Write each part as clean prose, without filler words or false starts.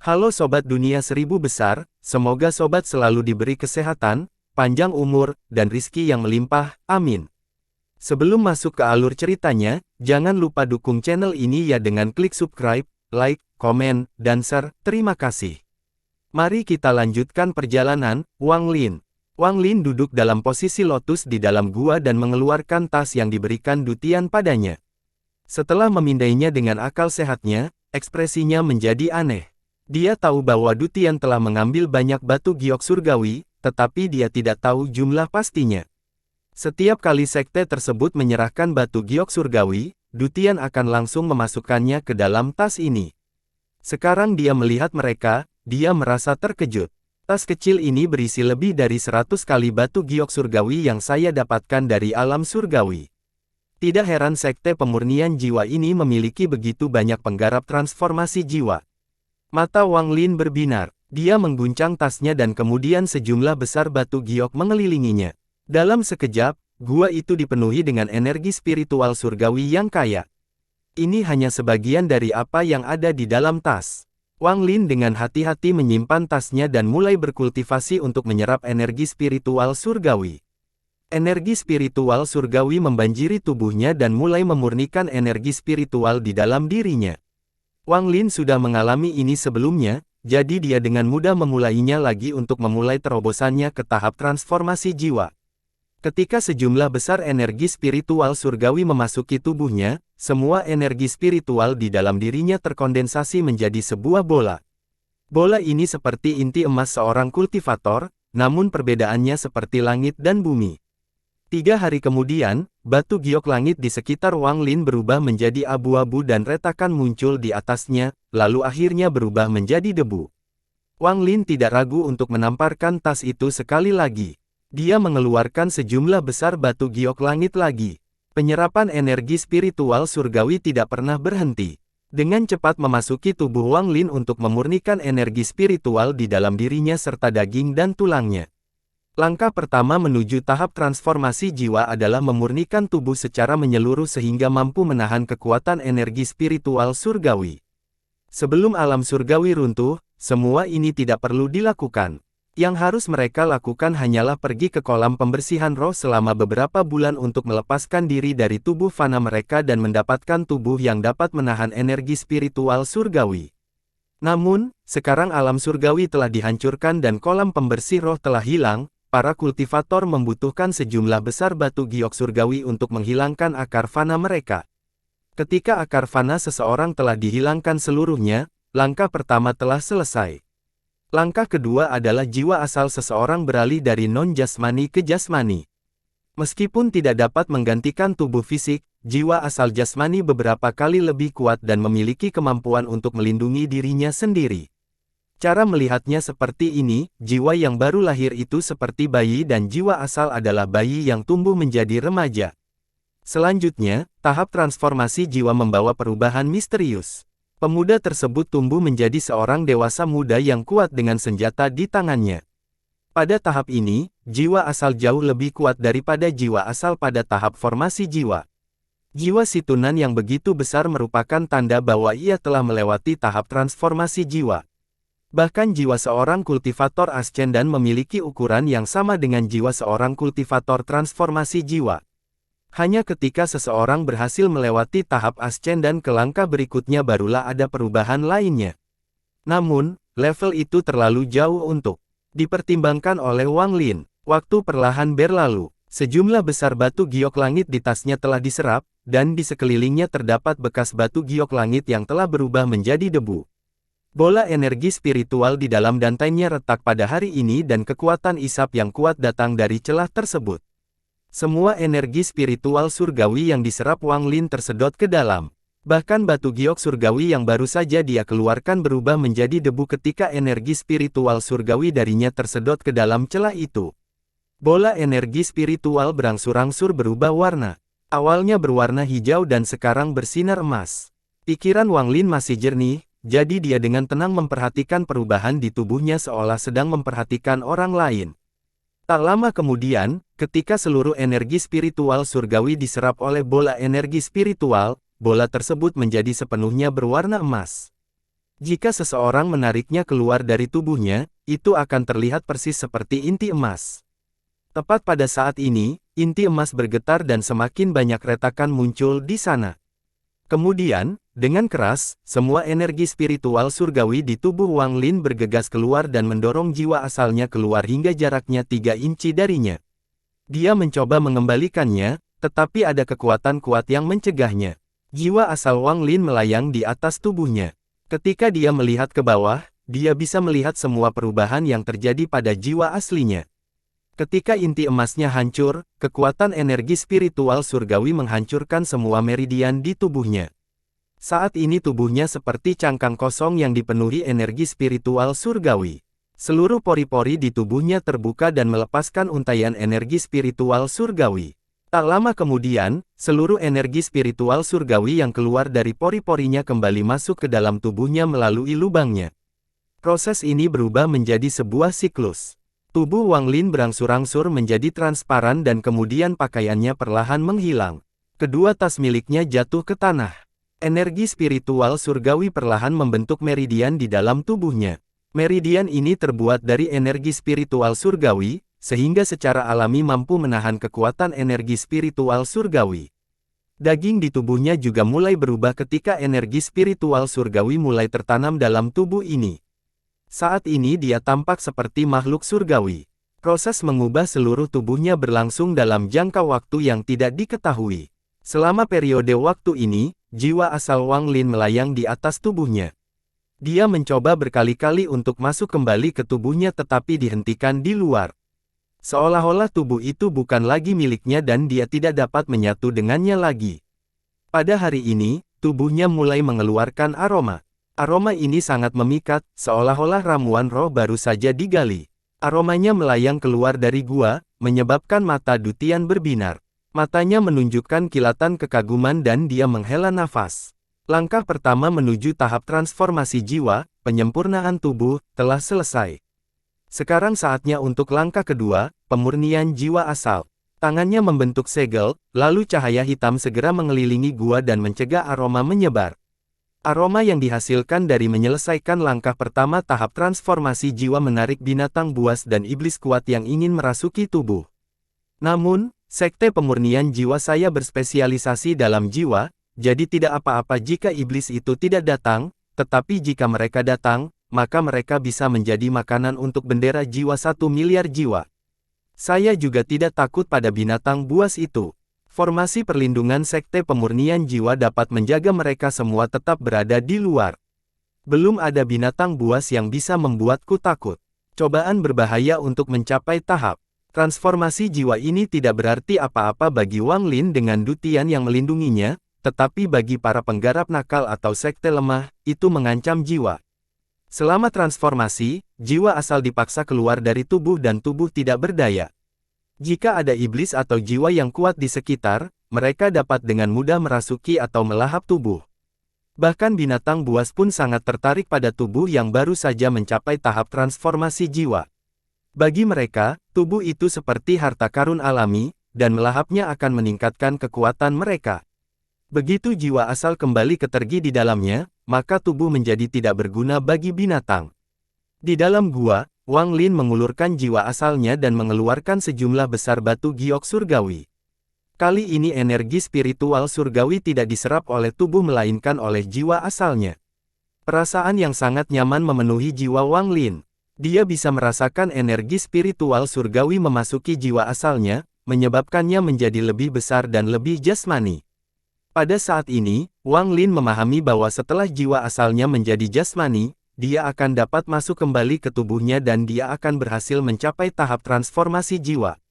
Halo Sobat Dunia Seribu Besar, semoga Sobat selalu diberi kesehatan, panjang umur, dan rizki yang melimpah, amin. Sebelum masuk ke alur ceritanya, jangan lupa dukung channel ini ya dengan klik subscribe, like, komen, dan share, terima kasih. Mari kita lanjutkan perjalanan. Wang Lin. Wang Lin duduk dalam posisi lotus di dalam gua dan mengeluarkan tas yang diberikan Dutian padanya. Setelah memindainya dengan akal sehatnya, ekspresinya menjadi aneh. Dia tahu bahwa Dutian telah mengambil banyak batu giok surgawi, tetapi dia tidak tahu jumlah pastinya. Setiap kali sekte tersebut menyerahkan batu giok surgawi, Dutian akan langsung memasukkannya ke dalam tas ini. Sekarang dia melihat mereka, dia merasa terkejut. Tas kecil ini berisi lebih dari 100 kali batu giok surgawi yang saya dapatkan dari alam surgawi. Tidak heran sekte pemurnian jiwa ini memiliki begitu banyak penggarap transformasi jiwa. Mata Wang Lin berbinar. Dia mengguncang tasnya dan kemudian sejumlah besar batu giok mengelilinginya. Dalam sekejap, gua itu dipenuhi dengan energi spiritual surgawi yang kaya. Ini hanya sebagian dari apa yang ada di dalam tas. Wang Lin dengan hati-hati menyimpan tasnya dan mulai berkultivasi untuk menyerap energi spiritual surgawi. Energi spiritual surgawi membanjiri tubuhnya dan mulai memurnikan energi spiritual di dalam dirinya. Wang Lin sudah mengalami ini sebelumnya, jadi dia dengan mudah memulainya lagi untuk memulai terobosannya ke tahap transformasi jiwa. Ketika sejumlah besar energi spiritual surgawi memasuki tubuhnya, semua energi spiritual di dalam dirinya terkondensasi menjadi sebuah bola. Bola ini seperti inti emas seorang kultivator, namun perbedaannya seperti langit dan bumi. 3 hari kemudian, batu giok langit di sekitar Wang Lin berubah menjadi abu-abu dan retakan muncul di atasnya, lalu akhirnya berubah menjadi debu. Wang Lin tidak ragu untuk menamparkan tas itu sekali lagi. Dia mengeluarkan sejumlah besar batu giok langit lagi. Penyerapan energi spiritual surgawi tidak pernah berhenti. Dengan cepat memasuki tubuh Wang Lin untuk memurnikan energi spiritual di dalam dirinya serta daging dan tulangnya. Langkah pertama menuju tahap transformasi jiwa adalah memurnikan tubuh secara menyeluruh sehingga mampu menahan kekuatan energi spiritual surgawi. Sebelum alam surgawi runtuh, semua ini tidak perlu dilakukan. Yang harus mereka lakukan hanyalah pergi ke kolam pembersihan roh selama beberapa bulan untuk melepaskan diri dari tubuh fana mereka dan mendapatkan tubuh yang dapat menahan energi spiritual surgawi. Namun, sekarang alam surgawi telah dihancurkan dan kolam pembersih roh telah hilang. Para kultivator membutuhkan sejumlah besar batu giok surgawi untuk menghilangkan akar fana mereka. Ketika akar fana seseorang telah dihilangkan seluruhnya, langkah pertama telah selesai. Langkah kedua adalah jiwa asal seseorang beralih dari non-jasmani ke jasmani. Meskipun tidak dapat menggantikan tubuh fisik, jiwa asal jasmani beberapa kali lebih kuat dan memiliki kemampuan untuk melindungi dirinya sendiri. Cara melihatnya seperti ini, jiwa yang baru lahir itu seperti bayi dan jiwa asal adalah bayi yang tumbuh menjadi remaja. Selanjutnya, tahap transformasi jiwa membawa perubahan misterius. Pemuda tersebut tumbuh menjadi seorang dewasa muda yang kuat dengan senjata di tangannya. Pada tahap ini, jiwa asal jauh lebih kuat daripada jiwa asal pada tahap formasi jiwa. Jiwa Situnan yang begitu besar merupakan tanda bahwa ia telah melewati tahap transformasi jiwa. Bahkan jiwa seorang kultivator ascendan memiliki ukuran yang sama dengan jiwa seorang kultivator transformasi jiwa. Hanya ketika seseorang berhasil melewati tahap ascendan ke langkah berikutnya barulah ada perubahan lainnya. Namun, level itu terlalu jauh untuk dipertimbangkan oleh Wang Lin. Waktu perlahan berlalu. Sejumlah besar batu giok langit di tasnya telah diserap, dan di sekelilingnya terdapat bekas batu giok langit yang telah berubah menjadi debu. Bola energi spiritual di dalam dantainya retak pada hari ini dan kekuatan isap yang kuat datang dari celah tersebut. Semua energi spiritual surgawi yang diserap Wang Lin tersedot ke dalam. Bahkan batu giok surgawi yang baru saja dia keluarkan berubah menjadi debu ketika energi spiritual surgawi darinya tersedot ke dalam celah itu. Bola energi spiritual berangsur-angsur berubah warna. Awalnya berwarna hijau dan sekarang bersinar emas. Pikiran Wang Lin masih jernih. Jadi dia dengan tenang memperhatikan perubahan di tubuhnya seolah sedang memperhatikan orang lain. Tak lama kemudian, ketika seluruh energi spiritual surgawi diserap oleh bola energi spiritual, bola tersebut menjadi sepenuhnya berwarna emas. Jika seseorang menariknya keluar dari tubuhnya, itu akan terlihat persis seperti inti emas. Tepat pada saat ini, inti emas bergetar dan semakin banyak retakan muncul di sana. Kemudian, dengan keras, semua energi spiritual surgawi di tubuh Wang Lin bergegas keluar dan mendorong jiwa asalnya keluar hingga jaraknya 3 inci darinya. Dia mencoba mengembalikannya, tetapi ada kekuatan kuat yang mencegahnya. Jiwa asal Wang Lin melayang di atas tubuhnya. Ketika dia melihat ke bawah, dia bisa melihat semua perubahan yang terjadi pada jiwa aslinya. Ketika inti emasnya hancur, kekuatan energi spiritual surgawi menghancurkan semua meridian di tubuhnya. Saat ini tubuhnya seperti cangkang kosong yang dipenuhi energi spiritual surgawi. Seluruh pori-pori di tubuhnya terbuka dan melepaskan untaian energi spiritual surgawi. Tak lama kemudian, seluruh energi spiritual surgawi yang keluar dari pori-porinya kembali masuk ke dalam tubuhnya melalui lubangnya. Proses ini berubah menjadi sebuah siklus. Tubuh Wang Lin berangsur-angsur menjadi transparan dan kemudian pakaiannya perlahan menghilang. Kedua tas miliknya jatuh ke tanah. Energi spiritual surgawi perlahan membentuk meridian di dalam tubuhnya. Meridian ini terbuat dari energi spiritual surgawi, sehingga secara alami mampu menahan kekuatan energi spiritual surgawi. Daging di tubuhnya juga mulai berubah ketika energi spiritual surgawi mulai tertanam dalam tubuh ini. Saat ini dia tampak seperti makhluk surgawi. Proses mengubah seluruh tubuhnya berlangsung dalam jangka waktu yang tidak diketahui. Selama periode waktu ini, jiwa asal Wang Lin melayang di atas tubuhnya. Dia mencoba berkali-kali untuk masuk kembali ke tubuhnya tetapi dihentikan di luar. Seolah-olah tubuh itu bukan lagi miliknya dan dia tidak dapat menyatu dengannya lagi. Pada hari ini, tubuhnya mulai mengeluarkan aroma. Aroma ini sangat memikat, seolah-olah ramuan roh baru saja digali. Aromanya melayang keluar dari gua, menyebabkan mata Dutian berbinar. Matanya menunjukkan kilatan kekaguman dan dia menghela nafas. Langkah pertama menuju tahap transformasi jiwa, penyempurnaan tubuh, telah selesai. Sekarang saatnya untuk langkah kedua, pemurnian jiwa asal. Tangannya membentuk segel, lalu cahaya hitam segera mengelilingi gua dan mencegah aroma menyebar. Aroma yang dihasilkan dari menyelesaikan langkah pertama tahap transformasi jiwa menarik binatang buas dan iblis kuat yang ingin merasuki tubuh. Namun, sekte pemurnian jiwa saya berspesialisasi dalam jiwa, jadi tidak apa-apa jika iblis itu tidak datang, tetapi jika mereka datang, maka mereka bisa menjadi makanan untuk bendera jiwa 1 miliar jiwa. Saya juga tidak takut pada binatang buas itu. Formasi perlindungan sekte pemurnian jiwa dapat menjaga mereka semua tetap berada di luar. Belum ada binatang buas yang bisa membuatku takut. Cobaan berbahaya untuk mencapai tahap transformasi jiwa ini tidak berarti apa-apa bagi Wang Lin dengan Dutian yang melindunginya, tetapi bagi para penggarap nakal atau sekte lemah, itu mengancam jiwa. Selama transformasi, jiwa asal dipaksa keluar dari tubuh dan tubuh tidak berdaya. Jika ada iblis atau jiwa yang kuat di sekitar, mereka dapat dengan mudah merasuki atau melahap tubuh. Bahkan binatang buas pun sangat tertarik pada tubuh yang baru saja mencapai tahap transformasi jiwa. Bagi mereka, tubuh itu seperti harta karun alami, dan melahapnya akan meningkatkan kekuatan mereka. Begitu jiwa asal kembali ketergi di dalamnya, maka tubuh menjadi tidak berguna bagi binatang. Di dalam gua, Wang Lin mengulurkan jiwa asalnya dan mengeluarkan sejumlah besar batu giok surgawi. Kali ini energi spiritual surgawi tidak diserap oleh tubuh melainkan oleh jiwa asalnya. Perasaan yang sangat nyaman memenuhi jiwa Wang Lin. Dia bisa merasakan energi spiritual surgawi memasuki jiwa asalnya, menyebabkannya menjadi lebih besar dan lebih jasmani. Pada saat ini, Wang Lin memahami bahwa setelah jiwa asalnya menjadi jasmani, dia akan dapat masuk kembali ke tubuhnya dan dia akan berhasil mencapai tahap transformasi jiwa.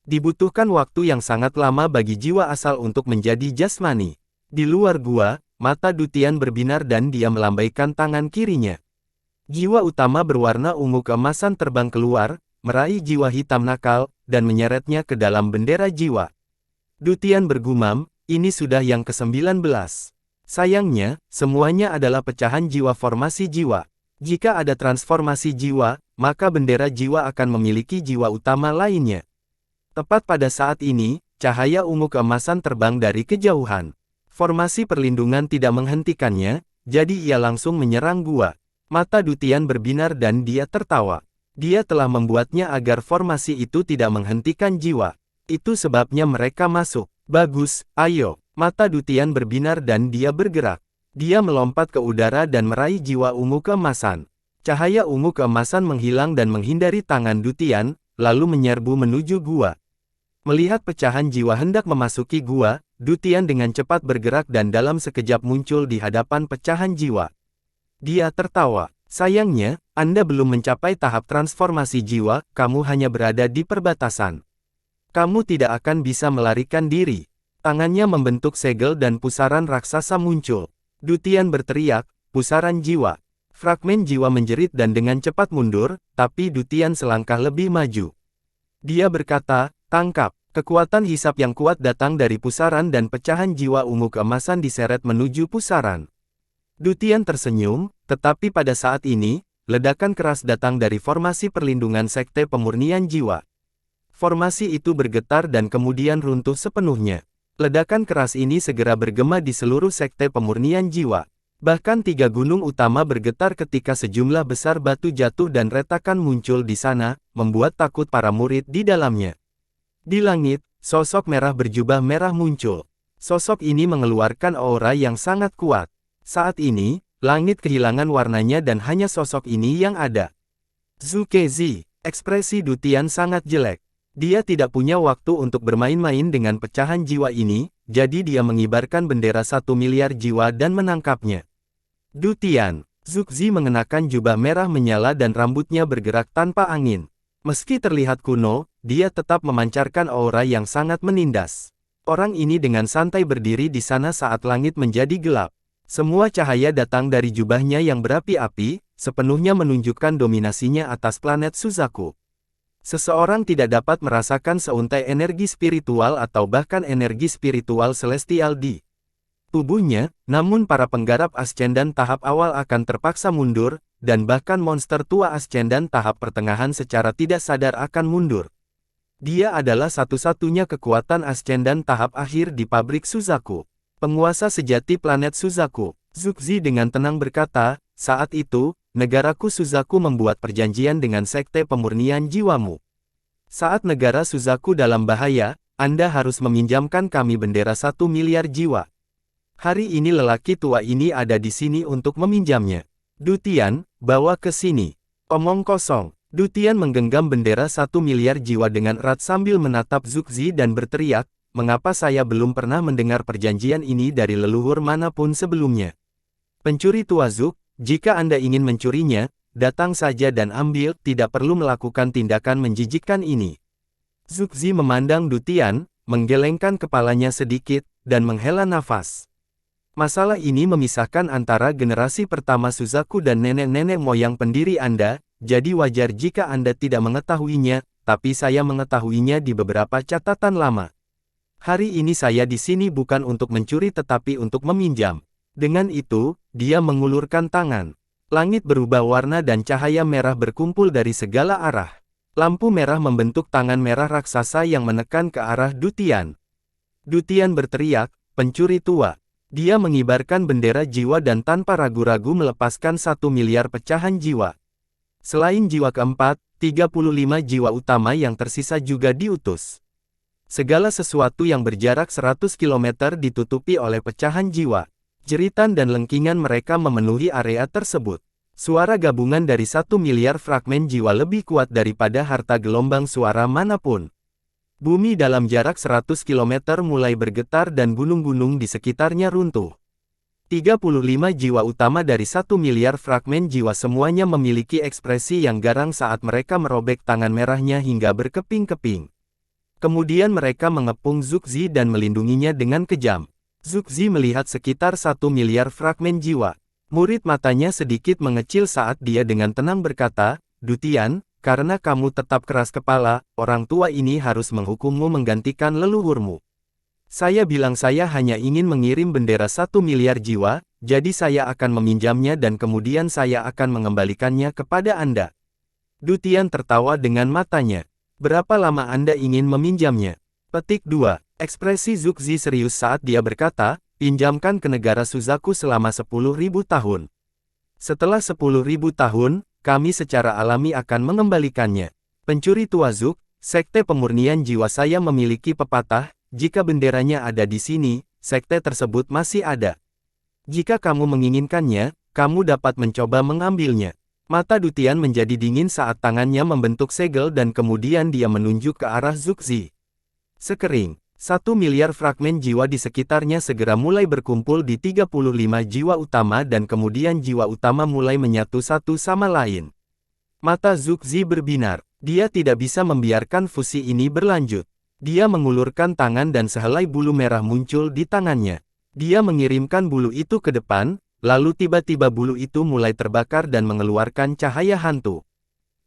Dibutuhkan waktu yang sangat lama bagi jiwa asal untuk menjadi jasmani. Di luar gua, mata Dutian berbinar dan dia melambaikan tangan kirinya. Jiwa utama berwarna ungu keemasan terbang keluar, meraih jiwa hitam nakal, dan menyeretnya ke dalam bendera jiwa. Dutian bergumam, ini sudah yang ke-19. Sayangnya, semuanya adalah pecahan jiwa formasi jiwa. Jika ada transformasi jiwa, maka bendera jiwa akan memiliki jiwa utama lainnya. Tepat pada saat ini, cahaya ungu keemasan terbang dari kejauhan. Formasi perlindungan tidak menghentikannya, jadi ia langsung menyerang gua. Mata Dutian berbinar dan dia tertawa. Dia telah membuatnya agar formasi itu tidak menghentikan jiwa. Itu sebabnya mereka masuk. Bagus, ayo. Mata Dutian berbinar dan dia bergerak. Dia melompat ke udara dan meraih jiwa ungu keemasan. Cahaya ungu keemasan menghilang dan menghindari tangan Dutian, lalu menyerbu menuju gua. Melihat pecahan jiwa hendak memasuki gua, Dutian dengan cepat bergerak dan dalam sekejap muncul di hadapan pecahan jiwa. Dia tertawa. Sayangnya, Anda belum mencapai tahap transformasi jiwa, kamu hanya berada di perbatasan. Kamu tidak akan bisa melarikan diri. Tangannya membentuk segel dan pusaran raksasa muncul. Dutian berteriak, pusaran jiwa. Fragmen jiwa menjerit dan dengan cepat mundur, tapi Dutian selangkah lebih maju. Dia berkata, tangkap. Kekuatan hisap yang kuat datang dari pusaran dan pecahan jiwa ungu keemasan diseret menuju pusaran. Dutian tersenyum, tetapi pada saat ini, ledakan keras datang dari formasi perlindungan Sekte Pemurnian Jiwa. Formasi itu bergetar dan kemudian runtuh sepenuhnya. Ledakan keras ini segera bergema di seluruh Sekte Pemurnian Jiwa. Bahkan 3 gunung utama bergetar ketika sejumlah besar batu jatuh dan retakan muncul di sana, membuat takut para murid di dalamnya. Di langit, sosok merah berjubah merah muncul. Sosok ini mengeluarkan aura yang sangat kuat. Saat ini, langit kehilangan warnanya dan hanya sosok ini yang ada. Zukezi, ekspresi Dutian sangat jelek. Dia tidak punya waktu untuk bermain-main dengan pecahan jiwa ini, jadi dia mengibarkan bendera 1 miliar jiwa dan menangkapnya. Dutian, Zukzi mengenakan jubah merah menyala dan rambutnya bergerak tanpa angin. Meski terlihat kuno, dia tetap memancarkan aura yang sangat menindas. Orang ini dengan santai berdiri di sana saat langit menjadi gelap. Semua cahaya datang dari jubahnya yang berapi-api, sepenuhnya menunjukkan dominasinya atas planet Suzaku. Seseorang tidak dapat merasakan seuntai energi spiritual atau bahkan energi spiritual celestial di tubuhnya, namun para penggarap Ascendan tahap awal akan terpaksa mundur, dan bahkan monster tua Ascendan tahap pertengahan secara tidak sadar akan mundur. Dia adalah satu-satunya kekuatan Ascendan tahap akhir di pabrik Suzaku. Penguasa sejati planet Suzaku. Zukzi dengan tenang berkata, saat itu, negaraku Suzaku membuat perjanjian dengan Sekte Pemurnian Jiwamu. Saat negara Suzaku dalam bahaya, Anda harus meminjamkan kami bendera 1 miliar jiwa. Hari ini lelaki tua ini ada di sini untuk meminjamnya. Dutian, bawa ke sini. Omong kosong. Dutian menggenggam bendera 1 miliar jiwa dengan erat sambil menatap Zukzi dan berteriak, mengapa saya belum pernah mendengar perjanjian ini dari leluhur manapun sebelumnya? Pencuri tua Zuk, jika Anda ingin mencurinya, datang saja dan ambil, tidak perlu melakukan tindakan menjijikkan ini. Zukzi memandang Dutian, menggelengkan kepalanya sedikit, dan menghela nafas. Masalah ini memisahkan antara generasi pertama Suzaku dan nenek-nenek moyang pendiri Anda, jadi wajar jika Anda tidak mengetahuinya, tapi saya mengetahuinya di beberapa catatan lama. Hari ini saya di sini bukan untuk mencuri tetapi untuk meminjam. Dengan itu, dia mengulurkan tangan. Langit berubah warna dan cahaya merah berkumpul dari segala arah. Lampu merah membentuk tangan merah raksasa yang menekan ke arah Dutian. Dutian berteriak, pencuri tua. Dia mengibarkan bendera jiwa dan tanpa ragu-ragu melepaskan 1 miliar pecahan jiwa. Selain jiwa keempat, 35 jiwa utama yang tersisa juga diutus. Segala sesuatu yang berjarak 100 km ditutupi oleh pecahan jiwa. Jeritan dan lengkingan mereka memenuhi area tersebut. Suara gabungan dari 1 miliar fragmen jiwa lebih kuat daripada harta gelombang suara manapun. Bumi dalam jarak 100 km mulai bergetar dan gunung-gunung di sekitarnya runtuh. 35 jiwa utama dari 1 miliar fragmen jiwa semuanya memiliki ekspresi yang garang saat mereka merobek tangan merahnya hingga berkeping-keping. Kemudian mereka mengepung Zukzi dan melindunginya dengan kejam. Zukzi melihat sekitar 1 miliar fragmen jiwa. Murid matanya sedikit mengecil saat dia dengan tenang berkata, Dutian, karena kamu tetap keras kepala, orang tua ini harus menghukummu menggantikan leluhurmu. Saya bilang saya hanya ingin mengirim bendera 1 miliar jiwa, jadi saya akan meminjamnya dan kemudian saya akan mengembalikannya kepada Anda. Dutian tertawa dengan matanya. Berapa lama Anda ingin meminjamnya? Petik 2. Ekspresi Zukzi serius saat dia berkata, pinjamkan ke negara Suzaku selama 10.000 tahun. Setelah 10.000 tahun, kami secara alami akan mengembalikannya. Pencuri tua Zuk, sekte pemurnian jiwa saya memiliki pepatah, jika benderanya ada di sini, sekte tersebut masih ada. Jika kamu menginginkannya, kamu dapat mencoba mengambilnya. Mata Dutian menjadi dingin saat tangannya membentuk segel dan kemudian dia menunjuk ke arah Zugzi. Sekering. 1 miliar fragmen jiwa di sekitarnya segera mulai berkumpul di 35 jiwa utama dan kemudian jiwa utama mulai menyatu satu sama lain. Mata Zugzi berbinar. Dia tidak bisa membiarkan fusi ini berlanjut. Dia mengulurkan tangan dan sehelai bulu merah muncul di tangannya. Dia mengirimkan bulu itu ke depan, lalu tiba-tiba bulu itu mulai terbakar dan mengeluarkan cahaya hantu.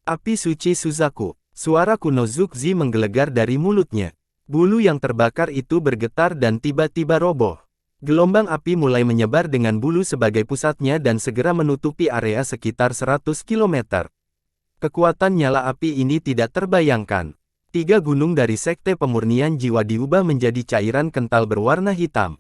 Api suci Suzaku. Suara kuno Zugzi menggelegar dari mulutnya. Bulu yang terbakar itu bergetar dan tiba-tiba roboh. Gelombang api mulai menyebar dengan bulu sebagai pusatnya dan segera menutupi area sekitar 100 km. Kekuatan nyala api ini tidak terbayangkan. 3 gunung dari sekte pemurnian jiwa diubah menjadi cairan kental berwarna hitam.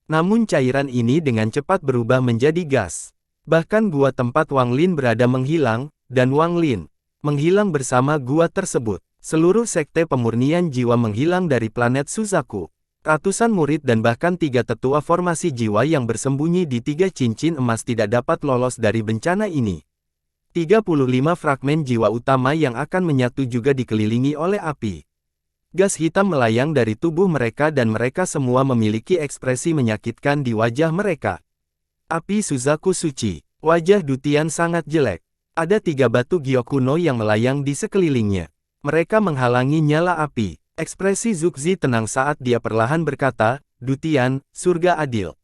Namun cairan ini dengan cepat berubah menjadi gas. Bahkan gua tempat Wang Lin berada menghilang, dan Wang Lin menghilang bersama gua tersebut. Seluruh sekte pemurnian jiwa menghilang dari planet Suzaku. Ratusan murid dan bahkan 3 tetua formasi jiwa yang bersembunyi di 3 cincin emas tidak dapat lolos dari bencana ini. 35 fragmen jiwa utama yang akan menyatu juga dikelilingi oleh api. Gas hitam melayang dari tubuh mereka dan mereka semua memiliki ekspresi menyakitkan di wajah mereka. Api Suzaku suci. Wajah Dutian sangat jelek. Ada 3 batu giok kuno yang melayang di sekelilingnya. Mereka menghalangi nyala api. Ekspresi Zugzi tenang saat dia perlahan berkata, Dutian, surga adil.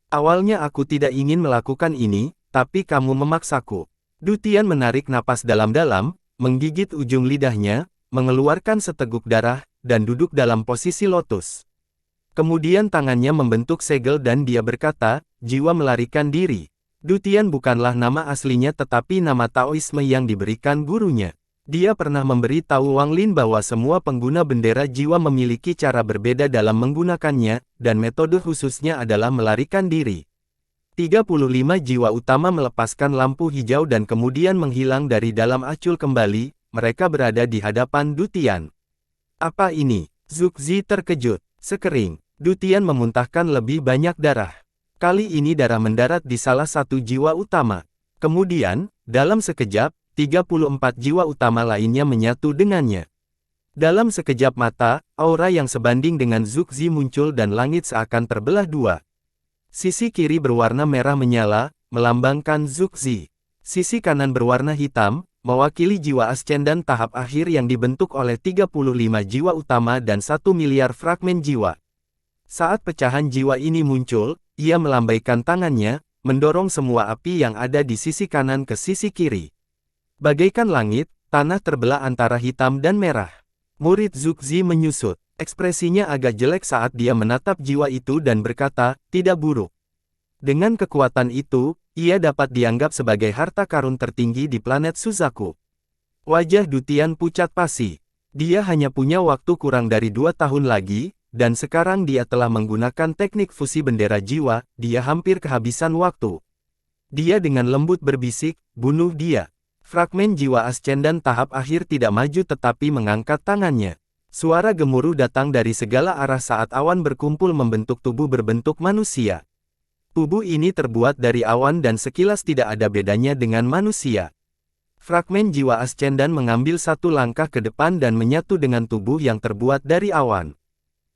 Awalnya aku tidak ingin melakukan ini, tapi kamu memaksaku. Dutian menarik napas dalam-dalam, menggigit ujung lidahnya, mengeluarkan seteguk darah, dan duduk dalam posisi lotus. Kemudian tangannya membentuk segel dan dia berkata, jiwa melarikan diri. Dutian bukanlah nama aslinya tetapi nama Taoisme yang diberikan gurunya. Dia pernah memberi tahu Wang Lin bahwa semua pengguna bendera jiwa memiliki cara berbeda dalam menggunakannya, dan metode khususnya adalah melarikan diri. 35 jiwa utama melepaskan lampu hijau dan kemudian menghilang dari dalam acul kembali, mereka berada di hadapan Dutian. Apa ini? Zugzi terkejut. Sekering. Dutian memuntahkan lebih banyak darah. Kali ini darah mendarat di salah satu jiwa utama. Kemudian, dalam sekejap, 34 jiwa utama lainnya menyatu dengannya. Dalam sekejap mata, aura yang sebanding dengan Zugzi muncul dan langit seakan terbelah 2. Sisi kiri berwarna merah menyala, melambangkan Zugzi. Sisi kanan berwarna hitam, mewakili jiwa ascendan tahap akhir yang dibentuk oleh 35 jiwa utama dan 1 miliar fragmen jiwa. Saat pecahan jiwa ini muncul, ia melambaikan tangannya, mendorong semua api yang ada di sisi kanan ke sisi kiri. Bagaikan langit, tanah terbelah antara hitam dan merah. Murid Zugzi menyusut. Ekspresinya agak jelek saat dia menatap jiwa itu dan berkata, tidak buruk. Dengan kekuatan itu, ia dapat dianggap sebagai harta karun tertinggi di planet Suzaku. Wajah Dutian pucat pasi. Dia hanya punya waktu kurang dari 2 tahun lagi, dan sekarang dia telah menggunakan teknik fusi bendera jiwa, dia hampir kehabisan waktu. Dia dengan lembut berbisik, bunuh dia. Fragmen jiwa ascendan tahap akhir tidak maju tetapi mengangkat tangannya. Suara gemuruh datang dari segala arah saat awan berkumpul membentuk tubuh berbentuk manusia. Tubuh ini terbuat dari awan dan sekilas tidak ada bedanya dengan manusia. Fragmen jiwa ascendan mengambil 1 langkah ke depan dan menyatu dengan tubuh yang terbuat dari awan.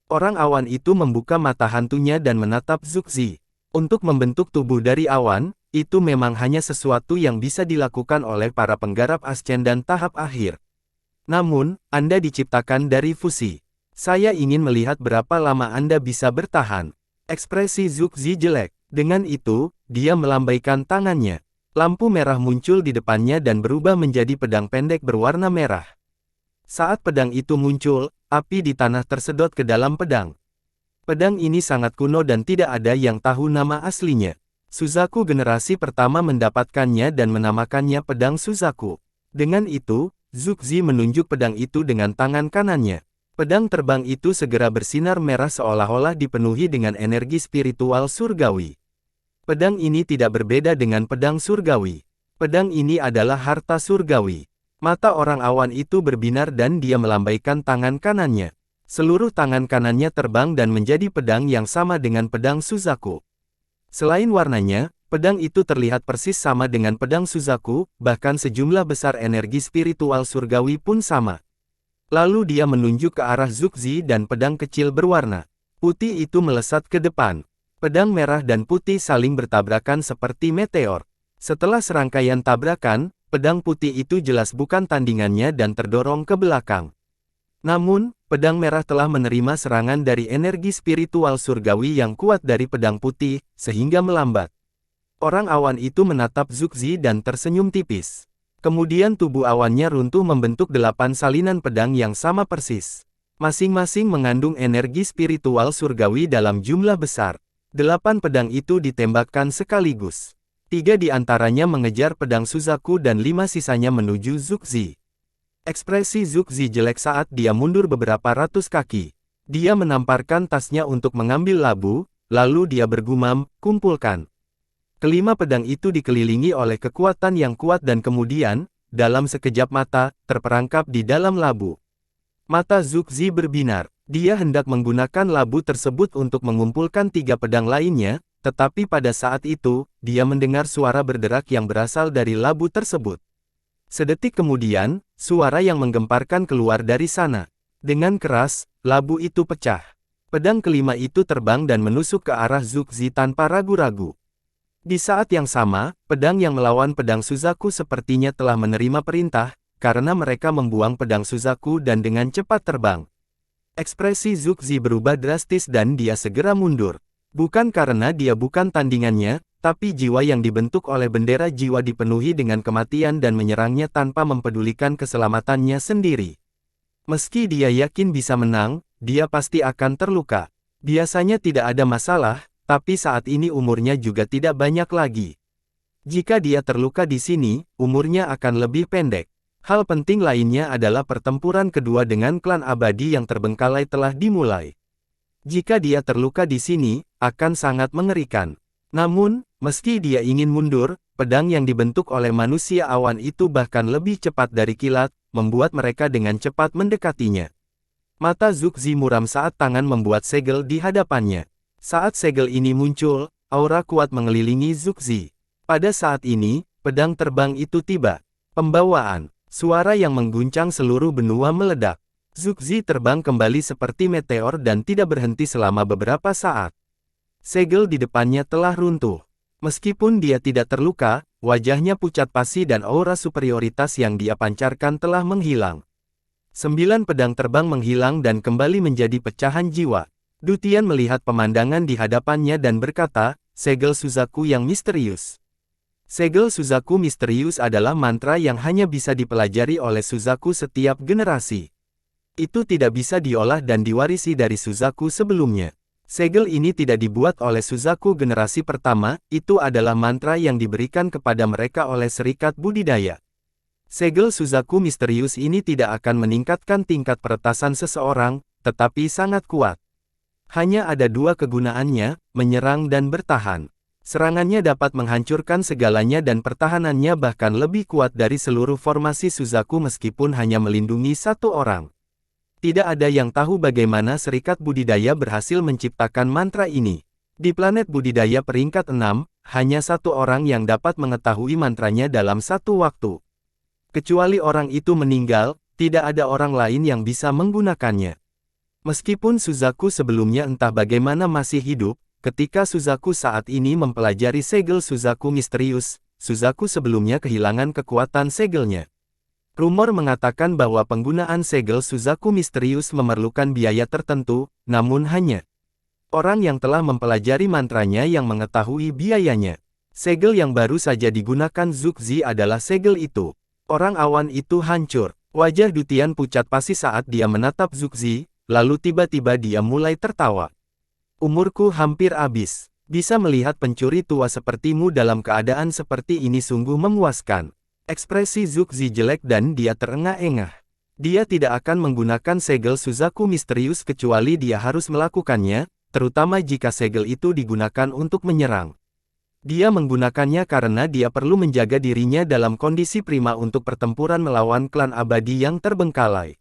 Orang awan itu membuka mata hantunya dan menatap Zugzi. Untuk membentuk tubuh dari awan, itu memang hanya sesuatu yang bisa dilakukan oleh para penggarap ascendan tahap akhir. Namun, Anda diciptakan dari fusi. Saya ingin melihat berapa lama Anda bisa bertahan. Ekspresi Zugzi jelek. Dengan itu, dia melambaikan tangannya. Lampu merah muncul di depannya dan berubah menjadi pedang pendek berwarna merah. Saat pedang itu muncul, api di tanah tersedot ke dalam pedang. Pedang ini sangat kuno dan tidak ada yang tahu nama aslinya. Suzaku generasi pertama mendapatkannya dan menamakannya pedang Suzaku. Dengan itu, Zugzi menunjuk pedang itu dengan tangan kanannya. Pedang terbang itu segera bersinar merah seolah-olah dipenuhi dengan energi spiritual surgawi. Pedang ini tidak berbeda dengan pedang surgawi. Pedang ini adalah harta surgawi. Mata orang awan itu berbinar dan dia melambaikan tangan kanannya. Seluruh tangan kanannya terbang dan menjadi pedang yang sama dengan pedang Suzaku. Selain warnanya, pedang itu terlihat persis sama dengan pedang Suzaku, bahkan sejumlah besar energi spiritual surgawi pun sama. Lalu dia menunjuk ke arah Zugzi dan pedang kecil berwarna putih itu melesat ke depan. Pedang merah dan putih saling bertabrakan seperti meteor. Setelah serangkaian tabrakan, pedang putih itu jelas bukan tandingannya dan terdorong ke belakang. Namun, pedang merah telah menerima serangan dari energi spiritual surgawi yang kuat dari pedang putih, sehingga melambat. Orang awan itu menatap Zugzi dan tersenyum tipis. Kemudian tubuh awannya runtuh membentuk 8 salinan pedang yang sama persis. Masing-masing mengandung energi spiritual surgawi dalam jumlah besar. 8 pedang itu ditembakkan sekaligus. 3 di antaranya mengejar pedang Suzaku dan 5 sisanya menuju Zugzi. Ekspresi Zugzi jelek saat dia mundur beberapa ratus kaki. Dia menamparkan tasnya untuk mengambil labu, lalu dia bergumam, "Kumpulkan." Kelima pedang itu dikelilingi oleh kekuatan yang kuat dan kemudian, dalam sekejap mata, terperangkap di dalam labu. Mata Zugzi berbinar. Dia hendak menggunakan labu tersebut untuk mengumpulkan 3 pedang lainnya, tetapi pada saat itu, dia mendengar suara berderak yang berasal dari labu tersebut. Sedetik kemudian, suara yang menggemparkan keluar dari sana. Dengan keras, labu itu pecah. Pedang kelima itu terbang dan menusuk ke arah Zugzi tanpa ragu-ragu. Di saat yang sama, pedang yang melawan pedang Suzaku sepertinya telah menerima perintah, karena mereka membuang pedang Suzaku dan dengan cepat terbang. Ekspresi Zugzi berubah drastis dan dia segera mundur. Bukan karena dia bukan tandingannya, tapi jiwa yang dibentuk oleh bendera jiwa dipenuhi dengan kematian dan menyerangnya tanpa mempedulikan keselamatannya sendiri. Meski dia yakin bisa menang, dia pasti akan terluka. Biasanya tidak ada masalah, tapi saat ini umurnya juga tidak banyak lagi. Jika dia terluka di sini, umurnya akan lebih pendek. Hal penting lainnya adalah pertempuran kedua dengan klan abadi yang terbengkalai telah dimulai. Jika dia terluka di sini, akan sangat mengerikan. Namun, meski dia ingin mundur, pedang yang dibentuk oleh manusia awan itu bahkan lebih cepat dari kilat, membuat mereka dengan cepat mendekatinya. Mata Zugzi muram saat tangan membuat segel di hadapannya. Saat segel ini muncul, aura kuat mengelilingi Zugzi. Pada saat ini, pedang terbang itu tiba. Pembawaan. Suara yang mengguncang seluruh benua meledak. Zugzi terbang kembali seperti meteor dan tidak berhenti selama beberapa saat. Segel di depannya telah runtuh. Meskipun dia tidak terluka, wajahnya pucat pasi dan aura superioritas yang dia pancarkan telah menghilang. 9 pedang terbang menghilang dan kembali menjadi pecahan jiwa. Dutian melihat pemandangan di hadapannya dan berkata, "Segel Suzaku yang misterius." Segel Suzaku misterius adalah mantra yang hanya bisa dipelajari oleh Suzaku setiap generasi. Itu tidak bisa diolah dan diwarisi dari Suzaku sebelumnya. Segel ini tidak dibuat oleh Suzaku generasi pertama, itu adalah mantra yang diberikan kepada mereka oleh serikat budidaya. Segel Suzaku misterius ini tidak akan meningkatkan tingkat peretasan seseorang, tetapi sangat kuat. Hanya ada 2 kegunaannya, menyerang dan bertahan. Serangannya dapat menghancurkan segalanya dan pertahanannya bahkan lebih kuat dari seluruh formasi Suzaku meskipun hanya melindungi 1 orang. Tidak ada yang tahu bagaimana serikat budidaya berhasil menciptakan mantra ini. Di planet budidaya peringkat 6, hanya 1 orang yang dapat mengetahui mantranya dalam 1 waktu. Kecuali orang itu meninggal, tidak ada orang lain yang bisa menggunakannya. Meskipun Suzaku sebelumnya entah bagaimana masih hidup, ketika Suzaku saat ini mempelajari segel Suzaku misterius, Suzaku sebelumnya kehilangan kekuatan segelnya. Rumor mengatakan bahwa penggunaan segel Suzaku misterius memerlukan biaya tertentu, namun hanya orang yang telah mempelajari mantranya yang mengetahui biayanya. Segel yang baru saja digunakan Zugzi adalah segel itu. Orang awan itu hancur. Wajah Dutian pucat pasi saat dia menatap Zugzi. Lalu tiba-tiba dia mulai tertawa. "Umurku hampir habis. Bisa melihat pencuri tua sepertimu dalam keadaan seperti ini sungguh memuaskan." Ekspresi Zugzi jelek dan dia terengah-engah. Dia tidak akan menggunakan segel Suzaku misterius kecuali dia harus melakukannya, terutama jika segel itu digunakan untuk menyerang. Dia menggunakannya karena dia perlu menjaga dirinya dalam kondisi prima untuk pertempuran melawan klan abadi yang terbengkalai.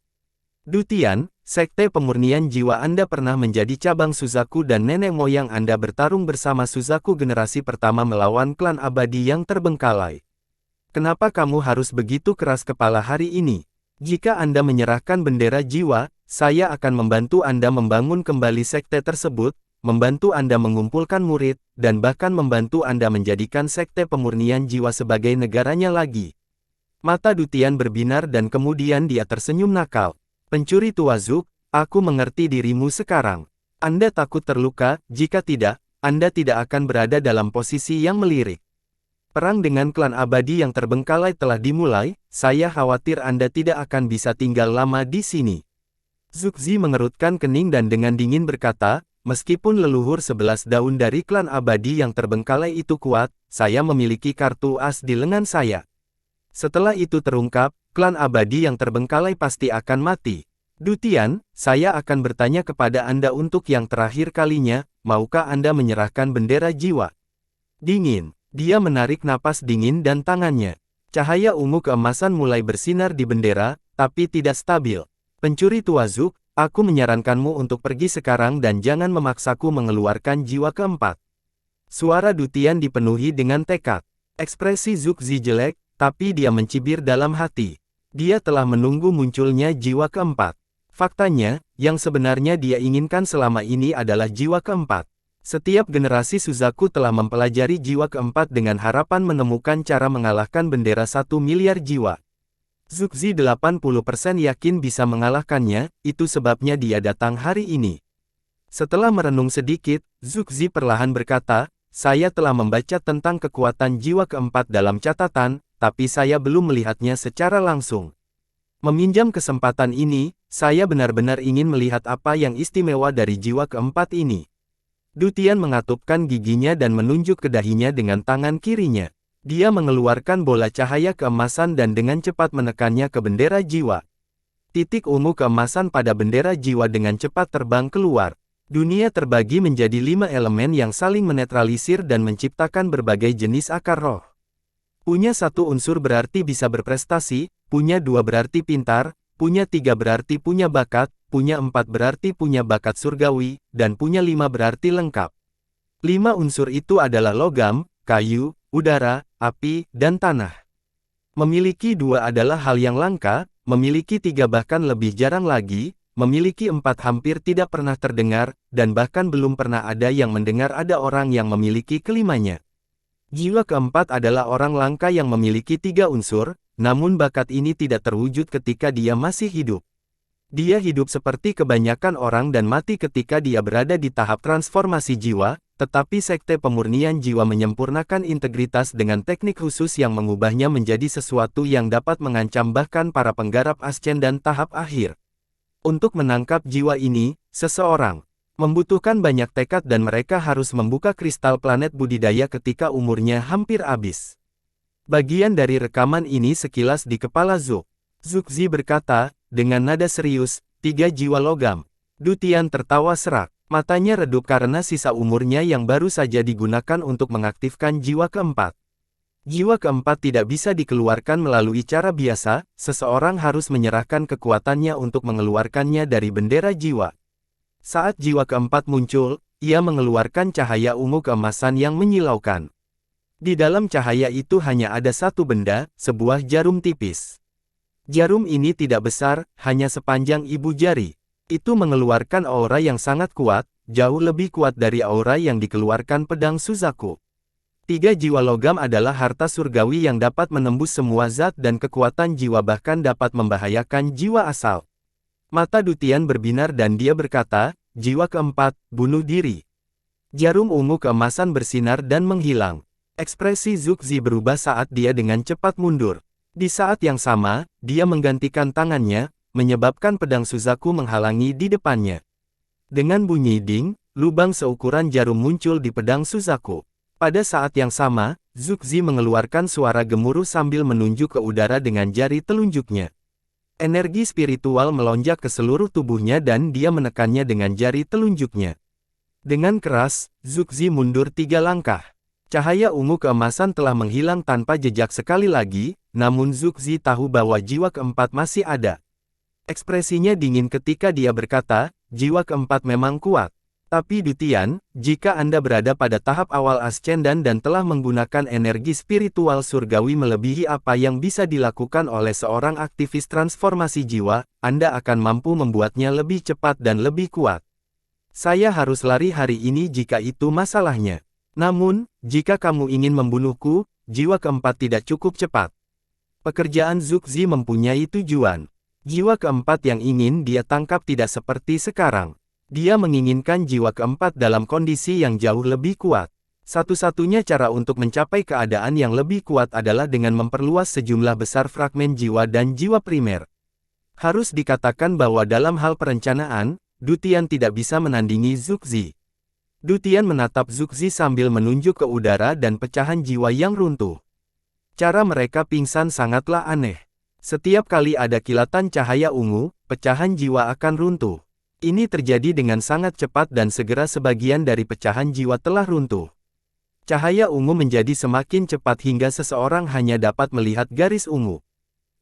Dutian, Sekte Pemurnian Jiwa Anda pernah menjadi cabang Suzaku dan nenek moyang Anda bertarung bersama Suzaku generasi pertama melawan klan abadi yang terbengkalai. Kenapa kamu harus begitu keras kepala hari ini? Jika Anda menyerahkan bendera jiwa, saya akan membantu Anda membangun kembali sekte tersebut, membantu Anda mengumpulkan murid, dan bahkan membantu Anda menjadikan Sekte Pemurnian Jiwa sebagai negaranya lagi. Mata Dutian berbinar dan kemudian dia tersenyum nakal. Pencuri tua Zuk, aku mengerti dirimu sekarang. Anda takut terluka, jika tidak, Anda tidak akan berada dalam posisi yang melirik. Perang dengan klan abadi yang terbengkalai telah dimulai, saya khawatir Anda tidak akan bisa tinggal lama di sini. Zugzi mengerutkan kening dan dengan dingin berkata, meskipun leluhur 11 daun dari klan abadi yang terbengkalai itu kuat, saya memiliki kartu as di lengan saya. Setelah itu terungkap, klan abadi yang terbengkalai pasti akan mati. Dutian, saya akan bertanya kepada Anda untuk yang terakhir kalinya, maukah Anda menyerahkan bendera jiwa? Dingin. Dia menarik napas dingin dan tangannya. Cahaya ungu keemasan mulai bersinar di bendera, tapi tidak stabil. Pencuri tua Zuk, aku menyarankanmu untuk pergi sekarang dan jangan memaksaku mengeluarkan jiwa keempat. Suara Dutian dipenuhi dengan tekad. Ekspresi Zugzi jelek, tapi dia mencibir dalam hati. Dia telah menunggu munculnya jiwa keempat. Faktanya, yang sebenarnya dia inginkan selama ini adalah jiwa keempat. Setiap generasi Suzaku telah mempelajari jiwa keempat dengan harapan menemukan cara mengalahkan bendera 1 miliar jiwa. Zugzi 80% yakin bisa mengalahkannya, itu sebabnya dia datang hari ini. Setelah merenung sedikit, Zugzi perlahan berkata, saya telah membaca tentang kekuatan jiwa keempat dalam catatan, tapi saya belum melihatnya secara langsung. Meminjam kesempatan ini, saya benar-benar ingin melihat apa yang istimewa dari jiwa keempat ini. Dutian mengatupkan giginya dan menunjuk ke dahinya dengan tangan kirinya. Dia mengeluarkan bola cahaya keemasan dan dengan cepat menekannya ke bendera jiwa. Titik ungu keemasan pada bendera jiwa dengan cepat terbang keluar. Dunia terbagi menjadi 5 elemen yang saling menetralisir dan menciptakan berbagai jenis akar roh. Punya 1 unsur berarti bisa berprestasi, punya 2 berarti pintar, punya 3 berarti punya bakat, punya 4 berarti punya bakat surgawi, dan punya 5 berarti lengkap. 5 unsur itu adalah logam, kayu, udara, api, dan tanah. Memiliki 2 adalah hal yang langka, memiliki 3 bahkan lebih jarang lagi, memiliki 4 hampir tidak pernah terdengar, dan bahkan belum pernah ada yang mendengar ada orang yang memiliki kelimanya. Jiwa keempat adalah orang langka yang memiliki 3 unsur, namun bakat ini tidak terwujud ketika dia masih hidup. Dia hidup seperti kebanyakan orang dan mati ketika dia berada di tahap transformasi jiwa, tetapi Sekte Pemurnian Jiwa menyempurnakan integritas dengan teknik khusus yang mengubahnya menjadi sesuatu yang dapat mengancam bahkan para penggarap Ascen dan tahap akhir. Untuk menangkap jiwa ini, seseorang membutuhkan banyak tekad dan mereka harus membuka kristal planet budidaya ketika umurnya hampir habis. Bagian dari rekaman ini sekilas di kepala Zuk. Zugzi berkata, dengan nada serius, 3 jiwa logam. Dutian tertawa serak. Matanya redup karena sisa umurnya yang baru saja digunakan untuk mengaktifkan jiwa keempat. Jiwa keempat tidak bisa dikeluarkan melalui cara biasa, seseorang harus menyerahkan kekuatannya untuk mengeluarkannya dari bendera jiwa. Saat jiwa keempat muncul, ia mengeluarkan cahaya ungu keemasan yang menyilaukan. Di dalam cahaya itu hanya ada satu benda, sebuah jarum tipis. Jarum ini tidak besar, hanya sepanjang ibu jari. Itu mengeluarkan aura yang sangat kuat, jauh lebih kuat dari aura yang dikeluarkan pedang Suzaku. 3 jiwa logam adalah harta surgawi yang dapat menembus semua zat dan kekuatan jiwa bahkan dapat membahayakan jiwa asal. Mata Dutian berbinar dan dia berkata, jiwa keempat, bunuh diri. Jarum ungu keemasan bersinar dan menghilang. Ekspresi Zugzi berubah saat dia dengan cepat mundur. Di saat yang sama, dia menggantikan tangannya, menyebabkan pedang Suzaku menghalangi di depannya. Dengan bunyi ding, lubang seukuran jarum muncul di pedang Suzaku. Pada saat yang sama, Zugzi mengeluarkan suara gemuruh sambil menunjuk ke udara dengan jari telunjuknya. Energi spiritual melonjak ke seluruh tubuhnya dan dia menekannya dengan jari telunjuknya. Dengan keras, Zuxi mundur 3 langkah. Cahaya ungu keemasan telah menghilang tanpa jejak sekali lagi, namun Zuxi tahu bahwa jiwa keempat masih ada. Ekspresinya dingin ketika dia berkata, jiwa keempat memang kuat. Tapi Dutian, jika Anda berada pada tahap awal Ascendan dan telah menggunakan energi spiritual surgawi melebihi apa yang bisa dilakukan oleh seorang aktivis transformasi jiwa, Anda akan mampu membuatnya lebih cepat dan lebih kuat. Saya harus lari hari ini jika itu masalahnya. Namun, jika kamu ingin membunuhku, jiwa keempat tidak cukup cepat. Pekerjaan Zuxi mempunyai tujuan. Jiwa keempat yang ingin dia tangkap tidak seperti sekarang. Dia menginginkan jiwa keempat dalam kondisi yang jauh lebih kuat. Satu-satunya cara untuk mencapai keadaan yang lebih kuat adalah dengan memperluas sejumlah besar fragmen jiwa dan jiwa primer. Harus dikatakan bahwa dalam hal perencanaan, Dutian tidak bisa menandingi Zuxi. Dutian menatap Zuxi sambil menunjuk ke udara dan pecahan jiwa yang runtuh. Cara mereka pingsan sangatlah aneh. Setiap kali ada kilatan cahaya ungu, pecahan jiwa akan runtuh. Ini terjadi dengan sangat cepat dan segera sebagian dari pecahan jiwa telah runtuh. Cahaya ungu menjadi semakin cepat hingga seseorang hanya dapat melihat garis ungu.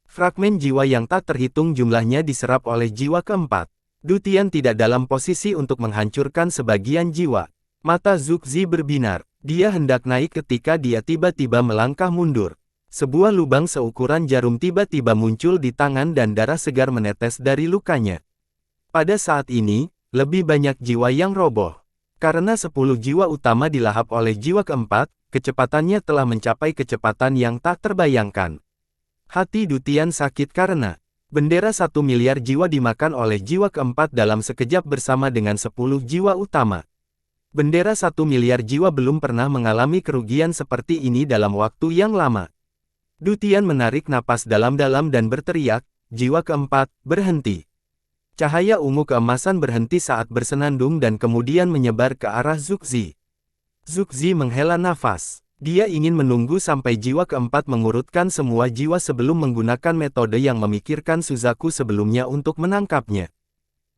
Fragmen jiwa yang tak terhitung jumlahnya diserap oleh jiwa keempat. Dutian tidak dalam posisi untuk menghancurkan sebagian jiwa. Mata Zuxi berbinar. Dia hendak naik ketika dia tiba-tiba melangkah mundur. Sebuah lubang seukuran jarum tiba-tiba muncul di tangan dan darah segar menetes dari lukanya. Pada saat ini, lebih banyak jiwa yang roboh. Karena 10 jiwa utama dilahap oleh jiwa keempat, kecepatannya telah mencapai kecepatan yang tak terbayangkan. Hati Dutian sakit karena bendera 1 miliar jiwa dimakan oleh jiwa keempat dalam sekejap bersama dengan 10 jiwa utama. Bendera 1 miliar jiwa belum pernah mengalami kerugian seperti ini dalam waktu yang lama. Dutian menarik napas dalam-dalam dan berteriak, jiwa keempat, berhenti. Cahaya ungu keemasan berhenti saat bersenandung dan kemudian menyebar ke arah Zuxi. Zuxi menghela nafas. Dia ingin menunggu sampai jiwa keempat mengurutkan semua jiwa sebelum menggunakan metode yang memikirkan Suzaku sebelumnya untuk menangkapnya.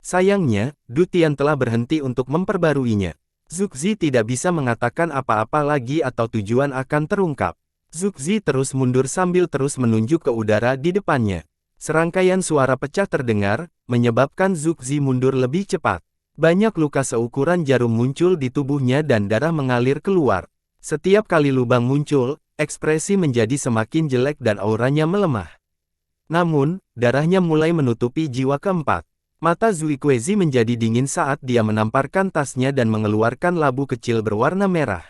Sayangnya, Dutian telah berhenti untuk memperbaruinya. Zuxi tidak bisa mengatakan apa-apa lagi atau tujuan akan terungkap. Zuxi terus mundur sambil terus menunjuk ke udara di depannya. Serangkaian suara pecah terdengar, menyebabkan Zuxi mundur lebih cepat. Banyak luka seukuran jarum muncul di tubuhnya dan darah mengalir keluar. Setiap kali lubang muncul, ekspresi menjadi semakin jelek dan auranya melemah. Namun, darahnya mulai menutupi jiwa keempat. Mata Zuikwezi menjadi dingin saat dia menamparkan tasnya dan mengeluarkan labu kecil berwarna merah.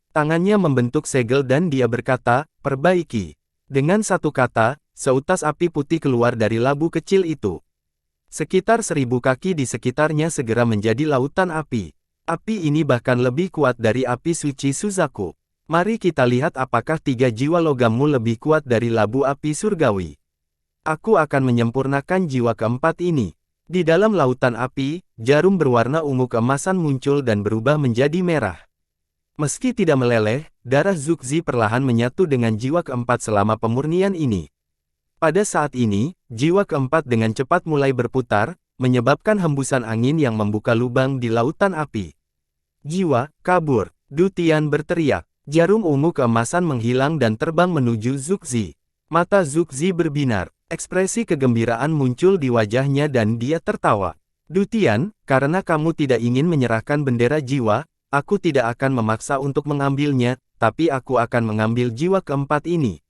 Tangannya membentuk segel dan dia berkata, perbaiki. Dengan satu kata, seutas api putih keluar dari labu kecil itu. Sekitar 1000 kaki di sekitarnya segera menjadi lautan api. Api ini bahkan lebih kuat dari api suci Suzaku. Mari kita lihat apakah 3 jiwa logammu lebih kuat dari labu api surgawi. Aku akan menyempurnakan jiwa keempat ini. Di dalam lautan api, jarum berwarna ungu keemasan muncul dan berubah menjadi merah. Meski tidak meleleh, darah Zuxi perlahan menyatu dengan jiwa keempat selama pemurnian ini. Pada saat ini, jiwa keempat dengan cepat mulai berputar, menyebabkan hembusan angin yang membuka lubang di lautan api. Jiwa, kabur! Dutian berteriak. Jarum ungu keemasan menghilang dan terbang menuju Zuxi. Mata Zuxi berbinar. Ekspresi kegembiraan muncul di wajahnya dan dia tertawa. Dutian, karena kamu tidak ingin menyerahkan bendera jiwa, aku tidak akan memaksa untuk mengambilnya, tapi aku akan mengambil jiwa keempat ini.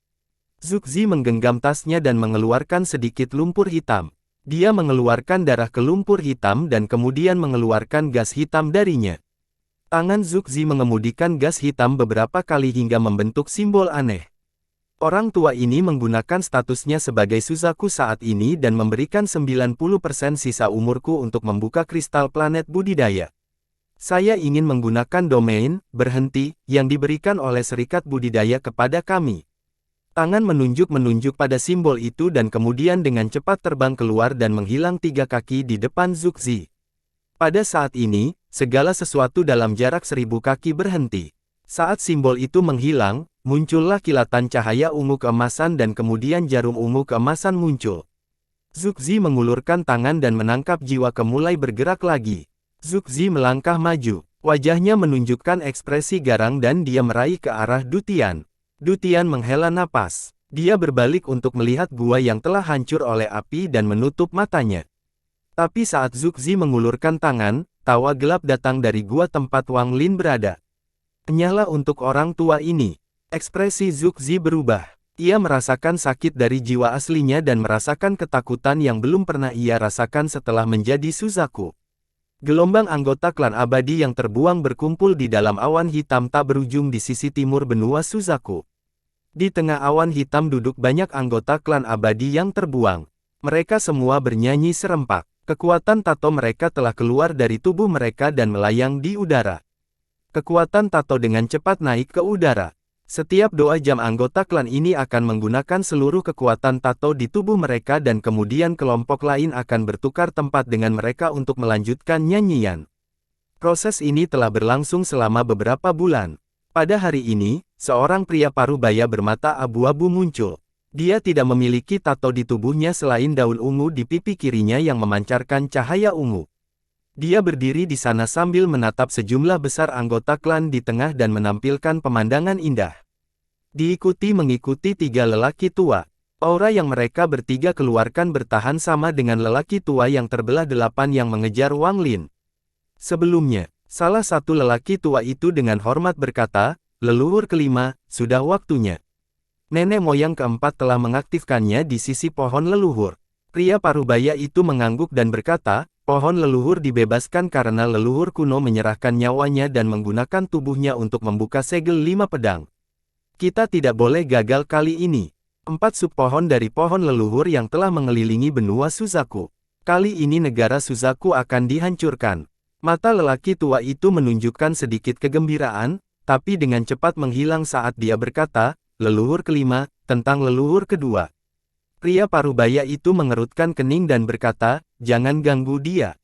Zuxi menggenggam tasnya dan mengeluarkan sedikit lumpur hitam. Dia mengeluarkan darah ke lumpur hitam dan kemudian mengeluarkan gas hitam darinya. Tangan Zuxi mengemudikan gas hitam beberapa kali hingga membentuk simbol aneh. Orang tua ini menggunakan statusnya sebagai Suzaku saat ini dan memberikan 90% sisa umurku untuk membuka kristal planet budidaya. Saya ingin menggunakan domain, berhenti, yang diberikan oleh serikat budidaya kepada kami. Tangan menunjuk pada simbol itu dan kemudian dengan cepat terbang keluar dan menghilang 3 kaki di depan Zuxi. Pada saat ini, segala sesuatu dalam jarak 1000 kaki berhenti. Saat simbol itu menghilang, muncullah kilatan cahaya ungu keemasan dan kemudian jarum ungu keemasan muncul. Zugzi mengulurkan tangan dan menangkap jiwa mulai bergerak lagi. Zugzi melangkah maju. Wajahnya menunjukkan ekspresi garang dan dia meraih ke arah Dutian. Dutian menghela napas. Dia berbalik untuk melihat gua yang telah hancur oleh api dan menutup matanya. Tapi saat Zugzi mengulurkan tangan, tawa gelap datang dari gua tempat Wang Lin berada. Nyala untuk orang tua ini. Ekspresi Zugzi berubah. Ia merasakan sakit dari jiwa aslinya dan merasakan ketakutan yang belum pernah ia rasakan setelah menjadi Suzaku. Gelombang anggota klan abadi yang terbuang berkumpul di dalam awan hitam tak berujung di sisi timur benua Suzaku. Di tengah awan hitam duduk banyak anggota klan abadi yang terbuang. Mereka semua bernyanyi serempak. Kekuatan tato mereka telah keluar dari tubuh mereka dan melayang di udara. Kekuatan tato dengan cepat naik ke udara. Setiap doa jam anggota klan ini akan menggunakan seluruh kekuatan tato di tubuh mereka dan kemudian kelompok lain akan bertukar tempat dengan mereka untuk melanjutkan nyanyian. Proses ini telah berlangsung selama beberapa bulan. Pada hari ini, seorang pria parubaya bermata abu-abu muncul. Dia tidak memiliki tato di tubuhnya selain daun ungu di pipi kirinya yang memancarkan cahaya ungu. Dia berdiri di sana sambil menatap sejumlah besar anggota klan di tengah dan menampilkan pemandangan indah. Mengikuti tiga lelaki tua. Aura yang mereka bertiga keluarkan bertahan sama dengan lelaki tua yang terbelah delapan yang mengejar Wang Lin. Sebelumnya, salah satu lelaki tua itu dengan hormat berkata, "Leluhur kelima, sudah waktunya." Nenek moyang keempat telah mengaktifkannya di sisi pohon leluhur. Pria parubaya itu mengangguk dan berkata, "Pohon leluhur dibebaskan karena leluhur kuno menyerahkan nyawanya dan menggunakan tubuhnya untuk membuka segel 5 pedang. Kita tidak boleh gagal kali ini." 4 subpohon dari pohon leluhur yang telah mengelilingi benua Suzaku. Kali ini negara Suzaku akan dihancurkan. Mata lelaki tua itu menunjukkan sedikit kegembiraan, tapi dengan cepat menghilang saat dia berkata, "Leluhur kelima, tentang leluhur kedua." Pria parubaya itu mengerutkan kening dan berkata, "Jangan ganggu dia.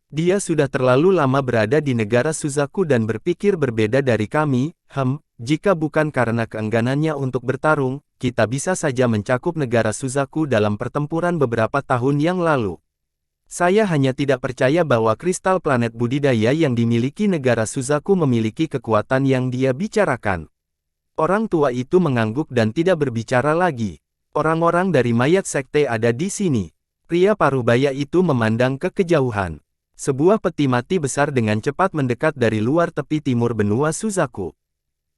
Dia sudah terlalu lama berada di negara Suzaku dan berpikir berbeda dari kami. Jika bukan karena keengganannya untuk bertarung, kita bisa saja mencakup negara Suzaku dalam pertempuran beberapa tahun yang lalu. Saya hanya tidak percaya bahwa kristal planet budidaya yang dimiliki negara Suzaku memiliki kekuatan yang dia bicarakan." Orang tua itu mengangguk dan tidak berbicara lagi. "Orang-orang dari mayat sekte ada di sini." Pria parubaya itu memandang ke kejauhan. Sebuah peti mati besar dengan cepat mendekat dari luar tepi timur benua Suzaku.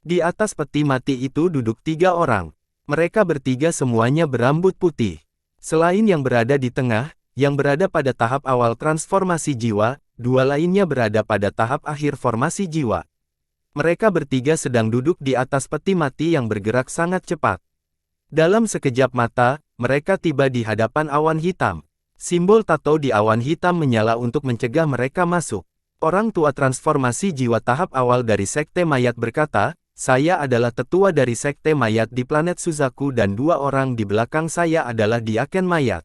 Di atas peti mati itu duduk 3 orang. Mereka bertiga semuanya berambut putih. Selain yang berada di tengah, yang berada pada tahap awal transformasi jiwa, 2 lainnya berada pada tahap akhir formasi jiwa. Mereka bertiga sedang duduk di atas peti mati yang bergerak sangat cepat. Dalam sekejap mata, mereka tiba di hadapan awan hitam. Simbol tato di awan hitam menyala untuk mencegah mereka masuk. Orang tua transformasi jiwa tahap awal dari Sekte Mayat berkata, "Saya adalah tetua dari Sekte Mayat di planet Suzaku dan 2 orang di belakang saya adalah Diaken Mayat.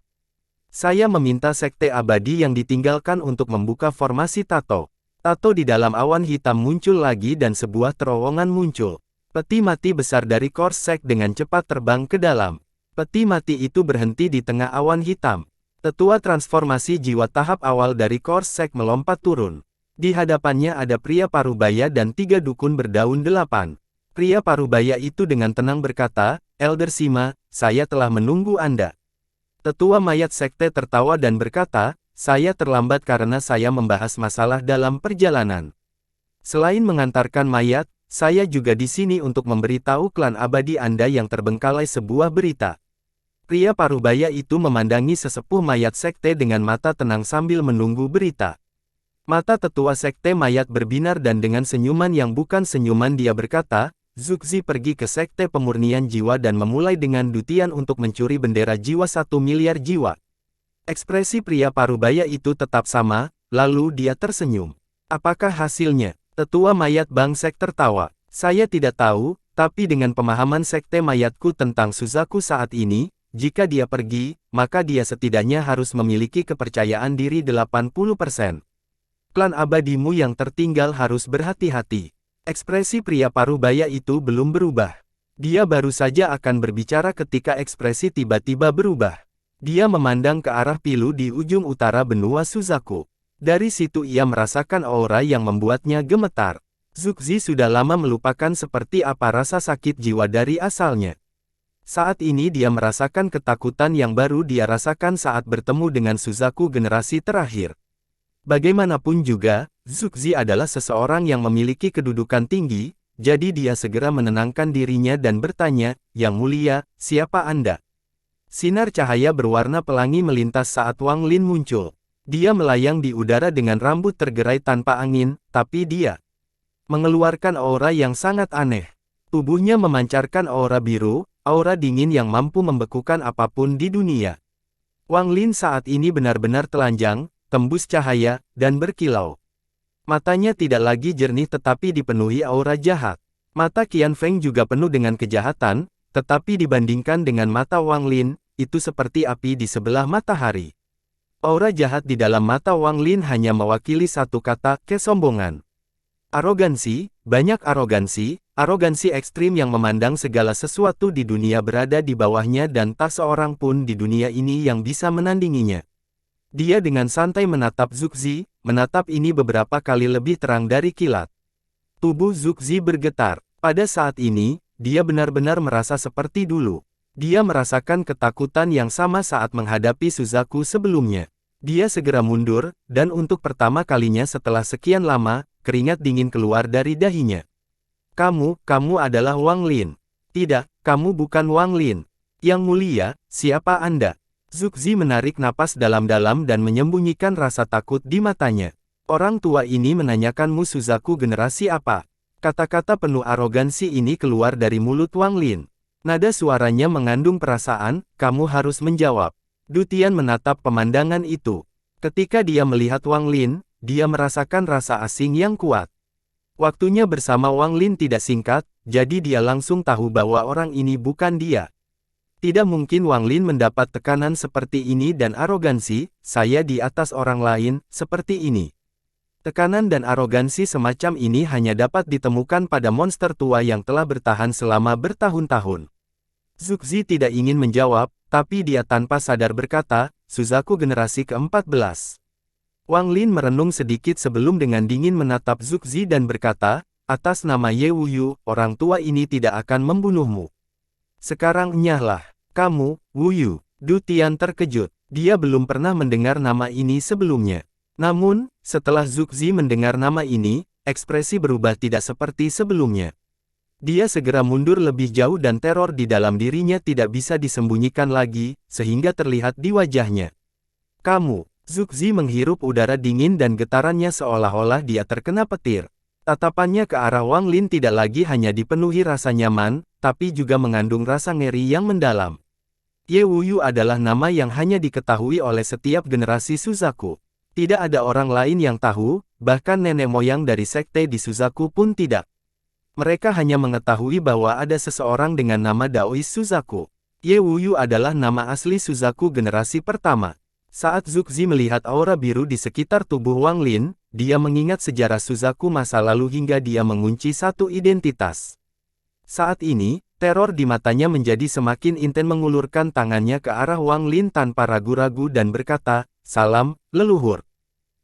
Saya meminta Sekte Abadi yang ditinggalkan untuk membuka formasi tato." Tato di dalam awan hitam muncul lagi dan sebuah terowongan muncul. Peti mati besar dari Korsek dengan cepat terbang ke dalam. Peti mati itu berhenti di tengah awan hitam. Tetua transformasi jiwa tahap awal dari Korsek melompat turun. Di hadapannya ada pria parubaya dan 3 dukun berdaun 8. Pria parubaya itu dengan tenang berkata, "Elder Sima, saya telah menunggu Anda." Tetua mayat sekte tertawa dan berkata, "Saya terlambat karena saya membahas masalah dalam perjalanan. Selain mengantarkan mayat, saya juga di sini untuk memberitahu klan abadi Anda yang terbengkalai sebuah berita." Pria parubaya itu memandangi sesepuh mayat sekte dengan mata tenang sambil menunggu berita. Mata tetua sekte mayat berbinar dan dengan senyuman yang bukan senyuman dia berkata, "Zugzi pergi ke sekte pemurnian jiwa dan memulai dengan Dutian untuk mencuri bendera jiwa 1 miliar jiwa." Ekspresi pria parubaya itu tetap sama, lalu dia tersenyum. "Apakah hasilnya?" Tetua mayat Bangsek tertawa. "Saya tidak tahu, tapi dengan pemahaman sekte mayatku tentang Suzaku saat ini, jika dia pergi, maka dia setidaknya harus memiliki kepercayaan diri 80%. Klan abadimu yang tertinggal harus berhati-hati." Ekspresi pria parubaya itu belum berubah. Dia baru saja akan berbicara ketika ekspresi tiba-tiba berubah. Dia memandang ke arah pilu di ujung utara benua Suzaku. Dari situ ia merasakan aura yang membuatnya gemetar. Zuxi sudah lama melupakan seperti apa rasa sakit jiwa dari asalnya. Saat ini dia merasakan ketakutan yang baru dia rasakan saat bertemu dengan Suzaku generasi terakhir. Bagaimanapun juga, Zuxi adalah seseorang yang memiliki kedudukan tinggi, jadi dia segera menenangkan dirinya dan bertanya, "Yang mulia, siapa Anda?" Sinar cahaya berwarna pelangi melintas saat Wang Lin muncul. Dia melayang di udara dengan rambut tergerai tanpa angin, tapi dia mengeluarkan aura yang sangat aneh. Tubuhnya memancarkan aura biru, aura dingin yang mampu membekukan apapun di dunia. Wang Lin saat ini benar-benar telanjang, tembus cahaya, dan berkilau. Matanya tidak lagi jernih tetapi dipenuhi aura jahat. Mata Qian Feng juga penuh dengan kejahatan, tetapi dibandingkan dengan mata Wang Lin, itu seperti api di sebelah matahari. Aura jahat di dalam mata Wang Lin hanya mewakili satu kata, kesombongan. Arogansi, banyak arogansi, arogansi ekstrim yang memandang segala sesuatu di dunia berada di bawahnya dan tak seorang pun di dunia ini yang bisa menandinginya. Dia dengan santai menatap Zuxi, menatap ini beberapa kali lebih terang dari kilat. Tubuh Zuxi bergetar. Pada saat ini, dia benar-benar merasa seperti dulu. Dia merasakan ketakutan yang sama saat menghadapi Suzaku sebelumnya. Dia segera mundur, dan untuk pertama kalinya setelah sekian lama, keringat dingin keluar dari dahinya. Kamu adalah Wang Lin. Tidak, kamu bukan Wang Lin. Yang mulia, siapa Anda? Zuxi menarik napas dalam-dalam dan menyembunyikan rasa takut di matanya. Orang tua ini menanyakanmu Suzaku generasi apa? Kata-kata penuh arogansi ini keluar dari mulut Wang Lin. Nada suaranya mengandung perasaan, kamu harus menjawab. Du Tian menatap pemandangan itu. Ketika dia melihat Wang Lin, dia merasakan rasa asing yang kuat. Waktunya bersama Wang Lin tidak singkat, jadi dia langsung tahu bahwa orang ini bukan dia. Tidak mungkin Wang Lin mendapat tekanan seperti ini dan arogansi, saya di atas orang lain, seperti ini. Tekanan dan arogansi semacam ini hanya dapat ditemukan pada monster tua yang telah bertahan selama bertahun-tahun. Zuxi tidak ingin menjawab, tapi dia tanpa sadar berkata, Suzaku generasi ke-14. Wang Lin merenung sedikit sebelum dengan dingin menatap Zuxi dan berkata, atas nama Ye Wuyu, orang tua ini tidak akan membunuhmu. Sekarang nyahlah, kamu, Wuyu. Du Tian terkejut, dia belum pernah mendengar nama ini sebelumnya. Namun, setelah Zuxi mendengar nama ini, ekspresi berubah tidak seperti sebelumnya. Dia segera mundur lebih jauh dan teror di dalam dirinya tidak bisa disembunyikan lagi, sehingga terlihat di wajahnya. Kamu, Zuxi menghirup udara dingin dan getarannya seolah-olah dia terkena petir. Tatapannya ke arah Wang Lin tidak lagi hanya dipenuhi rasa nyaman, tapi juga mengandung rasa ngeri yang mendalam. Ye Wuyu adalah nama yang hanya diketahui oleh setiap generasi Suzaku. Tidak ada orang lain yang tahu, bahkan nenek moyang dari sekte di Suzaku pun tidak. Mereka hanya mengetahui bahwa ada seseorang dengan nama Daois Suzaku. Ye Wuyu adalah nama asli Suzaku generasi pertama. Saat Zuxi melihat aura biru di sekitar tubuh Wang Lin, dia mengingat sejarah Suzaku masa lalu hingga dia mengunci satu identitas. Saat ini, teror di matanya menjadi semakin intens mengulurkan tangannya ke arah Wang Lin tanpa ragu-ragu dan berkata, salam, leluhur.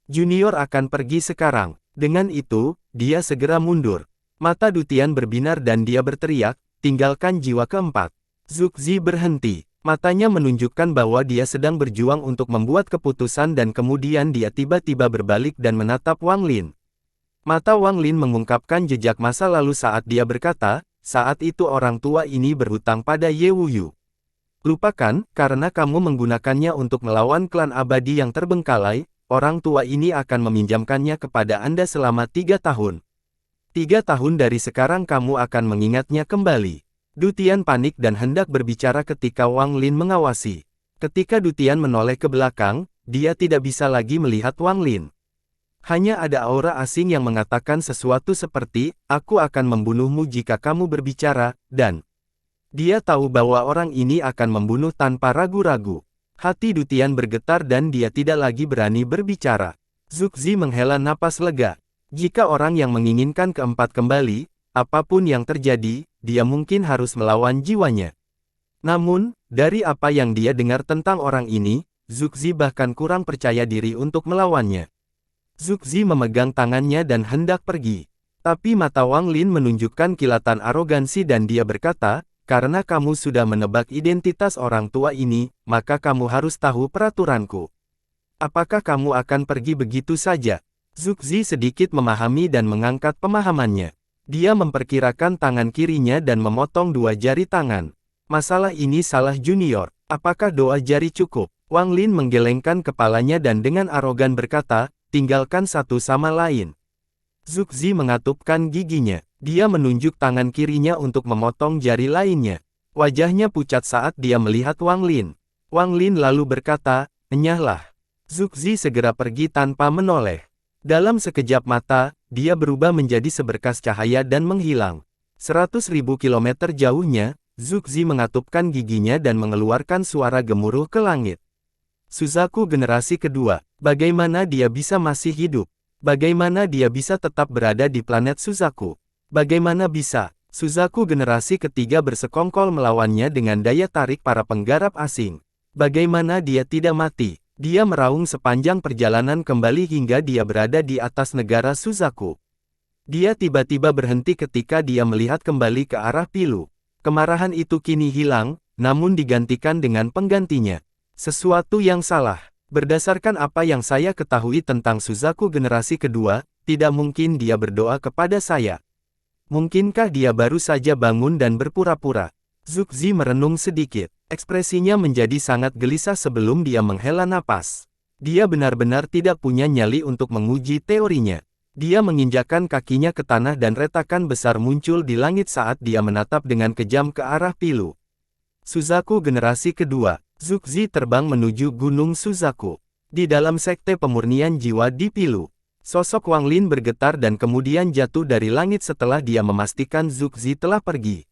Junior akan pergi sekarang. Dengan itu, dia segera mundur. Mata Du Tian berbinar dan dia berteriak, tinggalkan jiwa keempat. Zuxi berhenti. Matanya menunjukkan bahwa dia sedang berjuang untuk membuat keputusan dan kemudian dia tiba-tiba berbalik dan menatap Wang Lin. Mata Wang Lin mengungkapkan jejak masa lalu saat dia berkata, saat itu orang tua ini berhutang pada Ye Wuyu. Lupakan, karena kamu menggunakannya untuk melawan klan abadi yang terbengkalai, orang tua ini akan meminjamkannya kepada Anda selama 3 tahun. 3 tahun dari sekarang kamu akan mengingatnya kembali. Du Tian panik dan hendak berbicara ketika Wang Lin mengawasi. Ketika Du Tian menoleh ke belakang, dia tidak bisa lagi melihat Wang Lin. Hanya ada aura asing yang mengatakan sesuatu seperti, aku akan membunuhmu jika kamu berbicara, dan dia tahu bahwa orang ini akan membunuh tanpa ragu-ragu. Hati Du Tian bergetar dan dia tidak lagi berani berbicara. Zuxi menghela napas lega. Jika orang yang menginginkan keempat kembali, apapun yang terjadi, dia mungkin harus melawan jiwanya. Namun, dari apa yang dia dengar tentang orang ini, Zuxi bahkan kurang percaya diri untuk melawannya. Zuxi memegang tangannya dan hendak pergi. Tapi mata Wang Lin menunjukkan kilatan arogansi dan dia berkata, karena kamu sudah menebak identitas orang tua ini, maka kamu harus tahu peraturanku. Apakah kamu akan pergi begitu saja? Zuxi sedikit memahami dan mengangkat pemahamannya. Dia memperkirakan tangan kirinya dan memotong 2 jari tangan. Masalah ini salah junior. Apakah 2 jari cukup? Wang Lin menggelengkan kepalanya dan dengan arogan berkata, tinggalkan satu sama lain. Zuxi mengatupkan giginya. Dia menunjuk tangan kirinya untuk memotong jari lainnya. Wajahnya pucat saat dia melihat Wang Lin. Wang Lin lalu berkata, enyahlah. Zuxi segera pergi tanpa menoleh. Dalam sekejap mata, dia berubah menjadi seberkas cahaya dan menghilang. 100.000 kilometer jauhnya, Zuxi mengatupkan giginya dan mengeluarkan suara gemuruh ke langit. Suzaku generasi kedua, bagaimana dia bisa masih hidup? Bagaimana dia bisa tetap berada di planet Suzaku? Bagaimana bisa? Suzaku generasi ketiga bersekongkol melawannya dengan daya tarik para penggarap asing. Bagaimana dia tidak mati? Dia meraung sepanjang perjalanan kembali hingga dia berada di atas negara Suzaku. Dia tiba-tiba berhenti ketika dia melihat kembali ke arah Pilu. Kemarahan itu kini hilang, namun digantikan dengan penggantinya. Sesuatu yang salah. Berdasarkan apa yang saya ketahui tentang Suzaku generasi kedua, tidak mungkin dia berdoa kepada saya. Mungkinkah dia baru saja bangun dan berpura-pura? Zuxi merenung sedikit. Ekspresinya menjadi sangat gelisah sebelum dia menghela napas. Dia benar-benar tidak punya nyali untuk menguji teorinya. Dia menginjakkan kakinya ke tanah dan retakan besar muncul di langit saat dia menatap dengan kejam ke arah Pilu. Suzaku generasi kedua. Zuxi terbang menuju Gunung Suzaku. Di dalam sekte pemurnian jiwa di Pilu. Sosok Wang Lin bergetar dan kemudian jatuh dari langit setelah dia memastikan Zuxi telah pergi.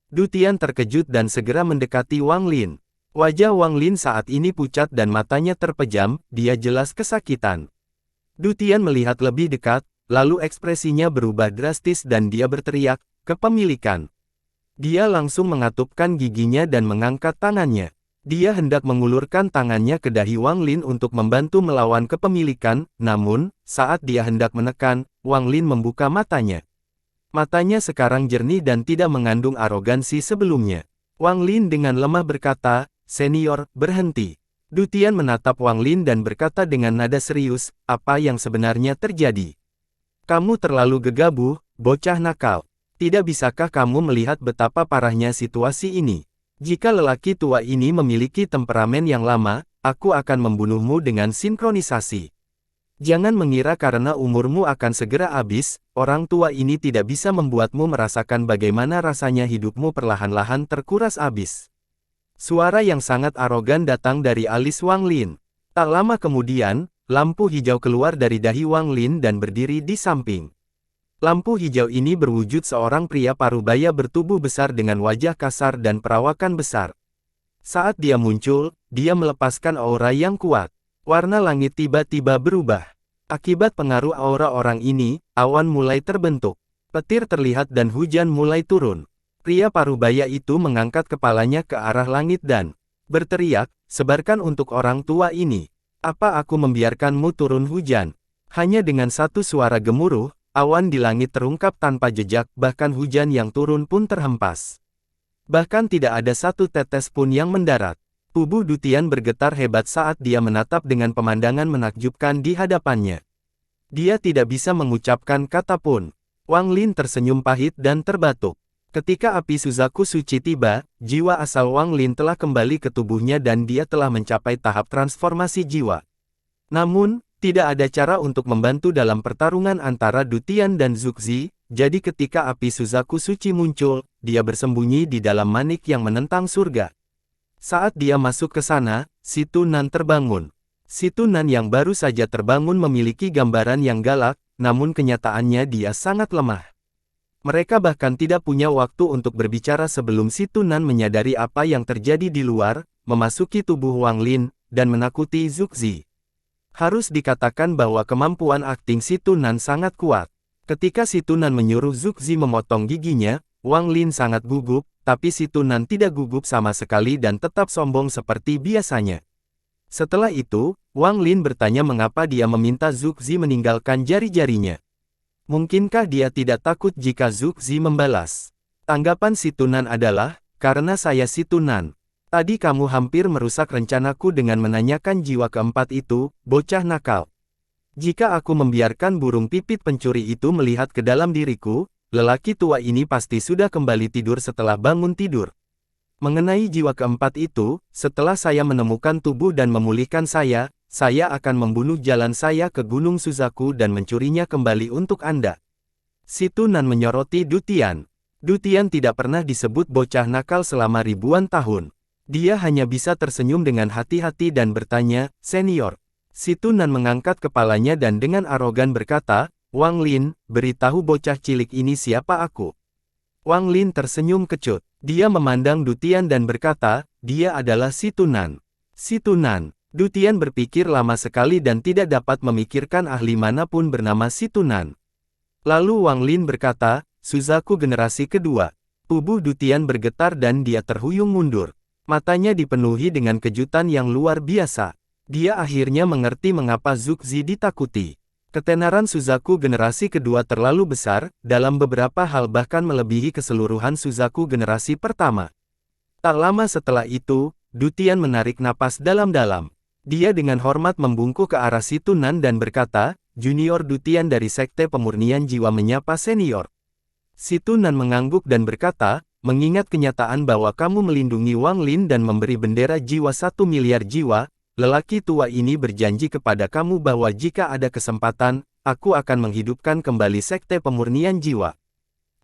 Dutian terkejut dan segera mendekati Wang Lin. Wajah Wang Lin saat ini pucat dan matanya terpejam, dia jelas kesakitan. Dutian melihat lebih dekat, lalu ekspresinya berubah drastis dan dia berteriak, kepemilikan. Dia langsung mengatupkan giginya dan mengangkat tangannya. Dia hendak mengulurkan tangannya ke dahi Wang Lin untuk membantu melawan kepemilikan, namun, saat dia hendak menekan, Wang Lin membuka matanya. Matanya sekarang jernih dan tidak mengandung arogansi sebelumnya. Wang Lin dengan lemah berkata, senior, berhenti. Dutian menatap Wang Lin dan berkata dengan nada serius, apa yang sebenarnya terjadi? Kamu terlalu gegabah, bocah nakal. Tidak bisakah kamu melihat betapa parahnya situasi ini? Jika lelaki tua ini memiliki temperamen yang lama, aku akan membunuhmu dengan sinkronisasi. Jangan mengira karena umurmu akan segera habis, orang tua ini tidak bisa membuatmu merasakan bagaimana rasanya hidupmu perlahan-lahan terkuras habis. Suara yang sangat arogan datang dari alis Wang Lin. Tak lama kemudian, lampu hijau keluar dari dahi Wang Lin dan berdiri di samping. Lampu hijau ini berwujud seorang pria parubaya bertubuh besar dengan wajah kasar dan perawakan besar. Saat dia muncul, dia melepaskan aura yang kuat. Warna langit tiba-tiba berubah. Akibat pengaruh aura orang ini, awan mulai terbentuk. Petir terlihat dan hujan mulai turun. Pria parubaya itu mengangkat kepalanya ke arah langit dan berteriak, sebarkan untuk orang tua ini. Apa aku membiarkanmu turun hujan? Hanya dengan satu suara gemuruh, awan di langit terungkap tanpa jejak, bahkan hujan yang turun pun terhempas. Bahkan tidak ada satu tetes pun yang mendarat. Tubuh Dutian bergetar hebat saat dia menatap dengan pemandangan menakjubkan di hadapannya. Dia tidak bisa mengucapkan kata pun. Wang Lin tersenyum pahit dan terbatuk. Ketika api Suzaku suci tiba, jiwa asal Wang Lin telah kembali ke tubuhnya dan dia telah mencapai tahap transformasi jiwa. Namun, tidak ada cara untuk membantu dalam pertarungan antara Dutian dan Zuxi, jadi ketika api Suzaku suci muncul, dia bersembunyi di dalam manik yang menentang surga. Saat dia masuk ke sana, si Tunan terbangun. Si Tunan yang baru saja terbangun memiliki gambaran yang galak, namun kenyataannya dia sangat lemah. Mereka bahkan tidak punya waktu untuk berbicara sebelum si Tunan menyadari apa yang terjadi di luar, memasuki tubuh Wang Lin, dan menakuti Zuxi. Harus dikatakan bahwa kemampuan akting si Tunan sangat kuat. Ketika si Tunan menyuruh Zuxi memotong giginya, Wang Lin sangat gugup, tapi si Tunan tidak gugup sama sekali dan tetap sombong seperti biasanya. Setelah itu, Wang Lin bertanya mengapa dia meminta Zhu Zi meninggalkan jari-jarinya. Mungkinkah dia tidak takut jika Zhu Zi membalas? Tanggapan si Tunan adalah, karena saya si Tunan. Tadi kamu hampir merusak rencanaku dengan menanyakan jiwa keempat itu, bocah nakal. Jika aku membiarkan burung pipit pencuri itu melihat ke dalam diriku, lelaki tua ini pasti sudah kembali tidur setelah bangun tidur. Mengenai jiwa keempat itu, setelah saya menemukan tubuh dan memulihkan saya akan membunuh jalan saya ke Gunung Suzaku dan mencurinya kembali untuk Anda. Si Tunan menyoroti Du Tian. Du Tian tidak pernah disebut bocah nakal selama ribuan tahun. Dia hanya bisa tersenyum dengan hati-hati dan bertanya, "Senior." Si Tunan mengangkat kepalanya dan dengan arogan berkata, "Wang Lin, beritahu bocah cilik ini siapa aku." Wang Lin tersenyum kecut. Dia memandang Du Tian dan berkata, "Dia adalah si Tunan." Si Tunan. Du Tian berpikir lama sekali dan tidak dapat memikirkan ahli manapun bernama si Tunan. Lalu Wang Lin berkata, "Suzaku generasi kedua." Tubuh Du Tian bergetar dan dia terhuyung mundur. Matanya dipenuhi dengan kejutan yang luar biasa. Dia akhirnya mengerti mengapa Zhu Zi ditakuti. Ketenaran Suzaku generasi kedua terlalu besar, dalam beberapa hal bahkan melebihi keseluruhan Suzaku generasi pertama. Tak lama setelah itu, Du Tian menarik napas dalam-dalam. Dia dengan hormat membungkuk ke arah si Tunan dan berkata, "Junior Du Tian dari Sekte Pemurnian Jiwa menyapa senior." Si Tunan mengangguk dan berkata, "Mengingat kenyataan bahwa kamu melindungi Wang Lin dan memberi bendera jiwa 1 miliar jiwa, lelaki tua ini berjanji kepada kamu bahwa jika ada kesempatan, aku akan menghidupkan kembali Sekte Pemurnian Jiwa."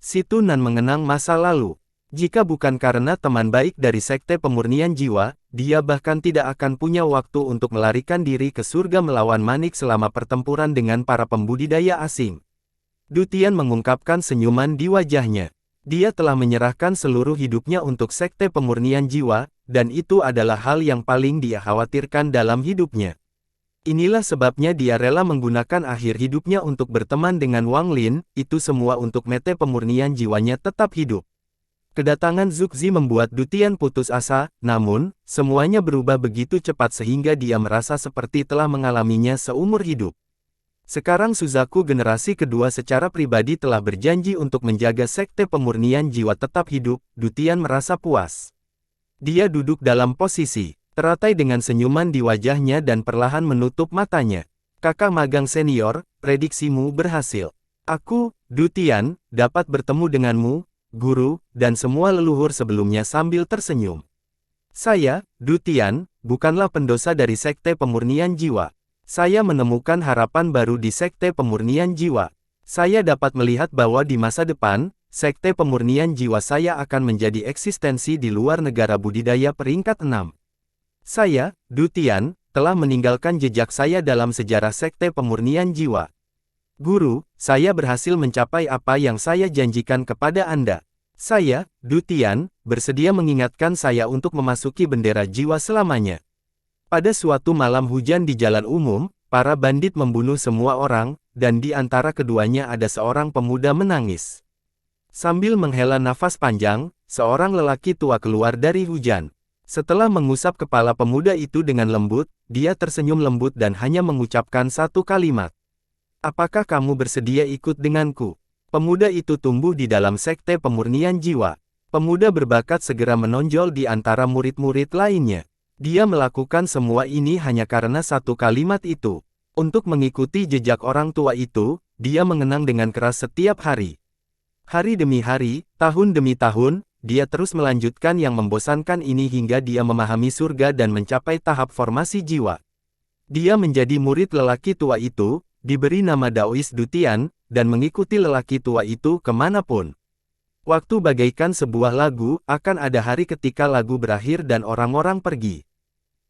Si Tunan mengenang masa lalu. Jika bukan karena teman baik dari Sekte Pemurnian Jiwa, dia bahkan tidak akan punya waktu untuk melarikan diri ke surga melawan Manik selama pertempuran dengan para pembudidaya asing. Du Tian mengungkapkan senyuman di wajahnya. Dia telah menyerahkan seluruh hidupnya untuk Sekte Pemurnian Jiwa, dan itu adalah hal yang paling dia khawatirkan dalam hidupnya. Inilah sebabnya dia rela menggunakan akhir hidupnya untuk berteman dengan Wang Lin, itu semua untuk mete pemurnian jiwanya tetap hidup. Kedatangan Zhu Zi membuat Du Tian putus asa, namun, semuanya berubah begitu cepat sehingga dia merasa seperti telah mengalaminya seumur hidup. Sekarang Suzaku generasi kedua secara pribadi telah berjanji untuk menjaga Sekte Pemurnian Jiwa tetap hidup, Du Tian merasa puas. Dia duduk dalam posisi teratai dengan senyuman di wajahnya dan perlahan menutup matanya. "Kakak magang senior, prediksimu berhasil. Aku, Du Tian, dapat bertemu denganmu, guru, dan semua leluhur sebelumnya sambil tersenyum. Saya, Du Tian, bukanlah pendosa dari Sekte Pemurnian Jiwa. Saya menemukan harapan baru di Sekte Pemurnian Jiwa. Saya dapat melihat bahwa di masa depan, Sekte Pemurnian Jiwa saya akan menjadi eksistensi di luar negara budidaya peringkat 6. Saya, Du Tian, telah meninggalkan jejak saya dalam sejarah Sekte Pemurnian Jiwa. Guru, saya berhasil mencapai apa yang saya janjikan kepada Anda. Saya, Du Tian, bersedia mengingatkan saya untuk memasuki bendera jiwa selamanya." Pada suatu malam hujan di jalan umum, para bandit membunuh semua orang, dan di antara keduanya ada seorang pemuda menangis. Sambil menghela nafas panjang, seorang lelaki tua keluar dari hujan. Setelah mengusap kepala pemuda itu dengan lembut, dia tersenyum lembut dan hanya mengucapkan satu kalimat. "Apakah kamu bersedia ikut denganku?" Pemuda itu tumbuh di dalam Sekte Pemurnian Jiwa. Pemuda berbakat segera menonjol di antara murid-murid lainnya. Dia melakukan semua ini hanya karena satu kalimat itu. Untuk mengikuti jejak orang tua itu, dia mengenang dengan keras setiap hari. Hari demi hari, tahun demi tahun, dia terus melanjutkan yang membosankan ini hingga dia memahami surga dan mencapai tahap formasi jiwa. Dia menjadi murid lelaki tua itu, diberi nama Daois Du Tian, dan mengikuti lelaki tua itu kemanapun. Waktu bagaikan sebuah lagu, akan ada hari ketika lagu berakhir dan orang-orang pergi.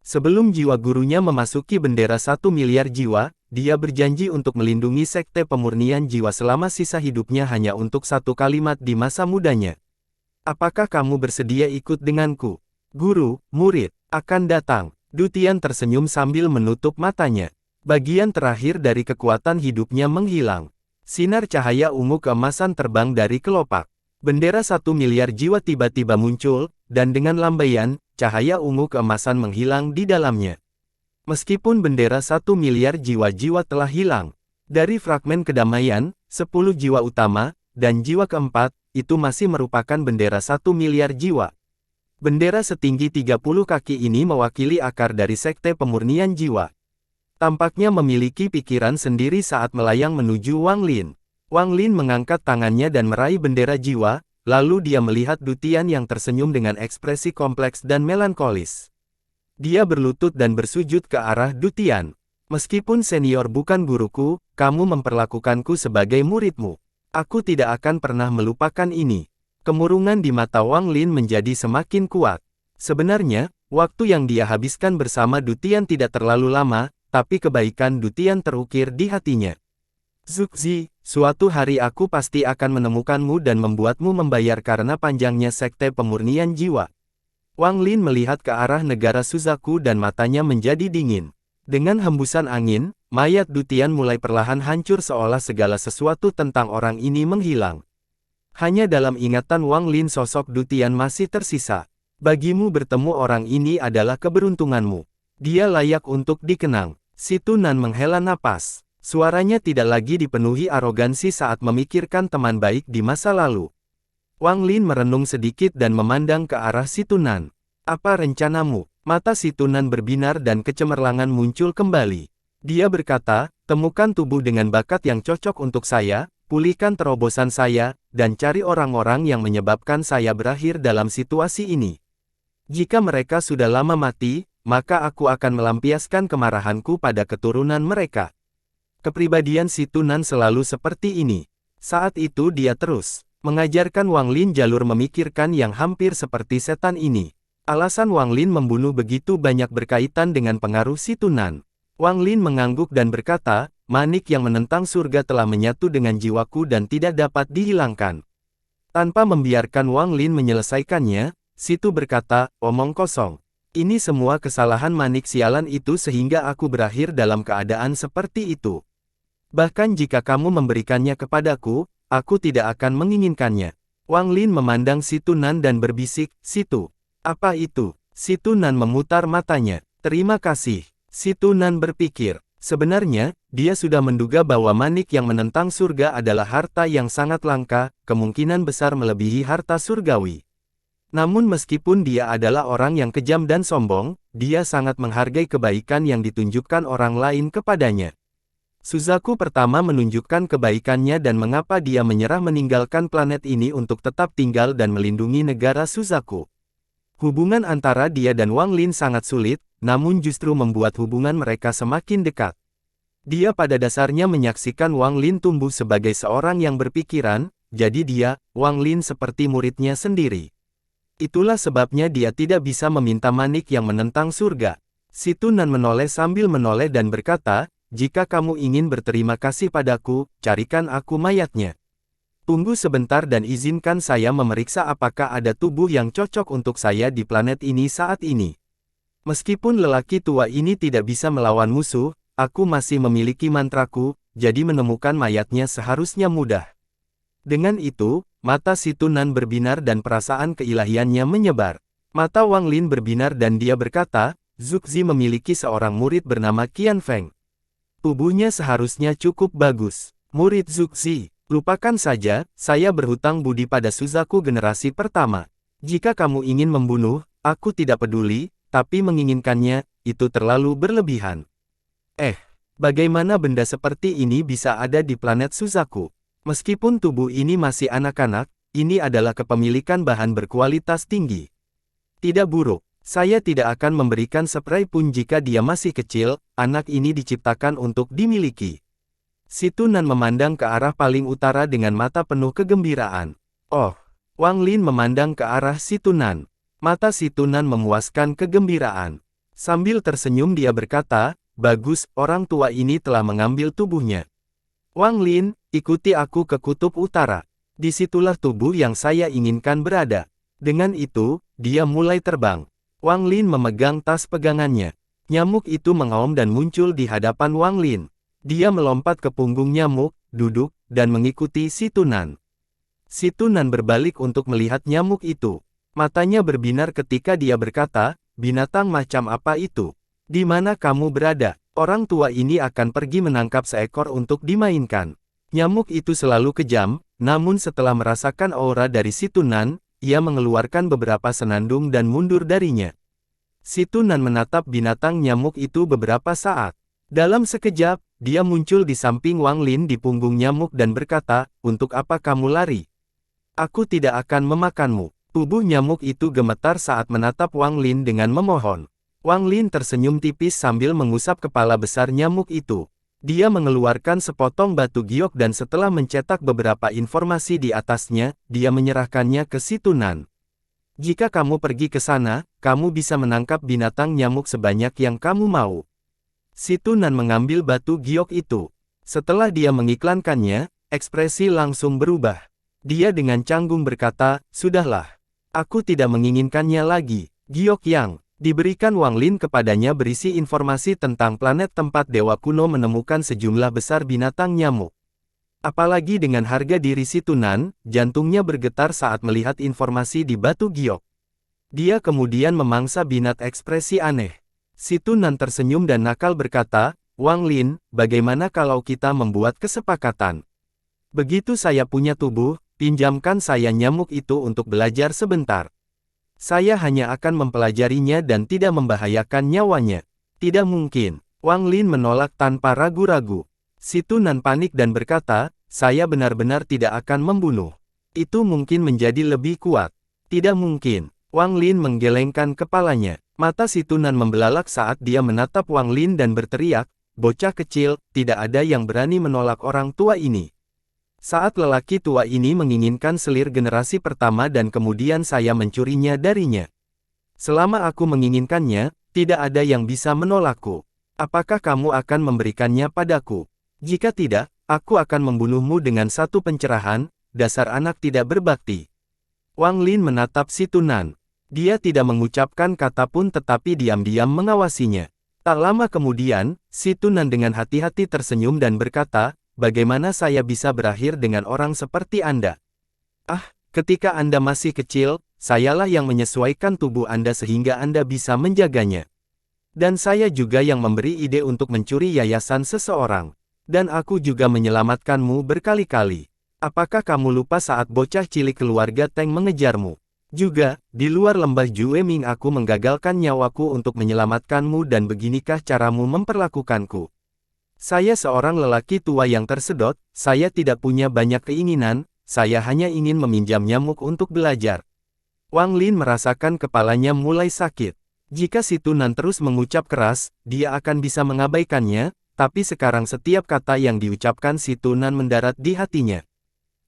Sebelum jiwa gurunya memasuki bendera 1 miliar jiwa, dia berjanji untuk melindungi Sekte Pemurnian Jiwa selama sisa hidupnya hanya untuk satu kalimat di masa mudanya. "Apakah kamu bersedia ikut denganku?" "Guru, murid, akan datang." Du Tian tersenyum sambil menutup matanya. Bagian terakhir dari kekuatan hidupnya menghilang. Sinar cahaya ungu keemasan terbang dari kelopak. Bendera 1 miliar jiwa tiba-tiba muncul, dan dengan lambaian, cahaya ungu keemasan menghilang di dalamnya. Meskipun bendera 1 miliar jiwa-jiwa telah hilang dari fragmen kedamaian, 10 jiwa utama, dan jiwa keempat, itu masih merupakan bendera 1 miliar jiwa. Bendera setinggi 30 kaki ini mewakili akar dari sekte pemurnian jiwa. Tampaknya memiliki pikiran sendiri saat melayang menuju Wang Lin. Wang Lin mengangkat tangannya dan meraih bendera jiwa, lalu dia melihat Dutian yang tersenyum dengan ekspresi kompleks dan melankolis. Dia berlutut dan bersujud ke arah Dutian. Meskipun senior bukan guruku, kamu memperlakukanku sebagai muridmu. Aku tidak akan pernah melupakan ini. Kemurungan di mata Wang Lin menjadi semakin kuat. Sebenarnya, waktu yang dia habiskan bersama Dutian tidak terlalu lama, tapi kebaikan Dutian terukir di hatinya. Zuxi, suatu hari aku pasti akan menemukanmu dan membuatmu membayar karena panjangnya sekte pemurnian jiwa. Wang Lin melihat ke arah negara Suzaku dan matanya menjadi dingin. Dengan hembusan angin, mayat Dutian mulai perlahan hancur seolah segala sesuatu tentang orang ini menghilang. Hanya dalam ingatan Wang Lin sosok Dutian masih tersisa. Bagimu bertemu orang ini adalah keberuntunganmu. Dia layak untuk dikenang. Si Tunan menghela napas. Suaranya tidak lagi dipenuhi arogansi saat memikirkan teman baik di masa lalu. Wang Lin merenung sedikit dan memandang ke arah si Tunan. Apa rencanamu? Mata si Tunan berbinar dan kecemerlangan muncul kembali. Dia berkata, temukan tubuh dengan bakat yang cocok untuk saya, pulihkan terobosan saya, dan cari orang-orang yang menyebabkan saya berakhir dalam situasi ini. Jika mereka sudah lama mati, maka aku akan melampiaskan kemarahanku pada keturunan mereka. Kepribadian si Tunan selalu seperti ini. Saat itu dia terus mengajarkan Wang Lin jalur memikirkan yang hampir seperti setan ini. Alasan Wang Lin membunuh begitu banyak berkaitan dengan pengaruh si Tunan. Wang Lin mengangguk dan berkata, manik yang menentang surga telah menyatu dengan jiwaku dan tidak dapat dihilangkan. Tanpa membiarkan Wang Lin menyelesaikannya, si Tu berkata, omong kosong. Ini semua kesalahan manik sialan itu sehingga aku berakhir dalam keadaan seperti itu. Bahkan jika kamu memberikannya kepadaku, aku tidak akan menginginkannya. Wang Lin memandang si Tunan dan berbisik, si Tu. Apa itu? Si Tunan memutar matanya. Terima kasih. Si Tunan berpikir. Sebenarnya, dia sudah menduga bahwa manik yang menentang surga adalah harta yang sangat langka, kemungkinan besar melebihi harta surgawi. Namun meskipun dia adalah orang yang kejam dan sombong, dia sangat menghargai kebaikan yang ditunjukkan orang lain kepadanya. Suzaku pertama menunjukkan kebaikannya dan mengapa dia menyerah meninggalkan planet ini untuk tetap tinggal dan melindungi negara Suzaku. Hubungan antara dia dan Wang Lin sangat sulit, namun justru membuat hubungan mereka semakin dekat. Dia pada dasarnya menyaksikan Wang Lin tumbuh sebagai seorang yang berpikiran, jadi dia, Wang Lin seperti muridnya sendiri. Itulah sebabnya dia tidak bisa meminta manik yang menentang surga. Si Tunan menoleh sambil menoleh dan berkata, jika kamu ingin berterima kasih padaku, carikan aku mayatnya. Tunggu sebentar dan izinkan saya memeriksa apakah ada tubuh yang cocok untuk saya di planet ini saat ini. Meskipun lelaki tua ini tidak bisa melawan musuh, aku masih memiliki mantraku, jadi menemukan mayatnya seharusnya mudah. Dengan itu, mata si Tunan berbinar dan perasaan keilahiannya menyebar. Mata Wang Lin berbinar dan dia berkata, Zuxi memiliki seorang murid bernama Qian Feng. Tubuhnya seharusnya cukup bagus. Murid Zuxi, lupakan saja, saya berhutang budi pada Suzaku generasi pertama. Jika kamu ingin membunuh, aku tidak peduli, tapi menginginkannya, itu terlalu berlebihan. Bagaimana benda seperti ini bisa ada di planet Suzaku? Meskipun tubuh ini masih anak-anak, ini adalah kepemilikan bahan berkualitas tinggi. Tidak buruk, saya tidak akan memberikan spray pun jika dia masih kecil, anak ini diciptakan untuk dimiliki. Si Tunan memandang ke arah paling utara dengan mata penuh kegembiraan. Oh, Wang Lin memandang ke arah si Tunan. Mata si Tunan memuaskan kegembiraan. Sambil tersenyum dia berkata, bagus, orang tua ini telah mengambil tubuhnya. Wang Lin, ikuti aku ke kutub utara. Disitulah tubuh yang saya inginkan berada. Dengan itu, dia mulai terbang. Wang Lin memegang tas pegangannya. Nyamuk itu mengaum dan muncul di hadapan Wang Lin. Dia melompat ke punggung nyamuk, duduk, dan mengikuti si Tunan. Si Tunan berbalik untuk melihat nyamuk itu. Matanya berbinar ketika dia berkata, binatang macam apa itu? Di mana kamu berada? Orang tua ini akan pergi menangkap seekor untuk dimainkan. Nyamuk itu selalu kejam, namun setelah merasakan aura dari si Tunan, ia mengeluarkan beberapa senandung dan mundur darinya. Si Tunan menatap binatang nyamuk itu beberapa saat. Dalam sekejap, dia muncul di samping Wang Lin di punggung nyamuk dan berkata, untuk apa kamu lari? Aku tidak akan memakanmu. Tubuh nyamuk itu gemetar saat menatap Wang Lin dengan memohon. Wang Lin tersenyum tipis sambil mengusap kepala besar nyamuk itu. Dia mengeluarkan sepotong batu giok dan setelah mencetak beberapa informasi di atasnya, dia menyerahkannya ke si Tunan. Jika kamu pergi ke sana, kamu bisa menangkap binatang nyamuk sebanyak yang kamu mau. Si Tunan mengambil batu giok itu. Setelah dia mengiklankannya, ekspresi langsung berubah. Dia dengan canggung berkata, sudahlah. Aku tidak menginginkannya lagi. Giok yang diberikan Wang Lin kepadanya berisi informasi tentang planet tempat dewa kuno menemukan sejumlah besar binatang nyamuk. Apalagi dengan harga diri si Tunan, jantungnya bergetar saat melihat informasi di batu giok. Dia kemudian memangsa binat ekspresi aneh. Si Tunan tersenyum dan nakal berkata, Wang Lin, bagaimana kalau kita membuat kesepakatan? Begitu saya punya tubuh, pinjamkan saya nyamuk itu untuk belajar sebentar. Saya hanya akan mempelajarinya dan tidak membahayakan nyawanya. Tidak mungkin. Wang Lin menolak tanpa ragu-ragu. Si Tunan panik dan berkata, saya benar-benar tidak akan membunuh. Itu mungkin menjadi lebih kuat. Tidak mungkin. Wang Lin menggelengkan kepalanya. Mata si Tunan membelalak saat dia menatap Wang Lin dan berteriak, bocah kecil, tidak ada yang berani menolak orang tua ini. Saat lelaki tua ini menginginkan selir generasi pertama dan kemudian saya mencurinya darinya. Selama aku menginginkannya, tidak ada yang bisa menolakku. Apakah kamu akan memberikannya padaku? Jika tidak, aku akan membunuhmu dengan satu pencerahan, dasar anak tidak berbakti. Wang Lin menatap si Tunan. Dia tidak mengucapkan kata pun tetapi diam-diam mengawasinya. Tak lama kemudian, si Tunan dengan hati-hati tersenyum dan berkata, bagaimana saya bisa berakhir dengan orang seperti Anda? Ketika Anda masih kecil, sayalah yang menyesuaikan tubuh Anda sehingga Anda bisa menjaganya. Dan saya juga yang memberi ide untuk mencuri yayasan seseorang. Dan aku juga menyelamatkanmu berkali-kali. Apakah kamu lupa saat bocah cilik keluarga Teng mengejarmu? Juga, di luar lembah Jueming aku menggagalkan nyawaku untuk menyelamatkanmu dan beginikah caramu memperlakukanku? Saya seorang lelaki tua yang tersedot, saya tidak punya banyak keinginan, saya hanya ingin meminjam nyamuk untuk belajar. Wang Lin merasakan kepalanya mulai sakit. Jika si Tunan terus mengucap keras, dia akan bisa mengabaikannya, tapi sekarang setiap kata yang diucapkan si Tunan mendarat di hatinya.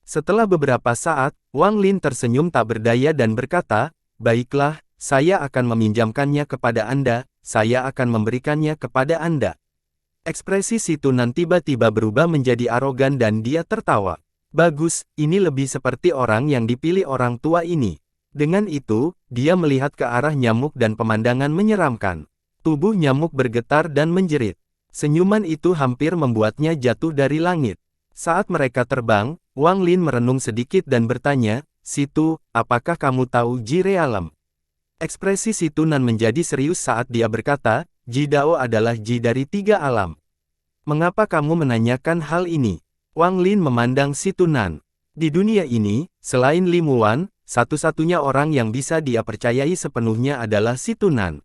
Setelah beberapa saat, Wang Lin tersenyum tak berdaya dan berkata, baiklah, saya akan meminjamkannya kepada Anda, saya akan memberikannya kepada Anda. Ekspresi si Tunan tiba-tiba berubah menjadi arogan dan dia tertawa. Bagus, ini lebih seperti orang yang dipilih orang tua ini. Dengan itu, dia melihat ke arah nyamuk dan pemandangan menyeramkan. Tubuh nyamuk bergetar dan menjerit. Senyuman itu hampir membuatnya jatuh dari langit. Saat mereka terbang, Wang Lin merenung sedikit dan bertanya, Situ, apakah kamu tahu Ji Realem? Ekspresi si Tunan menjadi serius saat dia berkata, Ji Dao adalah Ji dari 3 alam. Mengapa kamu menanyakan hal ini? Wang Lin memandang si Tunan. Di dunia ini, selain Li Muan, satu-satunya orang yang bisa dia percayai sepenuhnya adalah si Tunan.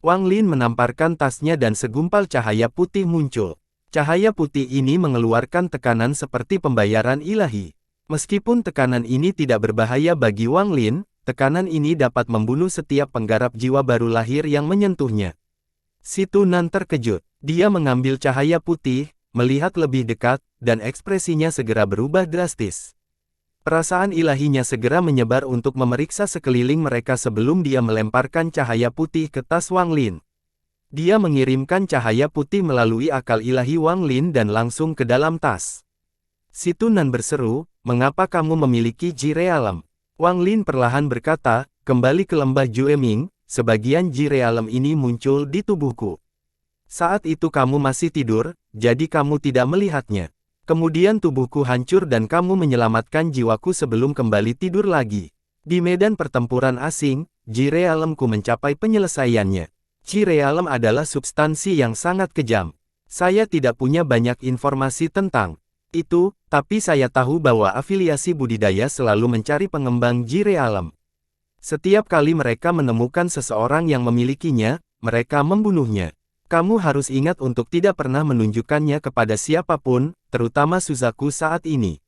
Wang Lin menamparkan tasnya dan segumpal cahaya putih muncul. Cahaya putih ini mengeluarkan tekanan seperti pembayaran ilahi. Meskipun tekanan ini tidak berbahaya bagi Wang Lin, tekanan ini dapat membunuh setiap penggarap jiwa baru lahir yang menyentuhnya. Si Tunan terkejut. Dia mengambil cahaya putih, melihat lebih dekat, dan ekspresinya segera berubah drastis. Perasaan ilahinya segera menyebar untuk memeriksa sekeliling mereka sebelum dia melemparkan cahaya putih ke tas Wang Lin. Dia mengirimkan cahaya putih melalui akal ilahi Wang Lin dan langsung ke dalam tas. Si Tunan berseru, mengapa kamu memiliki Ji Realem? Wang Lin perlahan berkata, kembali ke lembah Jueming, sebagian Ji Realem ini muncul di tubuhku. Saat itu kamu masih tidur, jadi kamu tidak melihatnya. Kemudian tubuhku hancur dan kamu menyelamatkan jiwaku sebelum kembali tidur lagi. Di medan pertempuran asing, Ji Realemku mencapai penyelesaiannya. Ji Realem adalah substansi yang sangat kejam. Saya tidak punya banyak informasi tentang itu, tapi saya tahu bahwa afiliasi budidaya selalu mencari pengembang Ji Realem. Setiap kali mereka menemukan seseorang yang memilikinya, mereka membunuhnya. Kamu harus ingat untuk tidak pernah menunjukkannya kepada siapapun, terutama Suzaku saat ini.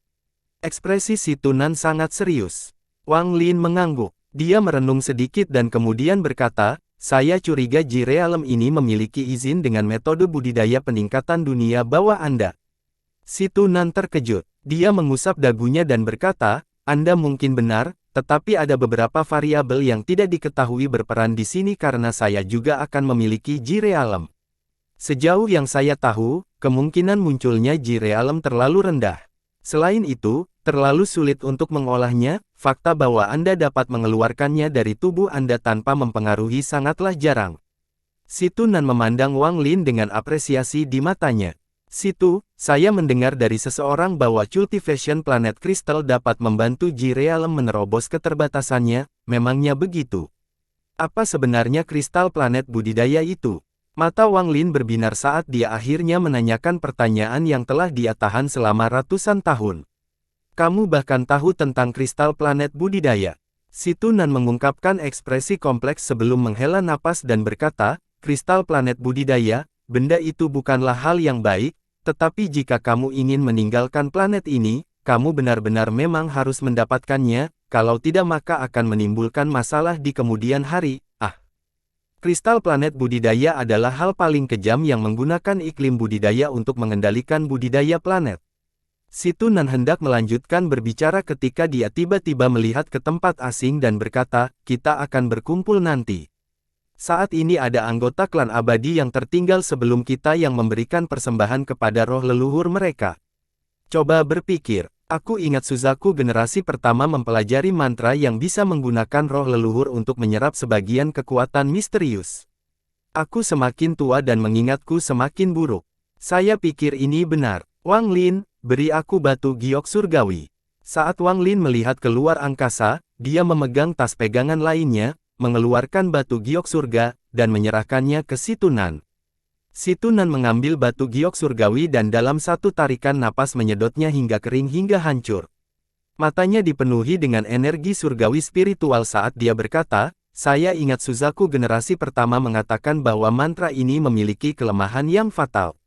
Ekspresi si Tunan sangat serius. Wang Lin mengangguk. Dia merenung sedikit dan kemudian berkata, saya curiga Ji Realem ini memiliki izin dengan metode budidaya peningkatan dunia bawah Anda. Si Tunan terkejut. Dia mengusap dagunya dan berkata, Anda mungkin benar, tetapi ada beberapa variabel yang tidak diketahui berperan di sini karena saya juga akan memiliki Ji Realem. Sejauh yang saya tahu, kemungkinan munculnya Ji Realem terlalu rendah. Selain itu, terlalu sulit untuk mengolahnya, fakta bahwa Anda dapat mengeluarkannya dari tubuh Anda tanpa mempengaruhi sangatlah jarang. Si Tunan memandang Wang Lin dengan apresiasi di matanya. Situ, saya mendengar dari seseorang bahwa cultivation planet kristal dapat membantu Ji Realem menerobos keterbatasannya, memangnya begitu? Apa sebenarnya kristal planet budidaya itu? Mata Wang Lin berbinar saat dia akhirnya menanyakan pertanyaan yang telah dia tahan selama ratusan tahun. Kamu bahkan tahu tentang kristal planet budidaya. Si Tunan mengungkapkan ekspresi kompleks sebelum menghela napas dan berkata, kristal planet budidaya, benda itu bukanlah hal yang baik, tetapi jika kamu ingin meninggalkan planet ini, kamu benar-benar memang harus mendapatkannya, kalau tidak maka akan menimbulkan masalah di kemudian hari. Kristal planet budidaya adalah hal paling kejam yang menggunakan iklim budidaya untuk mengendalikan budidaya planet. Si Tunan hendak melanjutkan berbicara ketika dia tiba-tiba melihat ke tempat asing dan berkata, kita akan berkumpul nanti. Saat ini ada anggota klan abadi yang tertinggal sebelum kita yang memberikan persembahan kepada roh leluhur mereka. Coba berpikir, aku ingat Suzaku generasi pertama mempelajari mantra yang bisa menggunakan roh leluhur untuk menyerap sebagian kekuatan misterius. Aku semakin tua dan mengingatku semakin buruk. Saya pikir ini benar. Wang Lin, beri aku batu giok surgawi. Saat Wang Lin melihat keluar angkasa, dia memegang tas pegangan lainnya, mengeluarkan batu giok surga, dan menyerahkannya ke Si Tunan. Si Tunan mengambil batu giok surgawi dan dalam satu tarikan napas menyedotnya hingga kering hingga hancur. Matanya dipenuhi dengan energi surgawi spiritual saat dia berkata, saya ingat Suzaku generasi pertama mengatakan bahwa mantra ini memiliki kelemahan yang fatal.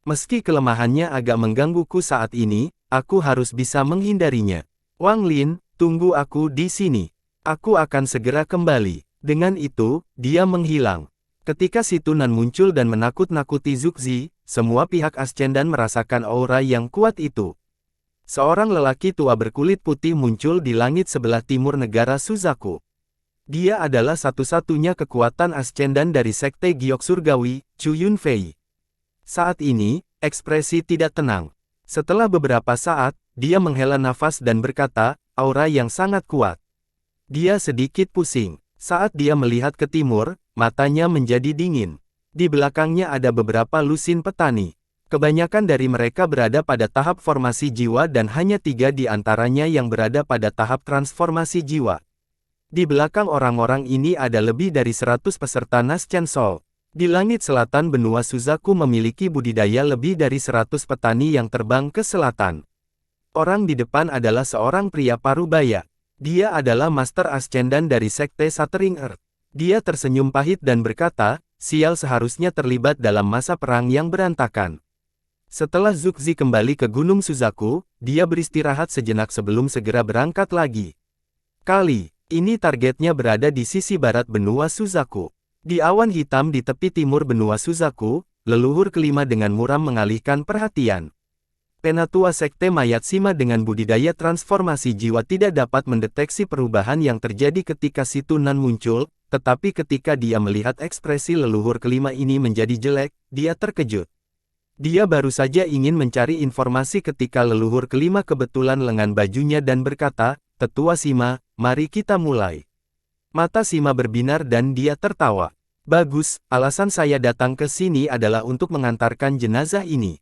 Meski kelemahannya agak menggangguku saat ini, aku harus bisa menghindarinya. Wang Lin, tunggu aku di sini. Aku akan segera kembali. Dengan itu, dia menghilang. Ketika Si Tunan muncul dan menakut-nakuti Zuxi, semua pihak Ascendan merasakan aura yang kuat itu. Seorang lelaki tua berkulit putih muncul di langit sebelah timur negara Suzaku. Dia adalah satu-satunya kekuatan Ascendan dari Sekte Giok Surgawi, Chu Yunfei. Saat ini, ekspresi tidak tenang. Setelah beberapa saat, dia menghela nafas dan berkata, aura yang sangat kuat. Dia sedikit pusing. Saat dia melihat ke timur, matanya menjadi dingin. Di belakangnya ada beberapa lusin petani. Kebanyakan dari mereka berada pada tahap formasi jiwa dan hanya 3 di antaranya yang berada pada tahap transformasi jiwa. Di belakang orang-orang ini ada lebih dari 100 peserta Naschen Soul. Di langit selatan benua Suzaku memiliki budidaya lebih dari 100 petani yang terbang ke selatan. Orang di depan adalah seorang pria parubaya. Dia adalah Master Ascendan dari Sekte Shattering Earth. Dia tersenyum pahit dan berkata, sial seharusnya terlibat dalam masa perang yang berantakan. Setelah Zuxi kembali ke Gunung Suzaku, dia beristirahat sejenak sebelum segera berangkat lagi. Kali ini targetnya berada di sisi barat benua Suzaku. Di awan hitam di tepi timur benua Suzaku, leluhur kelima dengan muram mengalihkan perhatian. Penatua Sekte Mayat Sima dengan budidaya transformasi jiwa tidak dapat mendeteksi perubahan yang terjadi ketika Si Tunan muncul, tetapi ketika dia melihat ekspresi leluhur kelima ini menjadi jelek, dia terkejut. Dia baru saja ingin mencari informasi ketika leluhur kelima kebetulan lengan bajunya dan berkata, Tetua Sima, mari kita mulai. Mata Sima berbinar dan dia tertawa. Bagus, alasan saya datang ke sini adalah untuk mengantarkan jenazah ini.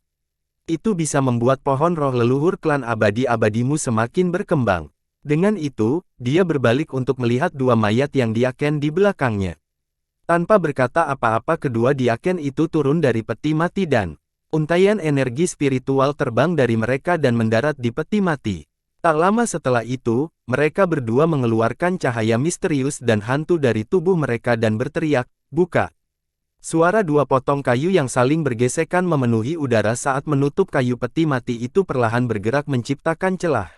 Itu bisa membuat pohon roh leluhur klan abadi-abadimu semakin berkembang. Dengan itu, dia berbalik untuk melihat dua mayat yang diaken di belakangnya. Tanpa berkata apa-apa kedua diaken itu turun dari peti mati dan untaian energi spiritual terbang dari mereka dan mendarat di peti mati. Tak lama setelah itu, mereka berdua mengeluarkan cahaya misterius dan hantu dari tubuh mereka dan berteriak, "Buka!" Suara dua potong kayu yang saling bergesekan memenuhi udara saat menutup kayu peti mati itu perlahan bergerak menciptakan celah.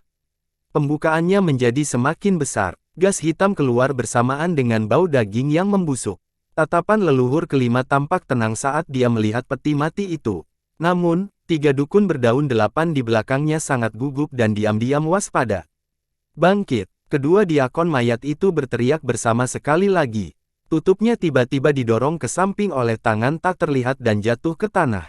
Pembukaannya menjadi semakin besar. Gas hitam keluar bersamaan dengan bau daging yang membusuk. Tatapan leluhur kelima tampak tenang saat dia melihat peti mati itu. Namun, tiga dukun berdaun delapan di belakangnya sangat gugup dan diam-diam waspada. "Bangkit!" Kedua diakon mayat itu berteriak bersama sekali lagi. Tutupnya tiba-tiba didorong ke samping oleh tangan tak terlihat dan jatuh ke tanah.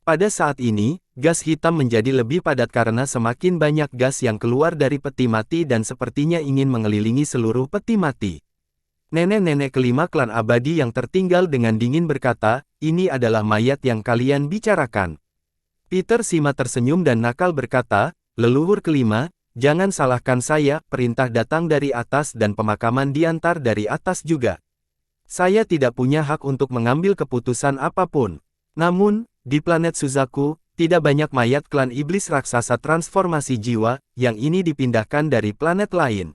Pada saat ini, gas hitam menjadi lebih padat karena semakin banyak gas yang keluar dari peti mati dan sepertinya ingin mengelilingi seluruh peti mati. Nenek-nenek kelima klan abadi yang tertinggal dengan dingin berkata, "Ini adalah mayat yang kalian bicarakan." Peter Sima tersenyum dan nakal berkata, "Leluhur kelima, jangan salahkan saya, perintah datang dari atas dan pemakaman diantar dari atas juga. Saya tidak punya hak untuk mengambil keputusan apapun. Namun, di planet Suzaku, tidak banyak mayat klan iblis raksasa transformasi jiwa, yang ini dipindahkan dari planet lain.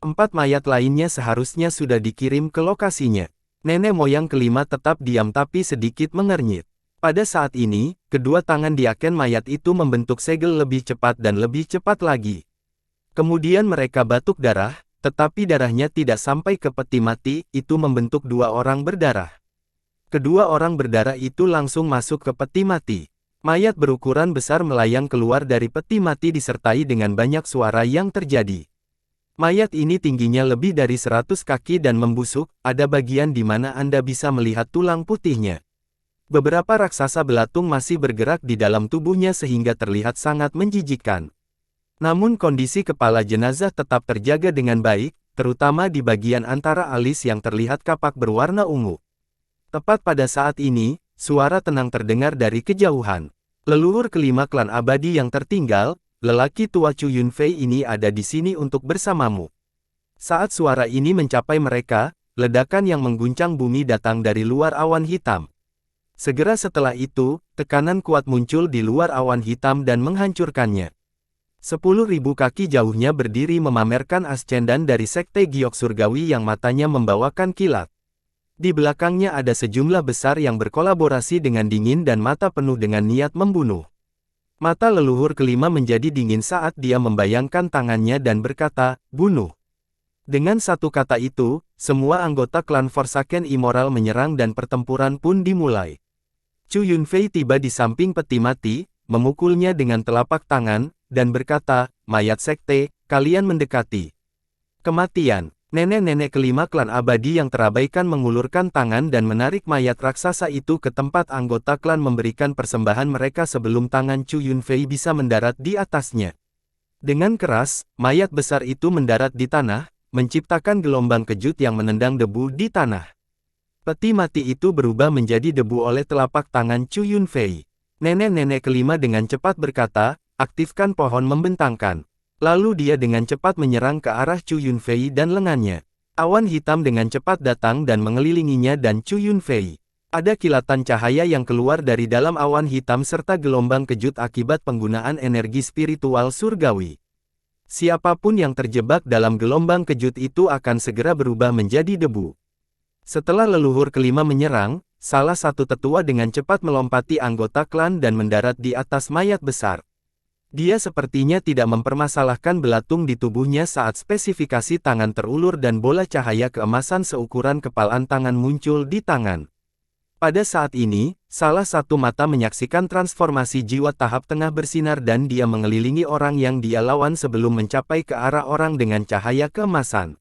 4 mayat lainnya seharusnya sudah dikirim ke lokasinya." Nenek moyang kelima tetap diam tapi sedikit mengernyit. Pada saat ini, kedua tangan diaken mayat itu membentuk segel lebih cepat dan lebih cepat lagi. Kemudian mereka batuk darah, tetapi darahnya tidak sampai ke peti mati, itu membentuk dua orang berdarah. Kedua orang berdarah itu langsung masuk ke peti mati. Mayat berukuran besar melayang keluar dari peti mati disertai dengan banyak suara yang terjadi. Mayat ini tingginya lebih dari 100 kaki dan membusuk, ada bagian di mana Anda bisa melihat tulang putihnya. Beberapa raksasa belatung masih bergerak di dalam tubuhnya sehingga terlihat sangat menjijikkan. Namun kondisi kepala jenazah tetap terjaga dengan baik, terutama di bagian antara alis yang terlihat kapak berwarna ungu. Tepat pada saat ini, suara tenang terdengar dari kejauhan. Leluhur kelima klan abadi yang tertinggal, lelaki tua Chu Yunfei ini ada di sini untuk bersamamu. Saat suara ini mencapai mereka, ledakan yang mengguncang bumi datang dari luar awan hitam. Segera setelah itu, tekanan kuat muncul di luar awan hitam dan menghancurkannya. 10.000 kaki jauhnya berdiri memamerkan ascendan dari sekte giok surgawi yang matanya membawakan kilat. Di belakangnya ada sejumlah besar yang berkolaborasi dengan dingin dan mata penuh dengan niat membunuh. Mata leluhur kelima menjadi dingin saat dia membayangkan tangannya dan berkata, "Bunuh." Dengan satu kata itu, semua anggota klan Forsaken Immoral menyerang dan pertempuran pun dimulai. Chu Yunfei tiba di samping peti mati, memukulnya dengan telapak tangan, dan berkata, "Mayat sekte, kalian mendekati kematian." Nenek-nenek kelima klan abadi yang terabaikan mengulurkan tangan dan menarik mayat raksasa itu ke tempat anggota klan memberikan persembahan mereka sebelum tangan Chu Yunfei bisa mendarat di atasnya. Dengan keras, mayat besar itu mendarat di tanah, menciptakan gelombang kejut yang menendang debu di tanah. Peti mati itu berubah menjadi debu oleh telapak tangan Chu Yunfei. Nenek-nenek kelima dengan cepat berkata, "Aktifkan pohon membentangkan." Lalu dia dengan cepat menyerang ke arah Chu Yunfei dan lengannya. Awan hitam dengan cepat datang dan mengelilinginya dan Chu Yunfei. Ada kilatan cahaya yang keluar dari dalam awan hitam serta gelombang kejut akibat penggunaan energi spiritual surgawi. Siapapun yang terjebak dalam gelombang kejut itu akan segera berubah menjadi debu. Setelah leluhur kelima menyerang, salah satu tetua dengan cepat melompati anggota klan dan mendarat di atas mayat besar. Dia sepertinya tidak mempermasalahkan belatung di tubuhnya saat spesifikasi tangan terulur dan bola cahaya keemasan seukuran kepalan tangan muncul di tangan. Pada saat ini, salah satu mata menyaksikan transformasi jiwa tahap tengah bersinar dan dia mengelilingi orang yang dia lawan sebelum mencapai ke arah orang dengan cahaya keemasan.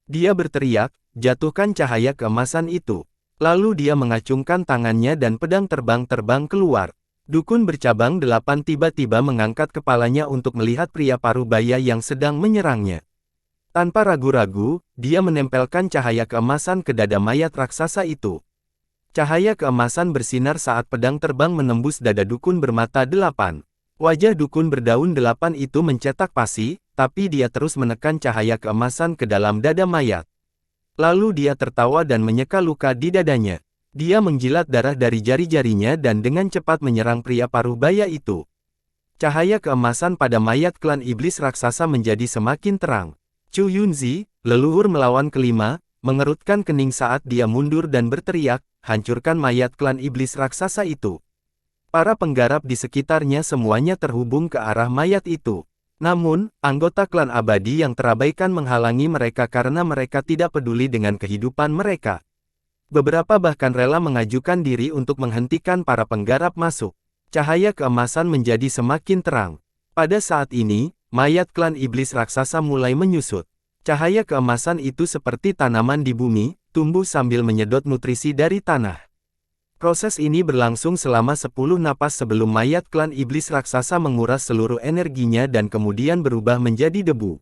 Dia berteriak, "Jatuhkan cahaya keemasan itu." Lalu dia mengacungkan tangannya dan pedang terbang-terbang keluar. Dukun bercabang 8 tiba-tiba mengangkat kepalanya untuk melihat pria parubaya yang sedang menyerangnya. Tanpa ragu-ragu, dia menempelkan cahaya keemasan ke dada mayat raksasa itu. Cahaya keemasan bersinar saat pedang terbang menembus dada dukun bermata 8. Wajah dukun berdaun 8 itu mencetak pasi, tapi dia terus menekan cahaya keemasan ke dalam dada mayat. Lalu dia tertawa dan menyeka luka di dadanya. Dia menjilat darah dari jari-jarinya dan dengan cepat menyerang pria paruh baya itu. Cahaya keemasan pada mayat klan iblis raksasa menjadi semakin terang. Chu Yunzi, leluhur melawan kelima, mengerutkan kening saat dia mundur dan berteriak, hancurkan mayat klan iblis raksasa itu. Para penggarap di sekitarnya semuanya terhubung ke arah mayat itu. Namun, anggota klan abadi yang terabaikan menghalangi mereka karena mereka tidak peduli dengan kehidupan mereka. Beberapa bahkan rela mengajukan diri untuk menghentikan para penggarap masuk. Cahaya keemasan menjadi semakin terang. Pada saat ini, mayat klan iblis raksasa mulai menyusut. Cahaya keemasan itu seperti tanaman di bumi, tumbuh sambil menyedot nutrisi dari tanah. Proses ini berlangsung selama 10 napas sebelum mayat klan iblis raksasa menguras seluruh energinya dan kemudian berubah menjadi debu.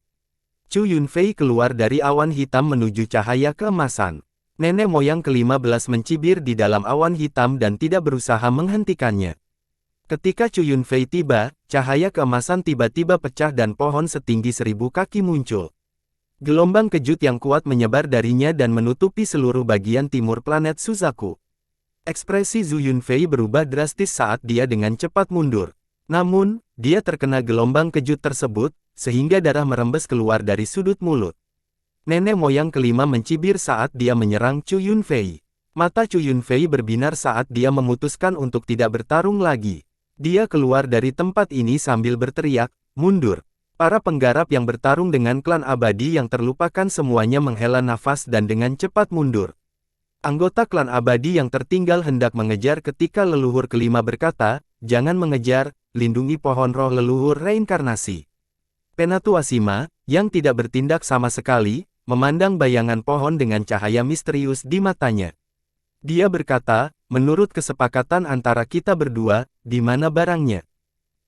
Chu Yunfei keluar dari awan hitam menuju cahaya keemasan. Nenek moyang ke-15 mencibir di dalam awan hitam dan tidak berusaha menghentikannya. Ketika Chu Yunfei tiba, cahaya keemasan tiba-tiba pecah dan pohon setinggi 1000 kaki muncul. Gelombang kejut yang kuat menyebar darinya dan menutupi seluruh bagian timur planet Suzaku. Ekspresi Zhu Yunfei berubah drastis saat dia dengan cepat mundur. Namun, dia terkena gelombang kejut tersebut, sehingga darah merembes keluar dari sudut mulut. Nenek moyang kelima mencibir saat dia menyerang Chu Yunfei. Mata Chu Yunfei berbinar saat dia memutuskan untuk tidak bertarung lagi. Dia keluar dari tempat ini sambil berteriak, mundur. Para penggarap yang bertarung dengan klan abadi yang terlupakan semuanya menghela nafas dan dengan cepat mundur. Anggota klan abadi yang tertinggal hendak mengejar ketika leluhur kelima berkata, jangan mengejar, lindungi pohon roh leluhur reinkarnasi. Penatua Sima, yang tidak bertindak sama sekali, memandang bayangan pohon dengan cahaya misterius di matanya. Dia berkata, menurut kesepakatan antara kita berdua, di mana barangnya?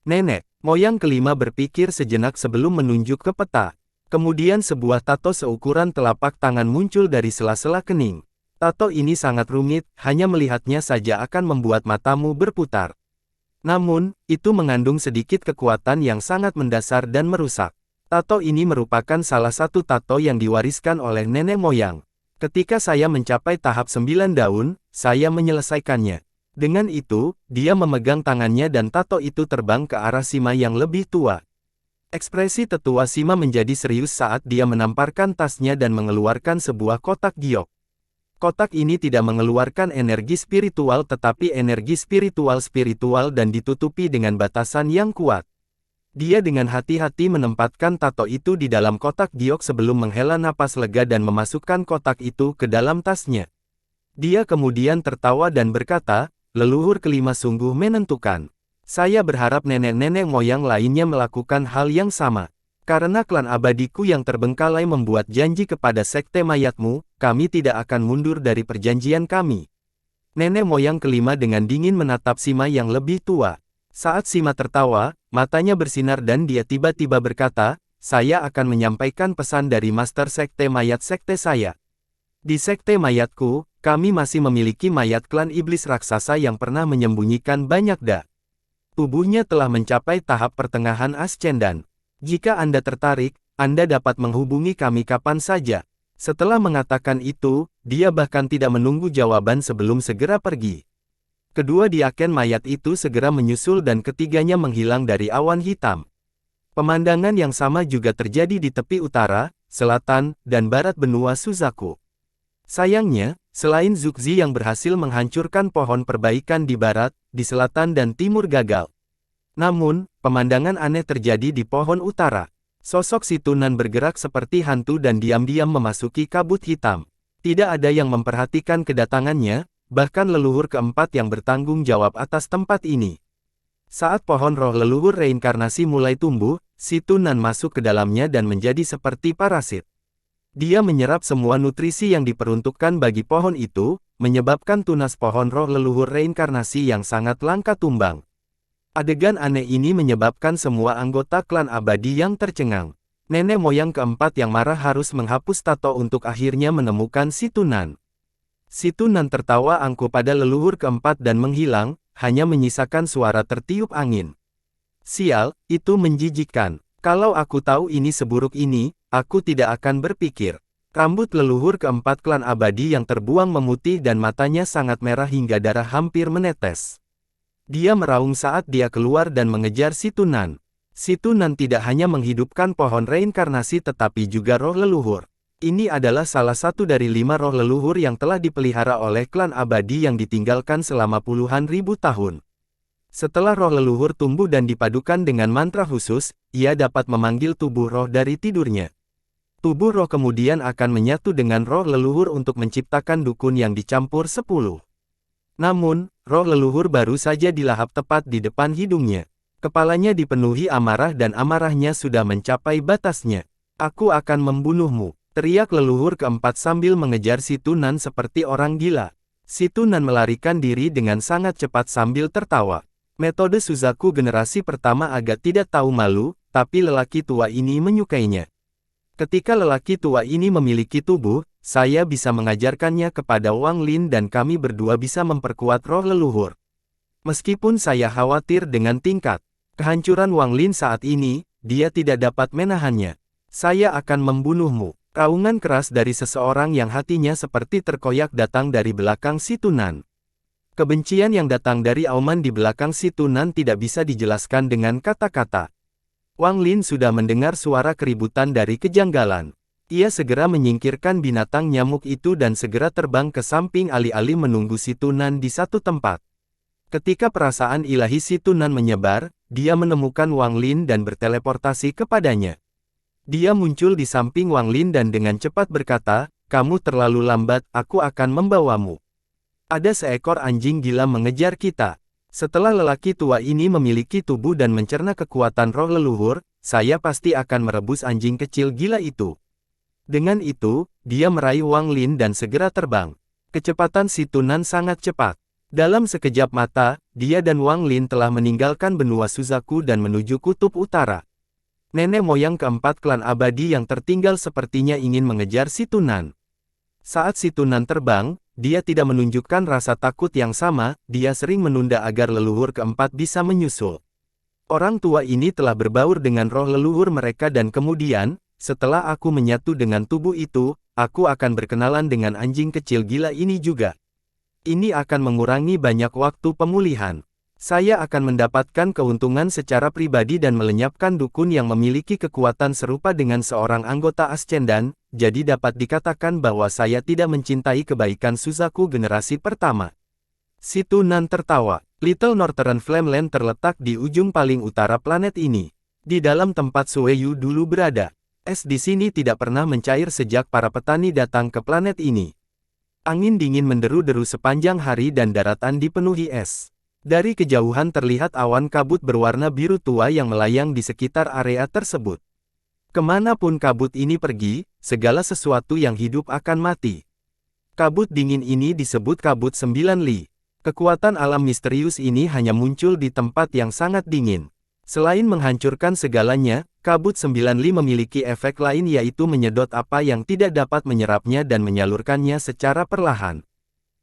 Nenek moyang kelima berpikir sejenak sebelum menunjuk ke peta. Kemudian sebuah tato seukuran telapak tangan muncul dari sela-sela kening. Tato ini sangat rumit, hanya melihatnya saja akan membuat matamu berputar. Namun, itu mengandung sedikit kekuatan yang sangat mendasar dan merusak. Tato ini merupakan salah satu tato yang diwariskan oleh nenek moyang. Ketika saya mencapai tahap 9 daun, saya menyelesaikannya. Dengan itu, dia memegang tangannya dan tato itu terbang ke arah Sima yang lebih tua. Ekspresi tetua Sima menjadi serius saat dia menamparkan tasnya dan mengeluarkan sebuah kotak giok. Kotak ini tidak mengeluarkan energi spiritual tetapi energi spiritual dan ditutupi dengan batasan yang kuat. Dia dengan hati-hati menempatkan tato itu di dalam kotak giok sebelum menghela napas lega dan memasukkan kotak itu ke dalam tasnya. Dia kemudian tertawa dan berkata, leluhur kelima sungguh menentukan. Saya berharap nenek-nenek moyang lainnya melakukan hal yang sama. Karena klan abadiku yang terbengkalai membuat janji kepada sekte mayatmu, kami tidak akan mundur dari perjanjian kami. Nenek moyang kelima dengan dingin menatap Sima yang lebih tua. Saat Sima tertawa, matanya bersinar dan dia tiba-tiba berkata, saya akan menyampaikan pesan dari master sekte mayat sekte saya. Di sekte mayatku, kami masih memiliki mayat klan iblis raksasa yang pernah menyembunyikan banyak tubuhnya telah mencapai tahap pertengahan ascendan. Jika Anda tertarik, Anda dapat menghubungi kami kapan saja. Setelah mengatakan itu, dia bahkan tidak menunggu jawaban sebelum segera pergi. Kedua diaken mayat itu segera menyusul dan ketiganya menghilang dari awan hitam. Pemandangan yang sama juga terjadi di tepi utara, selatan, dan barat benua Suzaku. Sayangnya, selain Zuxi yang berhasil menghancurkan pohon perbaikan di barat, di selatan dan timur gagal. Namun, pemandangan aneh terjadi di pohon utara. Sosok si Tunan bergerak seperti hantu dan diam-diam memasuki kabut hitam. Tidak ada yang memperhatikan kedatangannya, bahkan leluhur keempat yang bertanggung jawab atas tempat ini. Saat pohon roh leluhur reinkarnasi mulai tumbuh, si Tunan masuk ke dalamnya dan menjadi seperti parasit. Dia menyerap semua nutrisi yang diperuntukkan bagi pohon itu, menyebabkan tunas pohon roh leluhur reinkarnasi yang sangat langka tumbang. Adegan aneh ini menyebabkan semua anggota klan abadi yang tercengang. Nenek moyang keempat yang marah harus menghapus tato untuk akhirnya menemukan si Tunan. Situ Nan tertawa angkuh pada leluhur keempat dan menghilang, hanya menyisakan suara tertiup angin. Sial, itu menjijikkan. Kalau aku tahu ini seburuk ini, aku tidak akan berpikir. Rambut leluhur keempat klan abadi yang terbuang memutih dan matanya sangat merah hingga darah hampir menetes. Dia meraung saat dia keluar dan mengejar Situ Nan. Situ Nan tidak hanya menghidupkan pohon reinkarnasi tetapi juga roh leluhur. Ini adalah salah satu dari 5 roh leluhur yang telah dipelihara oleh klan abadi yang ditinggalkan selama puluhan ribu tahun. Setelah roh leluhur tumbuh dan dipadukan dengan mantra khusus, ia dapat memanggil tubuh roh dari tidurnya. Tubuh roh kemudian akan menyatu dengan roh leluhur untuk menciptakan dukun yang dicampur 10. Namun, roh leluhur baru saja dilahap tepat di depan hidungnya. Kepalanya dipenuhi amarah dan amarahnya sudah mencapai batasnya. Aku akan membunuhmu, teriak leluhur keempat sambil mengejar Situ Nan seperti orang gila. Situ Nan melarikan diri dengan sangat cepat sambil tertawa. Metode Suzaku generasi pertama agak tidak tahu malu, tapi lelaki tua ini menyukainya. Ketika lelaki tua ini memiliki tubuh, saya bisa mengajarkannya kepada Wang Lin dan kami berdua bisa memperkuat roh leluhur. Meskipun saya khawatir dengan tingkat kehancuran Wang Lin saat ini, dia tidak dapat menahannya. Saya akan membunuhmu. Raungan keras dari seseorang yang hatinya seperti terkoyak datang dari belakang Situ Nan. Kebencian yang datang dari auman di belakang Situ Nan tidak bisa dijelaskan dengan kata-kata. Wang Lin sudah mendengar suara keributan dari kejanggalan. Ia segera menyingkirkan binatang nyamuk itu dan segera terbang ke samping alih-alih menunggu Situ Nan di satu tempat. Ketika perasaan ilahi Situ Nan menyebar, dia menemukan Wang Lin dan berteleportasi kepadanya. Dia muncul di samping Wang Lin dan dengan cepat berkata, "Kamu terlalu lambat, aku akan membawamu." Ada seekor anjing gila mengejar kita. Setelah lelaki tua ini memiliki tubuh dan mencerna kekuatan roh leluhur, saya pasti akan merebus anjing kecil gila itu. Dengan itu, dia meraih Wang Lin dan segera terbang. Kecepatan Situ Nan sangat cepat. Dalam sekejap mata, dia dan Wang Lin telah meninggalkan benua Suzaku dan menuju kutub utara. Nenek moyang keempat klan abadi yang tertinggal sepertinya ingin mengejar Situ Nan. Saat Situ Nan terbang, dia tidak menunjukkan rasa takut yang sama, dia sering menunda agar leluhur keempat bisa menyusul. Orang tua ini telah berbaur dengan roh leluhur mereka dan kemudian, setelah aku menyatu dengan tubuh itu, aku akan berkenalan dengan anjing kecil gila ini juga. Ini akan mengurangi banyak waktu pemulihan. Saya akan mendapatkan keuntungan secara pribadi dan melenyapkan dukun yang memiliki kekuatan serupa dengan seorang anggota Ascendan, jadi dapat dikatakan bahwa saya tidak mencintai kebaikan Suzaku generasi pertama. Situ Nan tertawa. Little Northern Flameland terletak di ujung paling utara planet ini. Di dalam tempat Sueyu dulu berada. Es di sini tidak pernah mencair sejak para petani datang ke planet ini. Angin dingin menderu-deru sepanjang hari dan daratan dipenuhi es. Dari kejauhan terlihat awan kabut berwarna biru tua yang melayang di sekitar area tersebut. Kemanapun kabut ini pergi, segala sesuatu yang hidup akan mati. Kabut dingin ini disebut kabut 9 Li. Kekuatan alam misterius ini hanya muncul di tempat yang sangat dingin. Selain menghancurkan segalanya, kabut 9 Li memiliki efek lain yaitu menyedot apa yang tidak dapat menyerapnya dan menyalurkannya secara perlahan.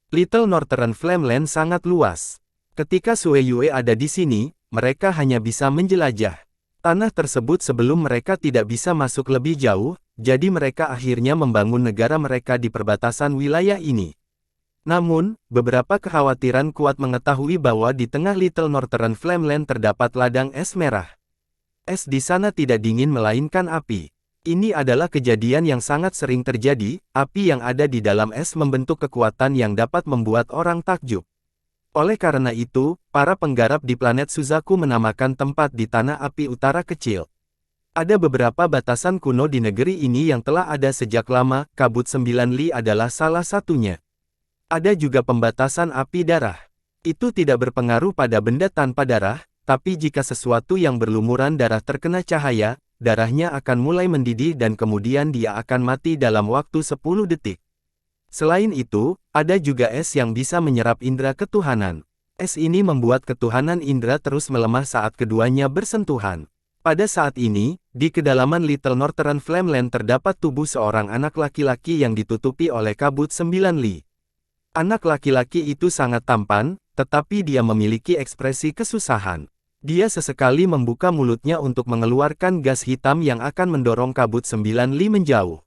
Little Northern Flameland sangat luas. Ketika Sueyue ada di sini, mereka hanya bisa menjelajah tanah tersebut sebelum mereka tidak bisa masuk lebih jauh, jadi mereka akhirnya membangun negara mereka di perbatasan wilayah ini. Namun, beberapa kekhawatiran kuat mengetahui bahwa di tengah Little Northern Flameland terdapat ladang es merah. Es di sana tidak dingin melainkan api. Ini adalah kejadian yang sangat sering terjadi, api yang ada di dalam es membentuk kekuatan yang dapat membuat orang takjub. Oleh karena itu, para penggarap di planet Suzaku menamakan tempat di Tanah Api Utara kecil. Ada beberapa batasan kuno di negeri ini yang telah ada sejak lama, kabut 9 Li adalah salah satunya. Ada juga pembatasan api darah. Itu tidak berpengaruh pada benda tanpa darah, tapi jika sesuatu yang berlumuran darah terkena cahaya, darahnya akan mulai mendidih dan kemudian dia akan mati dalam waktu 10 detik. Selain itu, ada juga es yang bisa menyerap indera ketuhanan. Es ini membuat ketuhanan indera terus melemah saat keduanya bersentuhan. Pada saat ini, di kedalaman Little Northern Flameland terdapat tubuh seorang anak laki-laki yang ditutupi oleh kabut 9 Li. Anak laki-laki itu sangat tampan, tetapi dia memiliki ekspresi kesusahan. Dia sesekali membuka mulutnya untuk mengeluarkan gas hitam yang akan mendorong kabut 9 li menjauh.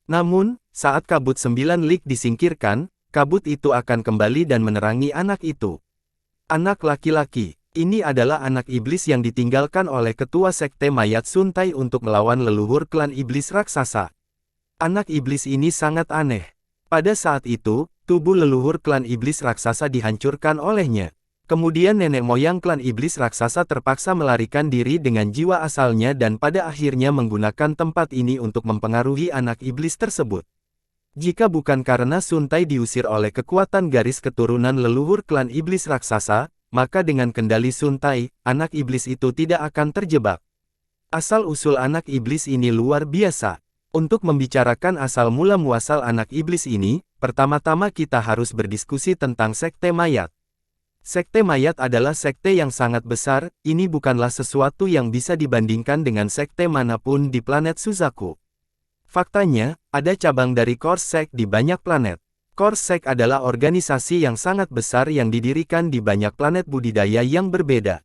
Namun, saat kabut 9 li disingkirkan, kabut itu akan kembali dan menerangi anak itu. Anak laki-laki, ini adalah anak iblis yang ditinggalkan oleh ketua sekte mayat Suntai untuk melawan leluhur klan iblis raksasa. Anak iblis ini sangat aneh. Pada saat itu, tubuh leluhur klan iblis raksasa dihancurkan olehnya. Kemudian nenek moyang klan iblis raksasa terpaksa melarikan diri dengan jiwa asalnya dan pada akhirnya menggunakan tempat ini untuk mempengaruhi anak iblis tersebut. Jika bukan karena Suntai diusir oleh kekuatan garis keturunan leluhur klan iblis raksasa, maka dengan kendali Suntai, anak iblis itu tidak akan terjebak. Asal-usul anak iblis ini luar biasa. Untuk membicarakan asal mula muasal anak iblis ini, pertama-tama kita harus berdiskusi tentang sekte mayat. Sekte mayat adalah sekte yang sangat besar, ini bukanlah sesuatu yang bisa dibandingkan dengan sekte manapun di planet Suzaku. Faktanya, ada cabang dari Core Sect di banyak planet. Core Sect adalah organisasi yang sangat besar yang didirikan di banyak planet budidaya yang berbeda.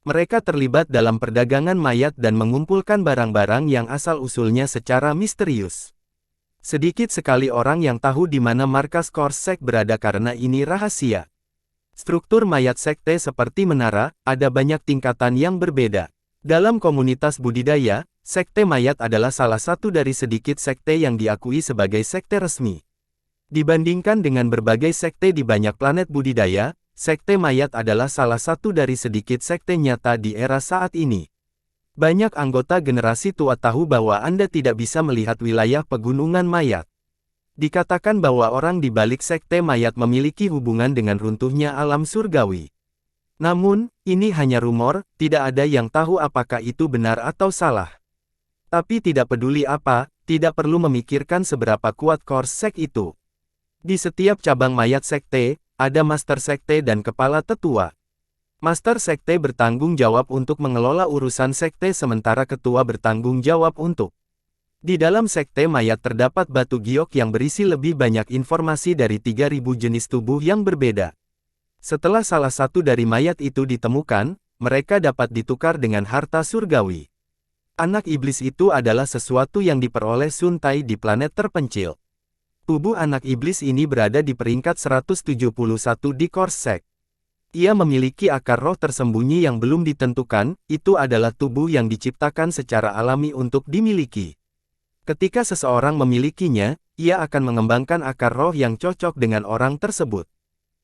Mereka terlibat dalam perdagangan mayat dan mengumpulkan barang-barang yang asal-usulnya secara misterius. Sedikit sekali orang yang tahu di mana markas Core Sect berada karena ini rahasia. Struktur mayat sekte seperti menara, ada banyak tingkatan yang berbeda. Dalam komunitas budidaya, sekte mayat adalah salah satu dari sedikit sekte yang diakui sebagai sekte resmi. Dibandingkan dengan berbagai sekte di banyak planet budidaya, sekte mayat adalah salah satu dari sedikit sekte nyata di era saat ini. Banyak anggota generasi tua tahu bahwa Anda tidak bisa melihat wilayah pegunungan mayat. Dikatakan bahwa orang di balik sekte mayat memiliki hubungan dengan runtuhnya alam surgawi. Namun, ini hanya rumor, tidak ada yang tahu apakah itu benar atau salah. Tapi tidak peduli apa, tidak perlu memikirkan seberapa kuat Core Sect itu. Di setiap cabang mayat sekte, ada master sekte dan kepala tetua. Master sekte bertanggung jawab untuk mengelola urusan sekte sementara ketua bertanggung jawab untuk. Di dalam sekte mayat terdapat batu giok yang berisi lebih banyak informasi dari 3000 jenis tubuh yang berbeda. Setelah salah satu dari mayat itu ditemukan, mereka dapat ditukar dengan harta surgawi. Anak iblis itu adalah sesuatu yang diperoleh Suntai di planet terpencil. Tubuh anak iblis ini berada di peringkat 171 di Core Sect. Ia memiliki akar roh tersembunyi yang belum ditentukan, itu adalah tubuh yang diciptakan secara alami untuk dimiliki. Ketika seseorang memilikinya, ia akan mengembangkan akar roh yang cocok dengan orang tersebut.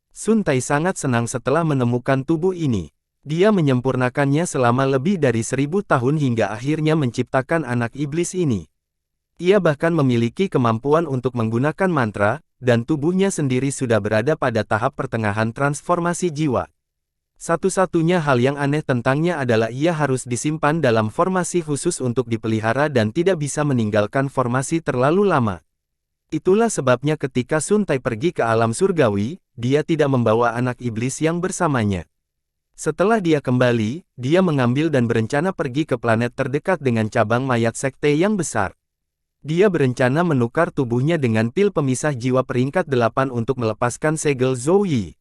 Suntai sangat senang setelah menemukan tubuh ini. Dia menyempurnakannya selama lebih dari 1000 tahun hingga akhirnya menciptakan anak iblis ini. Ia bahkan memiliki kemampuan untuk menggunakan mantra, dan tubuhnya sendiri sudah berada pada tahap pertengahan transformasi jiwa. Satu-satunya hal yang aneh tentangnya adalah ia harus disimpan dalam formasi khusus untuk dipelihara dan tidak bisa meninggalkan formasi terlalu lama. Itulah sebabnya ketika Suntai pergi ke alam surgawi, dia tidak membawa anak iblis yang bersamanya. Setelah dia kembali, dia mengambil dan berencana pergi ke planet terdekat dengan cabang mayat sekte yang besar. Dia berencana menukar tubuhnya dengan pil pemisah jiwa peringkat 8 untuk melepaskan segel Zhou Yi.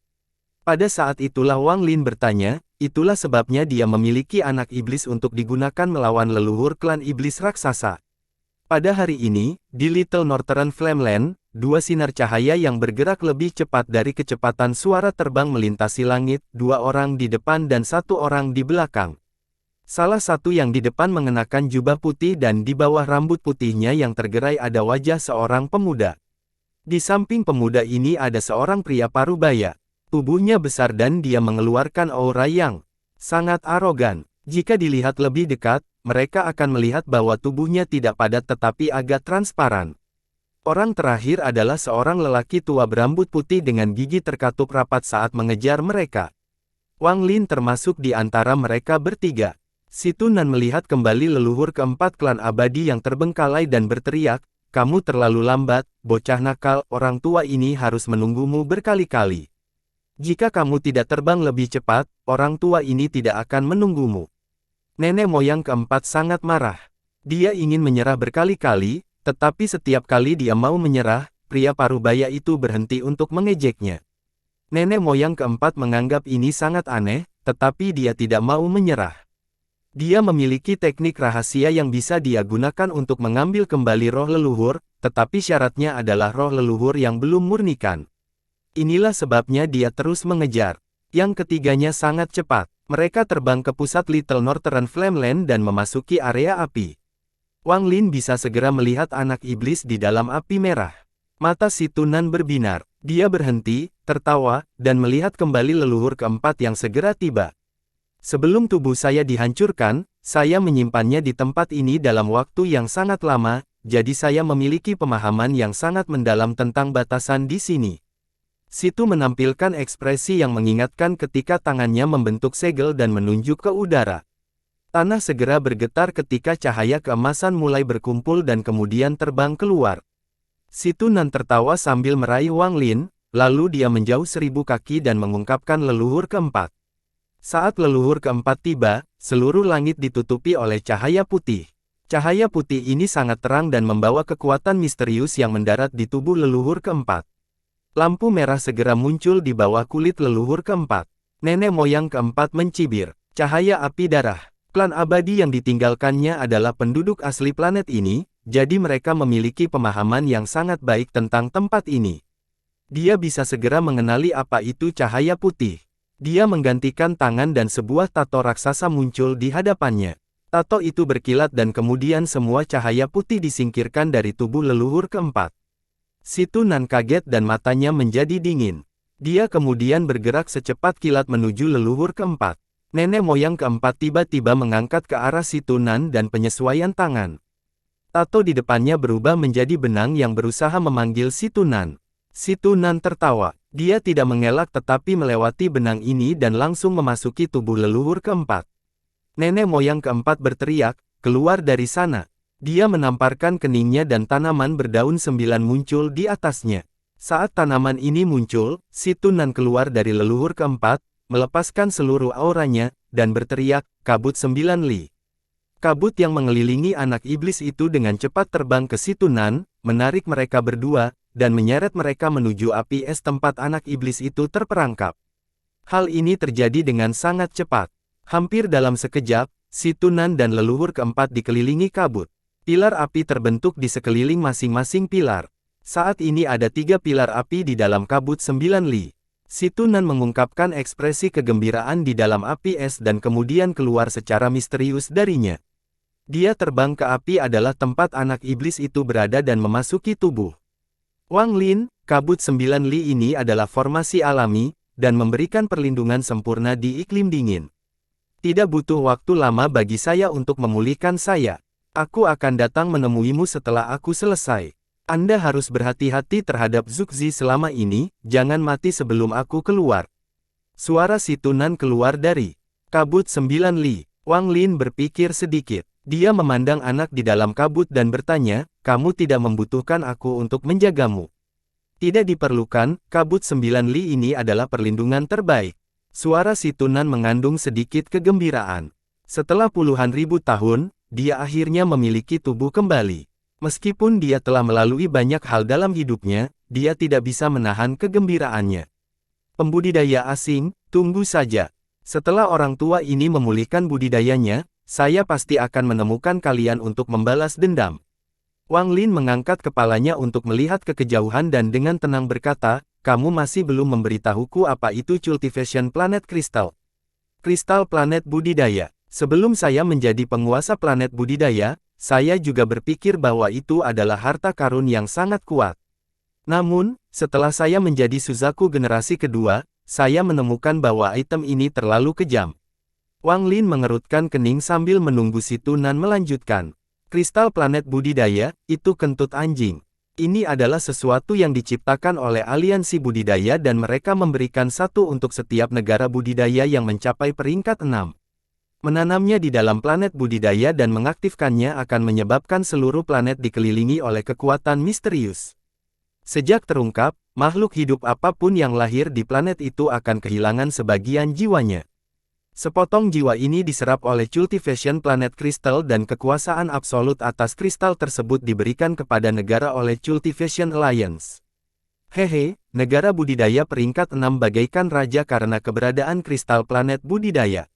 Pada saat itulah Wang Lin bertanya, itulah sebabnya dia memiliki anak iblis untuk digunakan melawan leluhur klan iblis raksasa. Pada hari ini, di Little Northern Flameland, dua sinar cahaya yang bergerak lebih cepat dari kecepatan suara terbang melintasi langit, dua orang di depan dan satu orang di belakang. Salah satu yang di depan mengenakan jubah putih dan di bawah rambut putihnya yang tergerai ada wajah seorang pemuda. Di samping pemuda ini ada seorang pria parubaya. Tubuhnya besar dan dia mengeluarkan aura yang sangat arogan. Jika dilihat lebih dekat, mereka akan melihat bahwa tubuhnya tidak padat tetapi agak transparan. Orang terakhir adalah seorang lelaki tua berambut putih dengan gigi terkatup rapat saat mengejar mereka. Wang Lin termasuk di antara mereka bertiga. Si Tunan melihat kembali leluhur keempat klan abadi yang terbengkalai dan berteriak, "Kamu terlalu lambat, bocah nakal, orang tua ini harus menunggumu berkali-kali. Jika kamu tidak terbang lebih cepat, orang tua ini tidak akan menunggumu." Nenek moyang keempat sangat marah. Dia ingin menyerah berkali-kali, tetapi setiap kali dia mau menyerah, pria parubaya itu berhenti untuk mengejeknya. Nenek moyang keempat menganggap ini sangat aneh, tetapi dia tidak mau menyerah. Dia memiliki teknik rahasia yang bisa dia gunakan untuk mengambil kembali roh leluhur, tetapi syaratnya adalah roh leluhur yang belum murnikan. Inilah sebabnya dia terus mengejar. Yang ketiganya sangat cepat. Mereka terbang ke pusat Little Northern Flameland dan memasuki area api. Wang Lin bisa segera melihat anak iblis di dalam api merah. Mata si Tunan berbinar. Dia berhenti, tertawa, dan melihat kembali leluhur keempat yang segera tiba. Sebelum tubuh saya dihancurkan, saya menyimpannya di tempat ini dalam waktu yang sangat lama, jadi saya memiliki pemahaman yang sangat mendalam tentang batasan di sini. Situ menampilkan ekspresi yang mengingatkan ketika tangannya membentuk segel dan menunjuk ke udara. Tanah segera bergetar ketika cahaya keemasan mulai berkumpul dan kemudian terbang keluar. Si Tunan tertawa sambil meraih Wang Lin, lalu dia menjauh 1000 kaki dan mengungkapkan leluhur keempat. Saat leluhur keempat tiba, seluruh langit ditutupi oleh cahaya putih. Cahaya putih ini sangat terang dan membawa kekuatan misterius yang mendarat di tubuh leluhur keempat. Lampu merah segera muncul di bawah kulit leluhur keempat. Nenek moyang keempat mencibir. Cahaya api darah. Klan abadi yang ditinggalkannya adalah penduduk asli planet ini, jadi mereka memiliki pemahaman yang sangat baik tentang tempat ini. Dia bisa segera mengenali apa itu cahaya putih. Dia menggantikan tangan dan sebuah tato raksasa muncul di hadapannya. Tato itu berkilat dan kemudian semua cahaya putih disingkirkan dari tubuh leluhur keempat. Si Tunan kaget dan matanya menjadi dingin. Dia kemudian bergerak secepat kilat menuju leluhur keempat. Nenek moyang keempat tiba-tiba mengangkat ke arah si Tunan dan penyesuaian tangan. Tato di depannya berubah menjadi benang yang berusaha memanggil si Tunan. Si Tunan tertawa. Dia tidak mengelak tetapi melewati benang ini dan langsung memasuki tubuh leluhur keempat. Nenek moyang keempat berteriak, "Keluar dari sana!" Dia menamparkan keningnya dan tanaman berdaun 9 muncul di atasnya. Saat tanaman ini muncul, si Tunan keluar dari leluhur keempat, melepaskan seluruh auranya, dan berteriak, "Kabut 9 li!" Kabut yang mengelilingi anak iblis itu dengan cepat terbang ke si Tunan, menarik mereka berdua, dan menyeret mereka menuju api es tempat anak iblis itu terperangkap. Hal ini terjadi dengan sangat cepat. Hampir dalam sekejap, si Tunan dan leluhur keempat dikelilingi kabut. Pilar api terbentuk di sekeliling masing-masing pilar. Saat ini ada 3 pilar api di dalam kabut 9 li. Si Tunan mengungkapkan ekspresi kegembiraan di dalam api es dan kemudian keluar secara misterius darinya. Dia terbang ke api adalah tempat anak iblis itu berada dan memasuki tubuh Wang Lin. Kabut 9 li ini adalah formasi alami, dan memberikan perlindungan sempurna di iklim dingin. Tidak butuh waktu lama bagi saya untuk memulihkan saya. Aku akan datang menemuimu setelah aku selesai. Anda harus berhati-hati terhadap Zuxi selama ini, jangan mati sebelum aku keluar. Suara si Tunan keluar dari kabut 9 li. Wang Lin berpikir sedikit. Dia memandang anak di dalam kabut dan bertanya, "Kamu tidak membutuhkan aku untuk menjagamu?" "Tidak diperlukan, kabut 9 li ini adalah perlindungan terbaik." Suara si Tunan mengandung sedikit kegembiraan. Setelah puluhan ribu tahun, dia akhirnya memiliki tubuh kembali. Meskipun dia telah melalui banyak hal dalam hidupnya, dia tidak bisa menahan kegembiraannya. Pembudidaya asing, tunggu saja. Setelah orang tua ini memulihkan budidayanya, saya pasti akan menemukan kalian untuk membalas dendam. Wang Lin mengangkat kepalanya untuk melihat ke kejauhan dan dengan tenang berkata, "Kamu masih belum memberitahuku apa itu Cultivation Planet Kristal. Kristal planet budidaya. Sebelum saya menjadi penguasa planet budidaya, saya juga berpikir bahwa itu adalah harta karun yang sangat kuat. Namun, setelah saya menjadi Suzaku generasi kedua, saya menemukan bahwa item ini terlalu kejam." Wang Lin mengerutkan kening sambil menunggu si Tunan melanjutkan. "Kristal planet budidaya, itu kentut anjing. Ini adalah sesuatu yang diciptakan oleh aliansi budidaya dan mereka memberikan satu untuk setiap negara budidaya yang mencapai peringkat 6. Menanamnya di dalam planet budidaya dan mengaktifkannya akan menyebabkan seluruh planet dikelilingi oleh kekuatan misterius. Sejak terungkap, makhluk hidup apapun yang lahir di planet itu akan kehilangan sebagian jiwanya. Sepotong jiwa ini diserap oleh cultivation planet kristal dan kekuasaan absolut atas kristal tersebut diberikan kepada negara oleh Cultivation Alliance. Hehe, negara budidaya peringkat 6 bagaikan raja karena keberadaan kristal planet budidaya.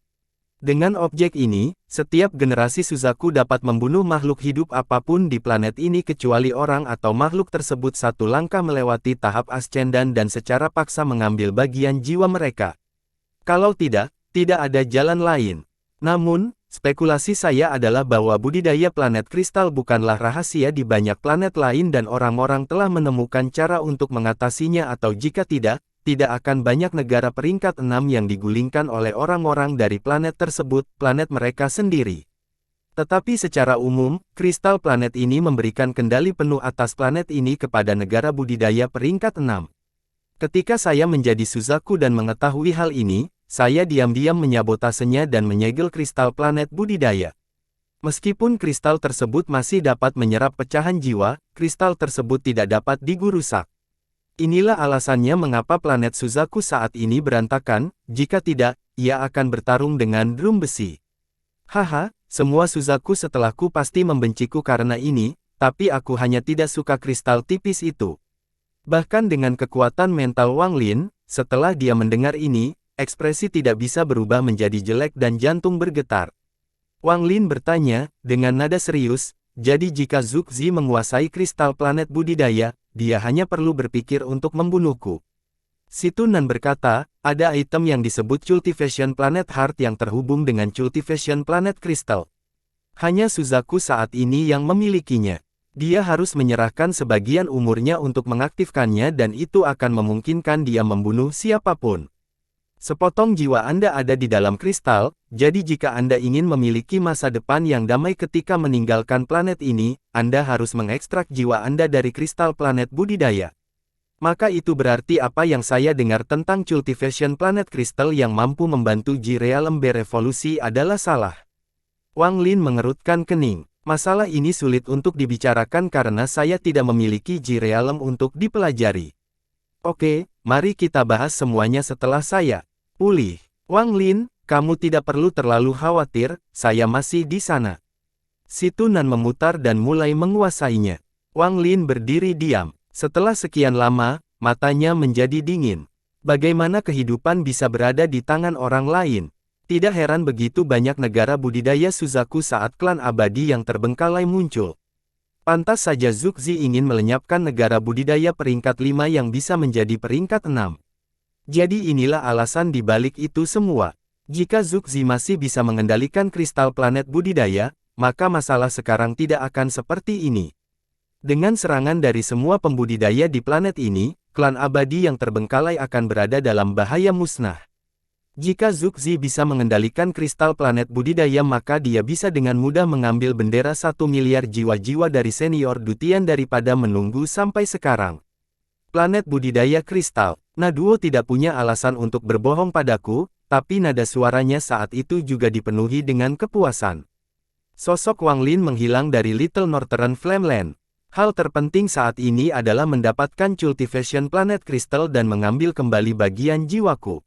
Dengan objek ini, setiap generasi Suzaku dapat membunuh makhluk hidup apapun di planet ini kecuali orang atau makhluk tersebut satu langkah melewati tahap ascendan dan secara paksa mengambil bagian jiwa mereka. Kalau tidak ada jalan lain. Namun, spekulasi saya adalah bahwa budidaya planet kristal bukanlah rahasia di banyak planet lain dan orang-orang telah menemukan cara untuk mengatasinya atau jika tidak akan banyak negara peringkat 6 yang digulingkan oleh orang-orang dari planet tersebut, planet mereka sendiri. Tetapi secara umum, kristal planet ini memberikan kendali penuh atas planet ini kepada negara budidaya peringkat 6. Ketika saya menjadi Suzaku dan mengetahui hal ini, saya diam-diam menyabotasenya dan menyegel kristal planet budidaya. Meskipun kristal tersebut masih dapat menyerap pecahan jiwa, kristal tersebut tidak dapat digurusak. Inilah alasannya mengapa planet Suzaku saat ini berantakan, jika tidak, ia akan bertarung dengan drum besi. Haha, semua Suzaku setelahku pasti membenciku karena ini, tapi aku hanya tidak suka kristal tipis itu. Bahkan dengan kekuatan mental Wang Lin, setelah dia mendengar ini, ekspresi tidak bisa berubah menjadi jelek dan jantung bergetar. Wang Lin bertanya, dengan nada serius, jadi jika Zhu Zi menguasai kristal planet budidaya, dia hanya perlu berpikir untuk membunuhku. Si Tunan berkata, ada item yang disebut Cultivation Planet Heart yang terhubung dengan Cultivation Planet Crystal. Hanya Suzaku saat ini yang memilikinya. Dia harus menyerahkan sebagian umurnya untuk mengaktifkannya dan itu akan memungkinkan dia membunuh siapapun. Sepotong jiwa Anda ada di dalam kristal, jadi jika Anda ingin memiliki masa depan yang damai ketika meninggalkan planet ini, Anda harus mengekstrak jiwa Anda dari kristal planet budidaya. Maka itu berarti apa yang saya dengar tentang Cultivation Planet Crystal yang mampu membantu Ji-Realm berevolusi adalah salah. Wang Lin mengerutkan kening. Masalah ini sulit untuk dibicarakan karena saya tidak memiliki Ji-Realm untuk dipelajari. Oke, mari kita bahas semuanya setelah saya pulih. Wang Lin, kamu tidak perlu terlalu khawatir, saya masih di sana. Si Tunan memutar dan mulai menguasainya. Wang Lin berdiri diam. Setelah sekian lama, matanya menjadi dingin. Bagaimana kehidupan bisa berada di tangan orang lain? Tidak heran begitu banyak negara budidaya Suzaku saat klan abadi yang terbengkalai muncul. Pantas saja Zhu Zi ingin melenyapkan negara budidaya peringkat 5 yang bisa menjadi peringkat 6. Jadi inilah alasan di balik itu semua. Jika Zhu Zi masih bisa mengendalikan kristal planet budidaya, maka masalah sekarang tidak akan seperti ini. Dengan serangan dari semua pembudidaya di planet ini, klan abadi yang terbengkalai akan berada dalam bahaya musnah. Jika Zhu Zi bisa mengendalikan kristal planet budidaya maka dia bisa dengan mudah mengambil bendera 1 miliar jiwa-jiwa dari senior Dutian daripada menunggu sampai sekarang. Planet budidaya kristal. Naduo tidak punya alasan untuk berbohong padaku, tapi nada suaranya saat itu juga dipenuhi dengan kepuasan. Sosok Wang Lin menghilang dari Little Northern Flameland. Hal terpenting saat ini adalah mendapatkan Cultivation Planet Crystal dan mengambil kembali bagian jiwaku.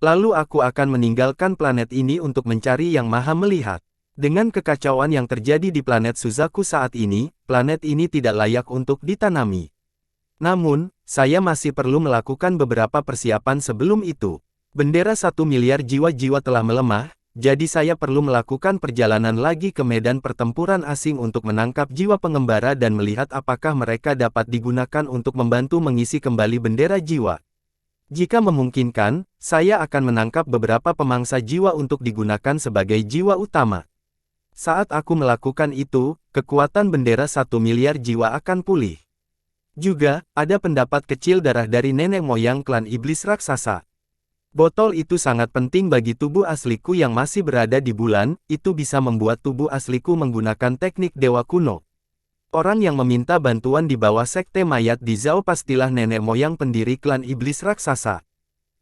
Lalu aku akan meninggalkan planet ini untuk mencari yang maha melihat. Dengan kekacauan yang terjadi di planet Suzaku saat ini, planet ini tidak layak untuk ditanami. Namun, saya masih perlu melakukan beberapa persiapan sebelum itu. Bendera 1 miliar jiwa-jiwa telah melemah, jadi saya perlu melakukan perjalanan lagi ke medan pertempuran asing untuk menangkap jiwa pengembara dan melihat apakah mereka dapat digunakan untuk membantu mengisi kembali bendera jiwa. Jika memungkinkan, saya akan menangkap beberapa pemangsa jiwa untuk digunakan sebagai jiwa utama. Saat aku melakukan itu, kekuatan bendera 1 miliar jiwa akan pulih. Juga, ada pendapat kecil darah dari nenek moyang klan iblis raksasa. Botol itu sangat penting bagi tubuh asliku yang masih berada di bulan, itu bisa membuat tubuh asliku menggunakan teknik dewa kuno. Orang yang meminta bantuan di bawah sekte mayat di Zhao pastilah nenek moyang pendiri klan iblis raksasa.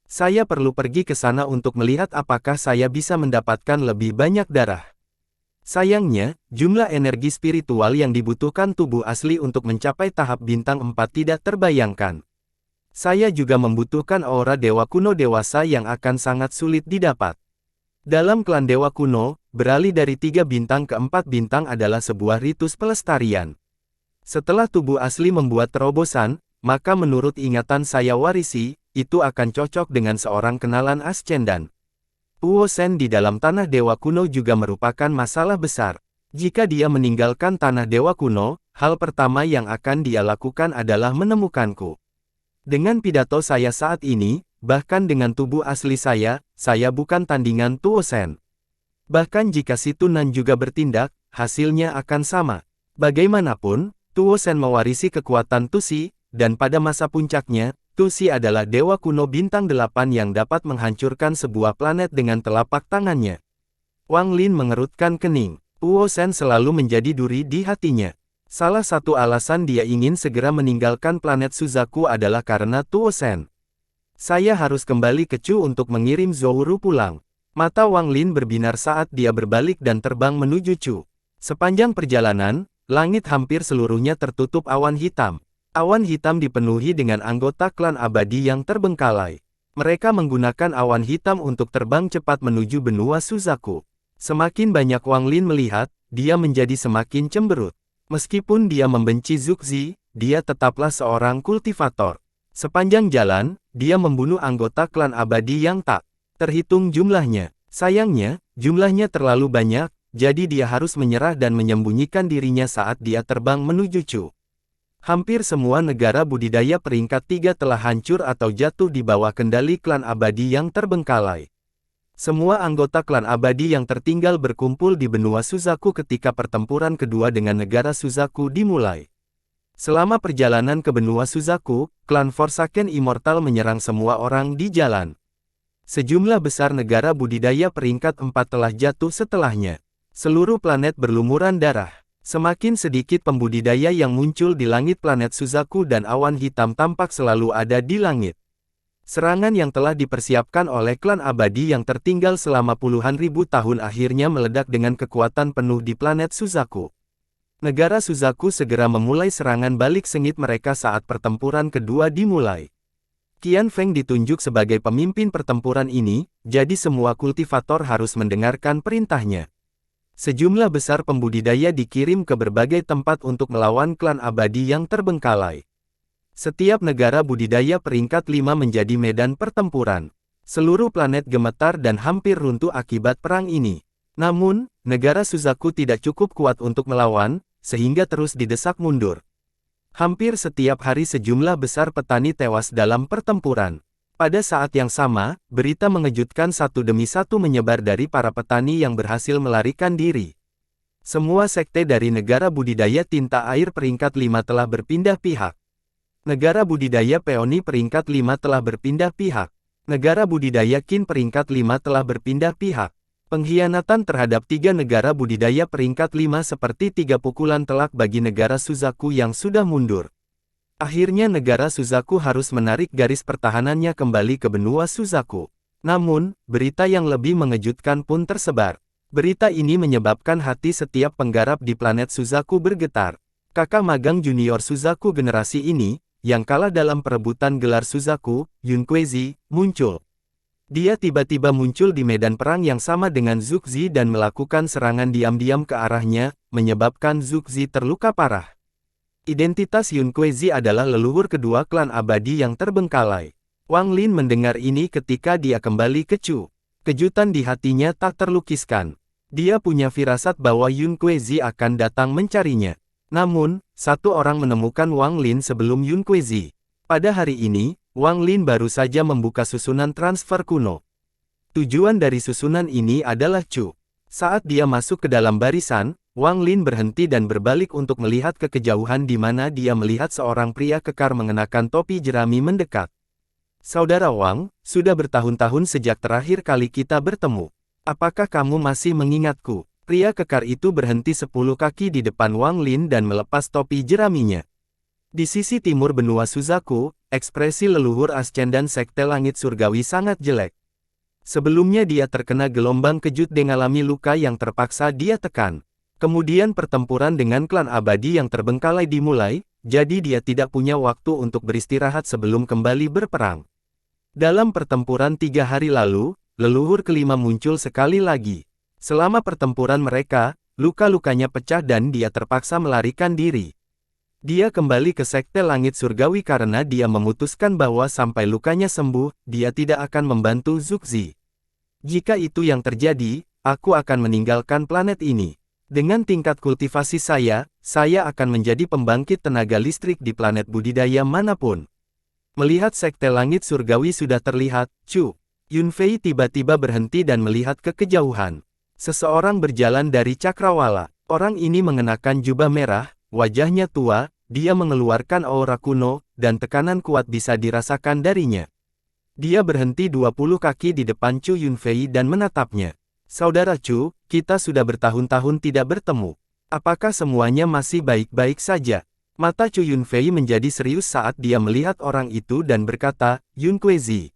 Saya perlu pergi ke sana untuk melihat apakah saya bisa mendapatkan lebih banyak darah. Sayangnya, jumlah energi spiritual yang dibutuhkan tubuh asli untuk mencapai tahap bintang 4 tidak terbayangkan. Saya juga membutuhkan aura dewa kuno dewasa yang akan sangat sulit didapat. Dalam klan dewa kuno, beralih dari 3 bintang ke 4 bintang adalah sebuah ritus pelestarian. Setelah tubuh asli membuat terobosan, maka menurut ingatan saya warisi, itu akan cocok dengan seorang kenalan Ascendan. Tuosen di dalam tanah dewa kuno juga merupakan masalah besar. Jika dia meninggalkan tanah dewa kuno, hal pertama yang akan dia lakukan adalah menemukanku. Dengan pidato saya saat ini, bahkan dengan tubuh asli saya bukan tandingan Tuosen. Bahkan jika si Tunan juga bertindak, hasilnya akan sama. Bagaimanapun, Tuosen mewarisi kekuatan Tusi, dan pada masa puncaknya, Tusi adalah dewa kuno bintang 8 yang dapat menghancurkan sebuah planet dengan telapak tangannya. Wang Lin mengerutkan kening. Tuosen selalu menjadi duri di hatinya. Salah satu alasan dia ingin segera meninggalkan planet Suzaku adalah karena Tuosen. Saya harus kembali ke Chu untuk mengirim Zouru pulang. Mata Wang Lin berbinar saat dia berbalik dan terbang menuju Chu. Sepanjang perjalanan, langit hampir seluruhnya tertutup awan hitam. Awan hitam dipenuhi dengan anggota klan abadi yang terbengkalai. Mereka menggunakan awan hitam untuk terbang cepat menuju benua Suzaku. Semakin banyak Wang Lin melihat, dia menjadi semakin cemberut. Meskipun dia membenci Zuxi, dia tetaplah seorang kultivator. Sepanjang jalan, dia membunuh anggota klan abadi yang tak terhitung jumlahnya. Sayangnya, jumlahnya terlalu banyak, jadi dia harus menyerah dan menyembunyikan dirinya saat dia terbang menuju Chu. Hampir semua negara budidaya peringkat 3 telah hancur atau jatuh di bawah kendali klan abadi yang terbengkalai. Semua anggota klan abadi yang tertinggal berkumpul di benua Suzaku ketika pertempuran kedua dengan negara Suzaku dimulai. Selama perjalanan ke benua Suzaku, klan Forsaken Immortal menyerang semua orang di jalan. Sejumlah besar negara budidaya peringkat 4 telah jatuh setelahnya. Seluruh planet berlumuran darah. Semakin sedikit pembudidaya yang muncul di langit planet Suzaku dan awan hitam tampak selalu ada di langit. Serangan yang telah dipersiapkan oleh klan abadi yang tertinggal selama puluhan ribu tahun akhirnya meledak dengan kekuatan penuh di planet Suzaku. Negara Suzaku segera memulai serangan balik sengit mereka saat pertempuran kedua dimulai. Qian Feng ditunjuk sebagai pemimpin pertempuran ini, jadi semua kultivator harus mendengarkan perintahnya. Sejumlah besar pembudidaya dikirim ke berbagai tempat untuk melawan klan abadi yang terbengkalai. Setiap negara budidaya peringkat 5 menjadi medan pertempuran. Seluruh planet gemetar dan hampir runtuh akibat perang ini. Namun, negara Suzaku tidak cukup kuat untuk melawan, sehingga terus didesak mundur. Hampir setiap hari sejumlah besar petani tewas dalam pertempuran. Pada saat yang sama, berita mengejutkan satu demi satu menyebar dari para petani yang berhasil melarikan diri. Semua sekte dari negara budidaya tinta air peringkat 5 telah berpindah pihak. Negara budidaya peoni peringkat 5 telah berpindah pihak. Negara budidaya Qin peringkat 5 telah berpindah pihak. Pengkhianatan terhadap 3 negara budidaya peringkat 5 seperti 3 pukulan telak bagi negara Suzaku yang sudah mundur. Akhirnya negara Suzaku harus menarik garis pertahanannya kembali ke benua Suzaku. Namun, berita yang lebih mengejutkan pun tersebar. Berita ini menyebabkan hati setiap penggarap di planet Suzaku bergetar. Kakak magang junior Suzaku generasi ini, yang kalah dalam perebutan gelar Suzaku, Yun Kuezi, muncul. Dia tiba-tiba muncul di medan perang yang sama dengan Zuxi dan melakukan serangan diam-diam ke arahnya, menyebabkan Zuxi terluka parah. Identitas Yun Kuezi adalah leluhur kedua klan abadi yang terbengkalai. Wang Lin mendengar ini ketika dia kembali ke Chu. Kejutan di hatinya tak terlukiskan. Dia punya firasat bahwa Yun Kuezi akan datang mencarinya. Namun, satu orang menemukan Wang Lin sebelum Yun Kuezi. Pada hari ini, Wang Lin baru saja membuka susunan transfer kuno. Tujuan dari susunan ini adalah Chu. Saat dia masuk ke dalam barisan, Wang Lin berhenti dan berbalik untuk melihat ke kejauhan di mana dia melihat seorang pria kekar mengenakan topi jerami mendekat. Saudara Wang, sudah bertahun-tahun sejak terakhir kali kita bertemu. Apakah kamu masih mengingatku? Pria kekar itu berhenti 10 kaki di depan Wang Lin dan melepas topi jeraminya. Di sisi timur benua Suzaku, ekspresi leluhur Ascendan Sekte Langit Surgawi sangat jelek. Sebelumnya dia terkena gelombang kejut dan mengalami luka yang terpaksa dia tekan. Kemudian pertempuran dengan klan abadi yang terbengkalai dimulai, jadi dia tidak punya waktu untuk beristirahat sebelum kembali berperang. Dalam pertempuran 3 hari lalu, leluhur kelima muncul sekali lagi. Selama pertempuran mereka, luka-lukanya pecah dan dia terpaksa melarikan diri. Dia kembali ke Sekte Langit Surgawi karena dia memutuskan bahwa sampai lukanya sembuh, dia tidak akan membantu Zuxi. Jika itu yang terjadi, aku akan meninggalkan planet ini. Dengan tingkat kultivasi saya akan menjadi pembangkit tenaga listrik di planet budidaya manapun. Melihat Sekte Langit Surgawi sudah terlihat, Chu Yunfei tiba-tiba berhenti dan melihat ke kejauhan. Seseorang berjalan dari cakrawala. Orang ini mengenakan jubah merah, wajahnya tua, dia mengeluarkan aura kuno, dan tekanan kuat bisa dirasakan darinya. Dia berhenti 20 kaki di depan Chu Yunfei dan menatapnya. Saudara Chu, kita sudah bertahun-tahun tidak bertemu. Apakah semuanya masih baik-baik saja? Mata Chu Yunfei menjadi serius saat dia melihat orang itu dan berkata, Yun Kuezi.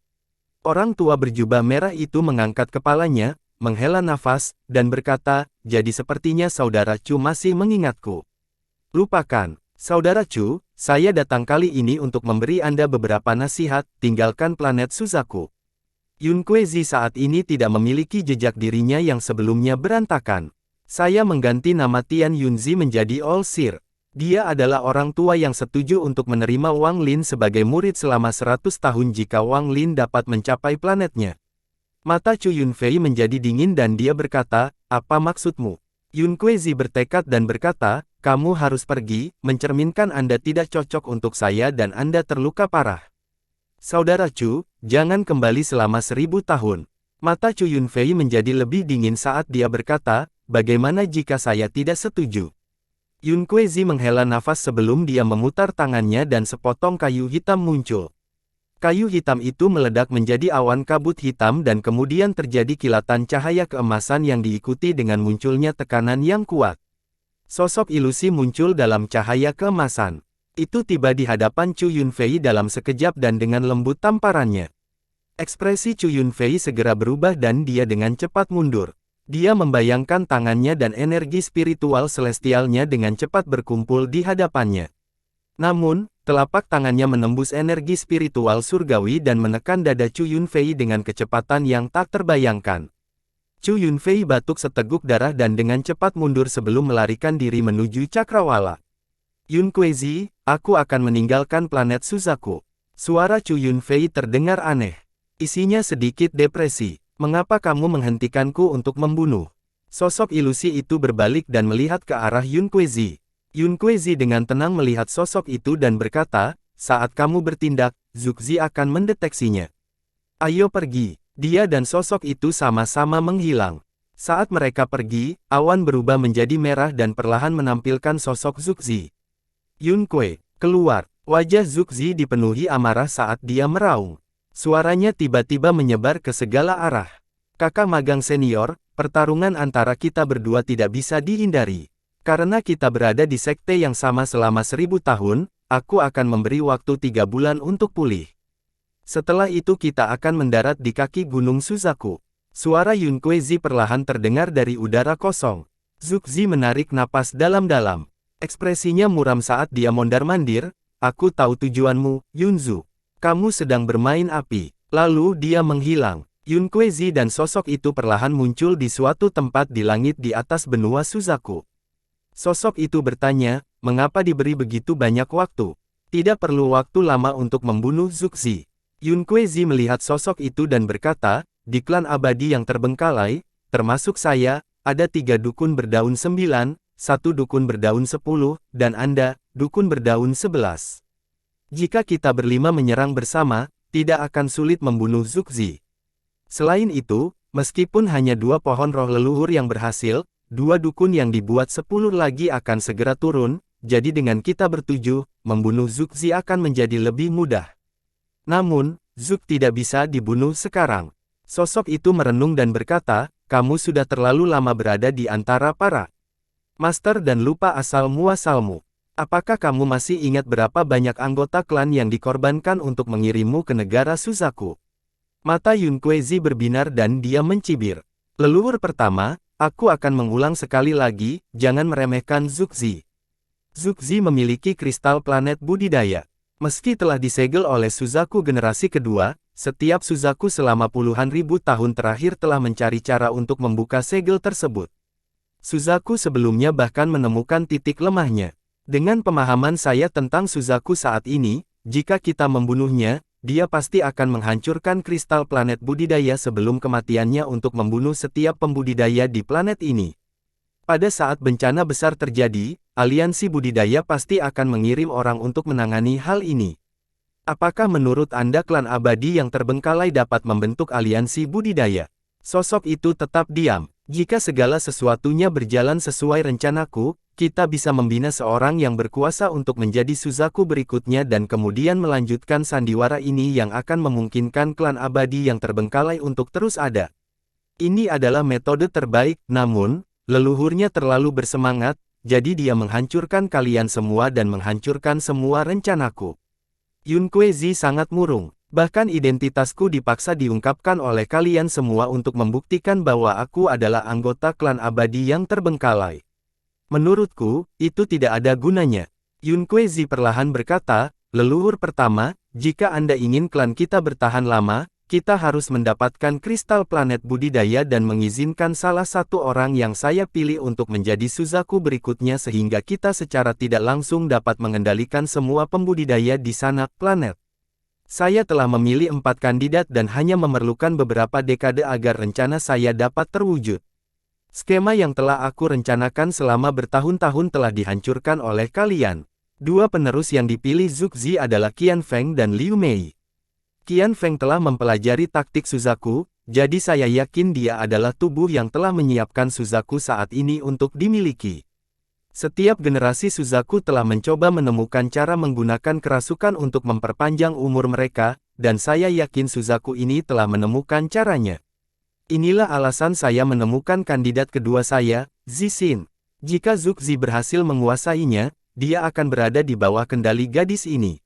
Orang tua berjubah merah itu mengangkat kepalanya, menghela nafas, dan berkata, jadi sepertinya Saudara Chu masih mengingatku. Lupakan, Saudara Chu, saya datang kali ini untuk memberi Anda beberapa nasihat, tinggalkan planet Suzaku. Yun Kuezi saat ini tidak memiliki jejak dirinya yang sebelumnya berantakan. Saya mengganti nama Tian Yunzi menjadi All Seer. Dia adalah orang tua yang setuju untuk menerima Wang Lin sebagai murid selama 100 tahun jika Wang Lin dapat mencapai planetnya. Mata Chu Yunfei menjadi dingin dan dia berkata, apa maksudmu? Yun Kuezi bertekad dan berkata, kamu harus pergi, mencerminkan Anda tidak cocok untuk saya dan Anda terluka parah. Saudara Chu, jangan kembali selama 1000 tahun. Mata Chu Yunfei menjadi lebih dingin saat dia berkata, bagaimana jika saya tidak setuju? Yun Kuezi menghela nafas sebelum dia memutar tangannya dan sepotong kayu hitam muncul. Kayu hitam itu meledak menjadi awan kabut hitam dan kemudian terjadi kilatan cahaya keemasan yang diikuti dengan munculnya tekanan yang kuat. Sosok ilusi muncul dalam cahaya keemasan. Itu tiba di hadapan Chu Yunfei dalam sekejap dan dengan lembut tamparannya. Ekspresi Chu Yunfei segera berubah dan dia dengan cepat mundur. Dia membayangkan tangannya dan energi spiritual celestialnya dengan cepat berkumpul di hadapannya. Namun, telapak tangannya menembus energi spiritual surgawi dan menekan dada Chu Yunfei dengan kecepatan yang tak terbayangkan. Chu Yunfei batuk seteguk darah dan dengan cepat mundur sebelum melarikan diri menuju cakrawala. Yun Kuezi, aku akan meninggalkan planet Suzaku. Suara Chu Yunfei terdengar aneh. Isinya sedikit depresi. Mengapa kamu menghentikanku untuk membunuh? Sosok ilusi itu berbalik dan melihat ke arah Yun Kuezi. Yun Kuezi dengan tenang melihat sosok itu dan berkata, saat kamu bertindak, Zuxi akan mendeteksinya. Ayo pergi. Dia dan sosok itu sama-sama menghilang. Saat mereka pergi, awan berubah menjadi merah dan perlahan menampilkan sosok Zuxi. Yun Kue, keluar. Wajah Zuxi dipenuhi amarah saat dia meraung. Suaranya tiba-tiba menyebar ke segala arah. Kakak magang senior, pertarungan antara kita berdua tidak bisa dihindari. Karena kita berada di sekte yang sama selama 1000 tahun, aku akan memberi waktu 3 bulan untuk pulih. Setelah itu kita akan mendarat di kaki Gunung Suzaku. Suara Yun Kuezi perlahan terdengar dari udara kosong. Zuxi menarik napas dalam-dalam. Ekspresinya muram saat dia mondar-mandir, aku tahu tujuanmu, Yunzu. Kamu sedang bermain api. Lalu dia menghilang. Yun Kuezi dan sosok itu perlahan muncul di suatu tempat di langit di atas benua Suzaku. Sosok itu bertanya, mengapa diberi begitu banyak waktu? Tidak perlu waktu lama untuk membunuh Zuxi. Yun Kuezi melihat sosok itu dan berkata, di klan abadi yang terbengkalai, termasuk saya, ada 3 dukun berdaun 9, 1 dukun berdaun 10, dan Anda, dukun berdaun 11. Jika kita berlima menyerang bersama, tidak akan sulit membunuh Zuxi. Selain itu, meskipun hanya 2 pohon roh leluhur yang berhasil, 2 dukun yang dibuat 10 lagi akan segera turun, jadi dengan kita bertujuh, membunuh Zuxi akan menjadi lebih mudah. Namun, Zug tidak bisa dibunuh sekarang. Sosok itu merenung dan berkata, kamu sudah terlalu lama berada di antara para master dan lupa asal-muasalmu. Apakah kamu masih ingat berapa banyak anggota klan yang dikorbankan untuk mengirimmu ke negara Suzaku? Mata Yun Kuezi berbinar dan dia mencibir. Leluhur pertama, aku akan mengulang sekali lagi, jangan meremehkan Zuxi. Zuxi memiliki kristal planet budidaya. Meski telah disegel oleh Suzaku generasi kedua, setiap Suzaku selama puluhan ribu tahun terakhir telah mencari cara untuk membuka segel tersebut. Suzaku sebelumnya bahkan menemukan titik lemahnya. Dengan pemahaman saya tentang Suzaku saat ini, jika kita membunuhnya, dia pasti akan menghancurkan kristal planet budidaya sebelum kematiannya untuk membunuh setiap pembudidaya di planet ini. Pada saat bencana besar terjadi, aliansi budidaya pasti akan mengirim orang untuk menangani hal ini. Apakah menurut Anda klan abadi yang terbengkalai dapat membentuk aliansi budidaya? Sosok itu tetap diam. Jika segala sesuatunya berjalan sesuai rencanaku, kita bisa membina seorang yang berkuasa untuk menjadi Suzaku berikutnya dan kemudian melanjutkan sandiwara ini yang akan memungkinkan klan abadi yang terbengkalai untuk terus ada. Ini adalah metode terbaik, namun, leluhurnya terlalu bersemangat, jadi dia menghancurkan kalian semua dan menghancurkan semua rencanaku. Yun Kuei-zi sangat murung. Bahkan identitasku dipaksa diungkapkan oleh kalian semua untuk membuktikan bahwa aku adalah anggota klan abadi yang terbengkalai. Menurutku, itu tidak ada gunanya. Yun Kuei-zi perlahan berkata, leluhur pertama, jika Anda ingin klan kita bertahan lama, kita harus mendapatkan kristal planet budidaya dan mengizinkan salah satu orang yang saya pilih untuk menjadi Suzaku berikutnya sehingga kita secara tidak langsung dapat mengendalikan semua pembudidaya di sana planet. Saya telah memilih 4 kandidat dan hanya memerlukan beberapa dekade agar rencana saya dapat terwujud. Skema yang telah aku rencanakan selama bertahun-tahun telah dihancurkan oleh kalian. 2 penerus yang dipilih Zhuge adalah Qian Feng dan Liu Mei. Qian Feng telah mempelajari taktik Suzaku, jadi saya yakin dia adalah tubuh yang telah menyiapkan Suzaku saat ini untuk dimiliki. Setiap generasi Suzaku telah mencoba menemukan cara menggunakan kerasukan untuk memperpanjang umur mereka, dan saya yakin Suzaku ini telah menemukan caranya. Inilah alasan saya menemukan kandidat kedua saya, Zixin. Jika Zhuge berhasil menguasainya, dia akan berada di bawah kendali gadis ini.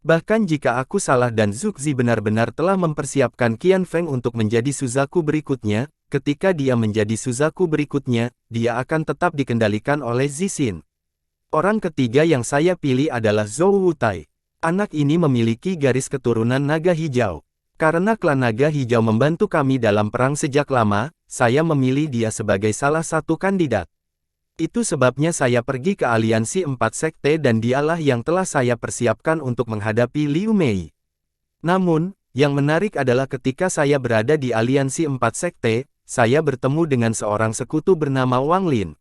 Bahkan jika aku salah dan Zhuge benar-benar telah mempersiapkan Qian Feng untuk menjadi Suzaku berikutnya, ketika dia menjadi Suzaku berikutnya, dia akan tetap dikendalikan oleh Zixin. Orang ketiga yang saya pilih adalah Zhou Wutai. Anak ini memiliki garis keturunan naga hijau. Karena klan naga hijau membantu kami dalam perang sejak lama, saya memilih dia sebagai salah satu kandidat. Itu sebabnya saya pergi ke aliansi 4 sekte dan dialah yang telah saya persiapkan untuk menghadapi Liu Mei. Namun, yang menarik adalah ketika saya berada di aliansi 4 sekte, saya bertemu dengan seorang sekutu bernama Wang Lin.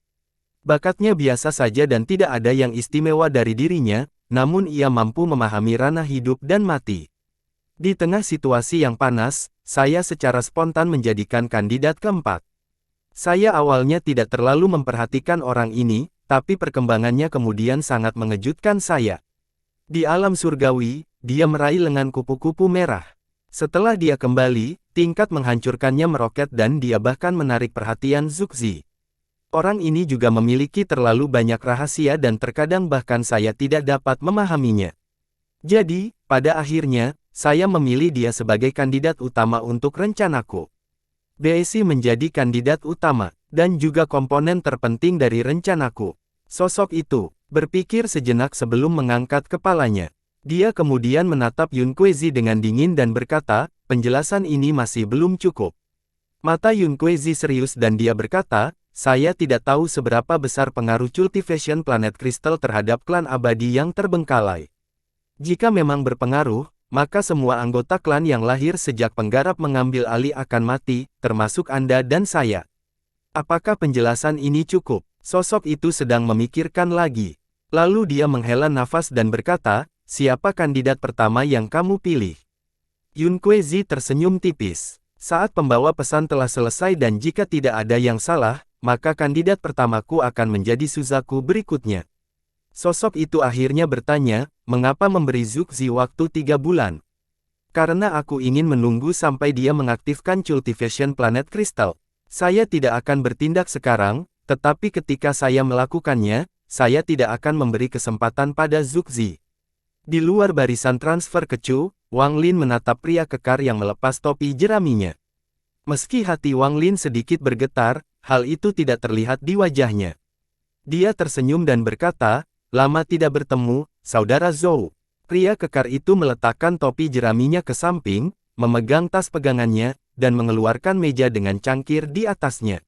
Bakatnya biasa saja dan tidak ada yang istimewa dari dirinya, namun ia mampu memahami ranah hidup dan mati. Di tengah situasi yang panas, saya secara spontan menjadikan kandidat keempat. Saya awalnya tidak terlalu memperhatikan orang ini, tapi perkembangannya kemudian sangat mengejutkan saya. Di alam surgawi, dia meraih lengan kupu-kupu merah. Setelah dia kembali, tingkat menghancurkannya meroket dan dia bahkan menarik perhatian Zhuge. Orang ini juga memiliki terlalu banyak rahasia dan terkadang bahkan saya tidak dapat memahaminya. Jadi, pada akhirnya, saya memilih dia sebagai kandidat utama untuk rencanaku. BSI menjadi kandidat utama, dan juga komponen terpenting dari rencanaku. Sosok itu berpikir sejenak sebelum mengangkat kepalanya. Dia kemudian menatap Yun Kuei-zi dengan dingin dan berkata, penjelasan ini masih belum cukup. Mata Yun Kuei-zi serius dan dia berkata, saya tidak tahu seberapa besar pengaruh cultivation planet kristal terhadap klan abadi yang terbengkalai. Jika memang berpengaruh, maka semua anggota klan yang lahir sejak penggarap mengambil alih akan mati, termasuk Anda dan saya. Apakah penjelasan ini cukup? Sosok itu sedang memikirkan lagi. Lalu dia menghela nafas dan berkata, siapa kandidat pertama yang kamu pilih? Yun Kuei-zi tersenyum tipis. Saat pembawa pesan telah selesai dan jika tidak ada yang salah, maka kandidat pertamaku akan menjadi Suzaku berikutnya. Sosok itu akhirnya bertanya, mengapa memberi Zhuge waktu 3 bulan? Karena aku ingin menunggu sampai dia mengaktifkan cultivation planet kristal. Saya tidak akan bertindak sekarang, tetapi ketika saya melakukannya, saya tidak akan memberi kesempatan pada Zhuge. Di luar barisan transfer ke Chu, Wang Lin menatap pria kekar yang melepas topi jeraminya. Meski hati Wang Lin sedikit bergetar, hal itu tidak terlihat di wajahnya. Dia tersenyum dan berkata, lama tidak bertemu, saudara Zhou. Pria kekar itu meletakkan topi jeraminya ke samping, memegang tas pegangannya, dan mengeluarkan meja dengan cangkir di atasnya.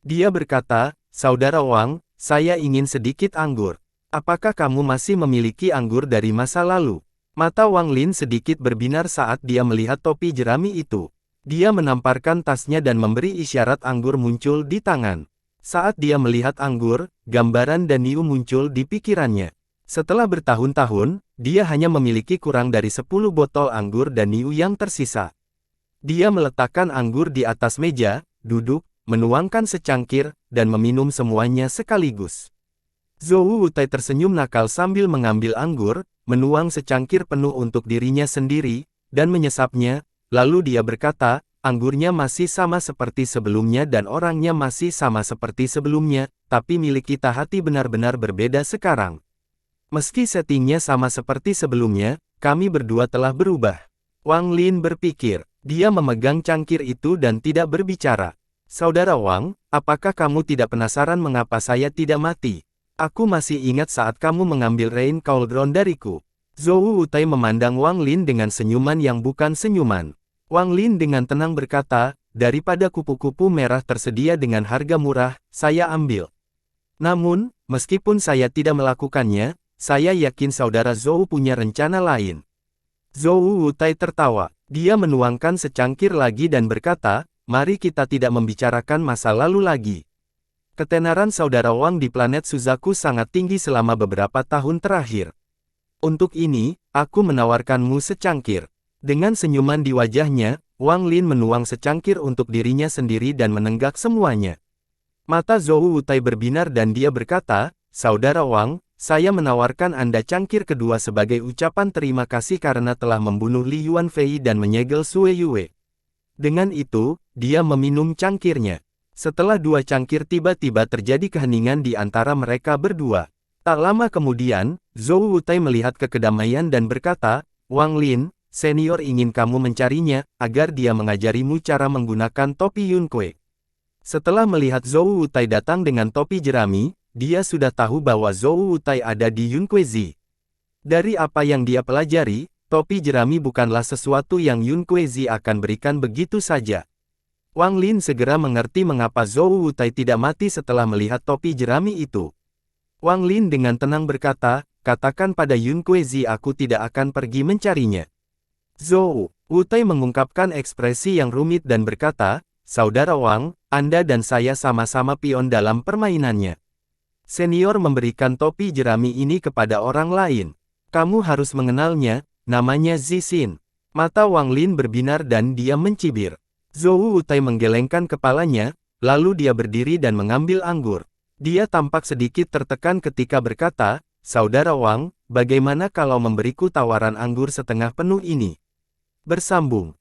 Dia berkata, "Saudara Wang, saya ingin sedikit anggur. Apakah kamu masih memiliki anggur dari masa lalu?" Mata Wang Lin sedikit berbinar saat dia melihat topi jerami itu. Dia menamparkan tasnya dan memberi isyarat anggur muncul di tangan. Saat dia melihat anggur, gambaran dan Niu muncul di pikirannya. Setelah bertahun-tahun, dia hanya memiliki kurang dari 10 botol anggur dan Niu yang tersisa. Dia meletakkan anggur di atas meja, duduk, menuangkan secangkir, dan meminum semuanya sekaligus. Zhou Wutai tersenyum nakal sambil mengambil anggur, menuang secangkir penuh untuk dirinya sendiri, dan menyesapnya, lalu dia berkata, "Anggurnya masih sama seperti sebelumnya dan orangnya masih sama seperti sebelumnya, tapi milik kita hati benar-benar berbeda sekarang. Meski settingnya sama seperti sebelumnya, kami berdua telah berubah." Wang Lin berpikir. Dia memegang cangkir itu dan tidak berbicara. "Saudara Wang, apakah kamu tidak penasaran mengapa saya tidak mati? Aku masih ingat saat kamu mengambil Rain Cauldron dariku." Zhou Wutai memandang Wang Lin dengan senyuman yang bukan senyuman. Wang Lin dengan tenang berkata, "Daripada kupu-kupu merah tersedia dengan harga murah, saya ambil. Namun, meskipun saya tidak melakukannya, saya yakin saudara Zhou punya rencana lain." Zhou Wutai tertawa. Dia menuangkan secangkir lagi dan berkata, "Mari kita tidak membicarakan masa lalu lagi. Ketenaran saudara Wang di planet Suzaku sangat tinggi selama beberapa tahun terakhir. Untuk ini, aku menawarkanmu secangkir." Dengan senyuman di wajahnya, Wang Lin menuang secangkir untuk dirinya sendiri dan menenggak semuanya. Mata Zhou Wutai berbinar dan dia berkata, "Saudara Wang, saya menawarkan Anda cangkir kedua sebagai ucapan terima kasih karena telah membunuh Li Yuanfei dan menyegel Sue Yue." Dengan itu, dia meminum cangkirnya. Setelah dua cangkir tiba-tiba terjadi keheningan di antara mereka berdua. Tak lama kemudian, Zhou Wutai melihat ke kedamaian dan berkata, "Wang Lin, senior ingin kamu mencarinya, agar dia mengajarimu cara menggunakan topi Yun Kue." Setelah melihat Zhou Wutai datang dengan topi jerami, dia sudah tahu bahwa Zhou Wutai ada di Yun Kue Zi. Dari apa yang dia pelajari, topi jerami bukanlah sesuatu yang Yun Kue Zi akan berikan begitu saja. Wang Lin segera mengerti mengapa Zhou Wutai tidak mati setelah melihat topi jerami itu. Wang Lin dengan tenang berkata, "Katakan pada Yun Kue Zi aku tidak akan pergi mencarinya." Zhou Wutai mengungkapkan ekspresi yang rumit dan berkata, "Saudara Wang, Anda dan saya sama-sama pion dalam permainannya. Senior memberikan topi jerami ini kepada orang lain. Kamu harus mengenalnya, namanya Zixin." Mata Wang Lin berbinar dan dia mencibir. Zhou Wutai menggelengkan kepalanya, lalu dia berdiri dan mengambil anggur. Dia tampak sedikit tertekan ketika berkata, "Saudara Wang, bagaimana kalau memberiku tawaran anggur setengah penuh ini?" Bersambung.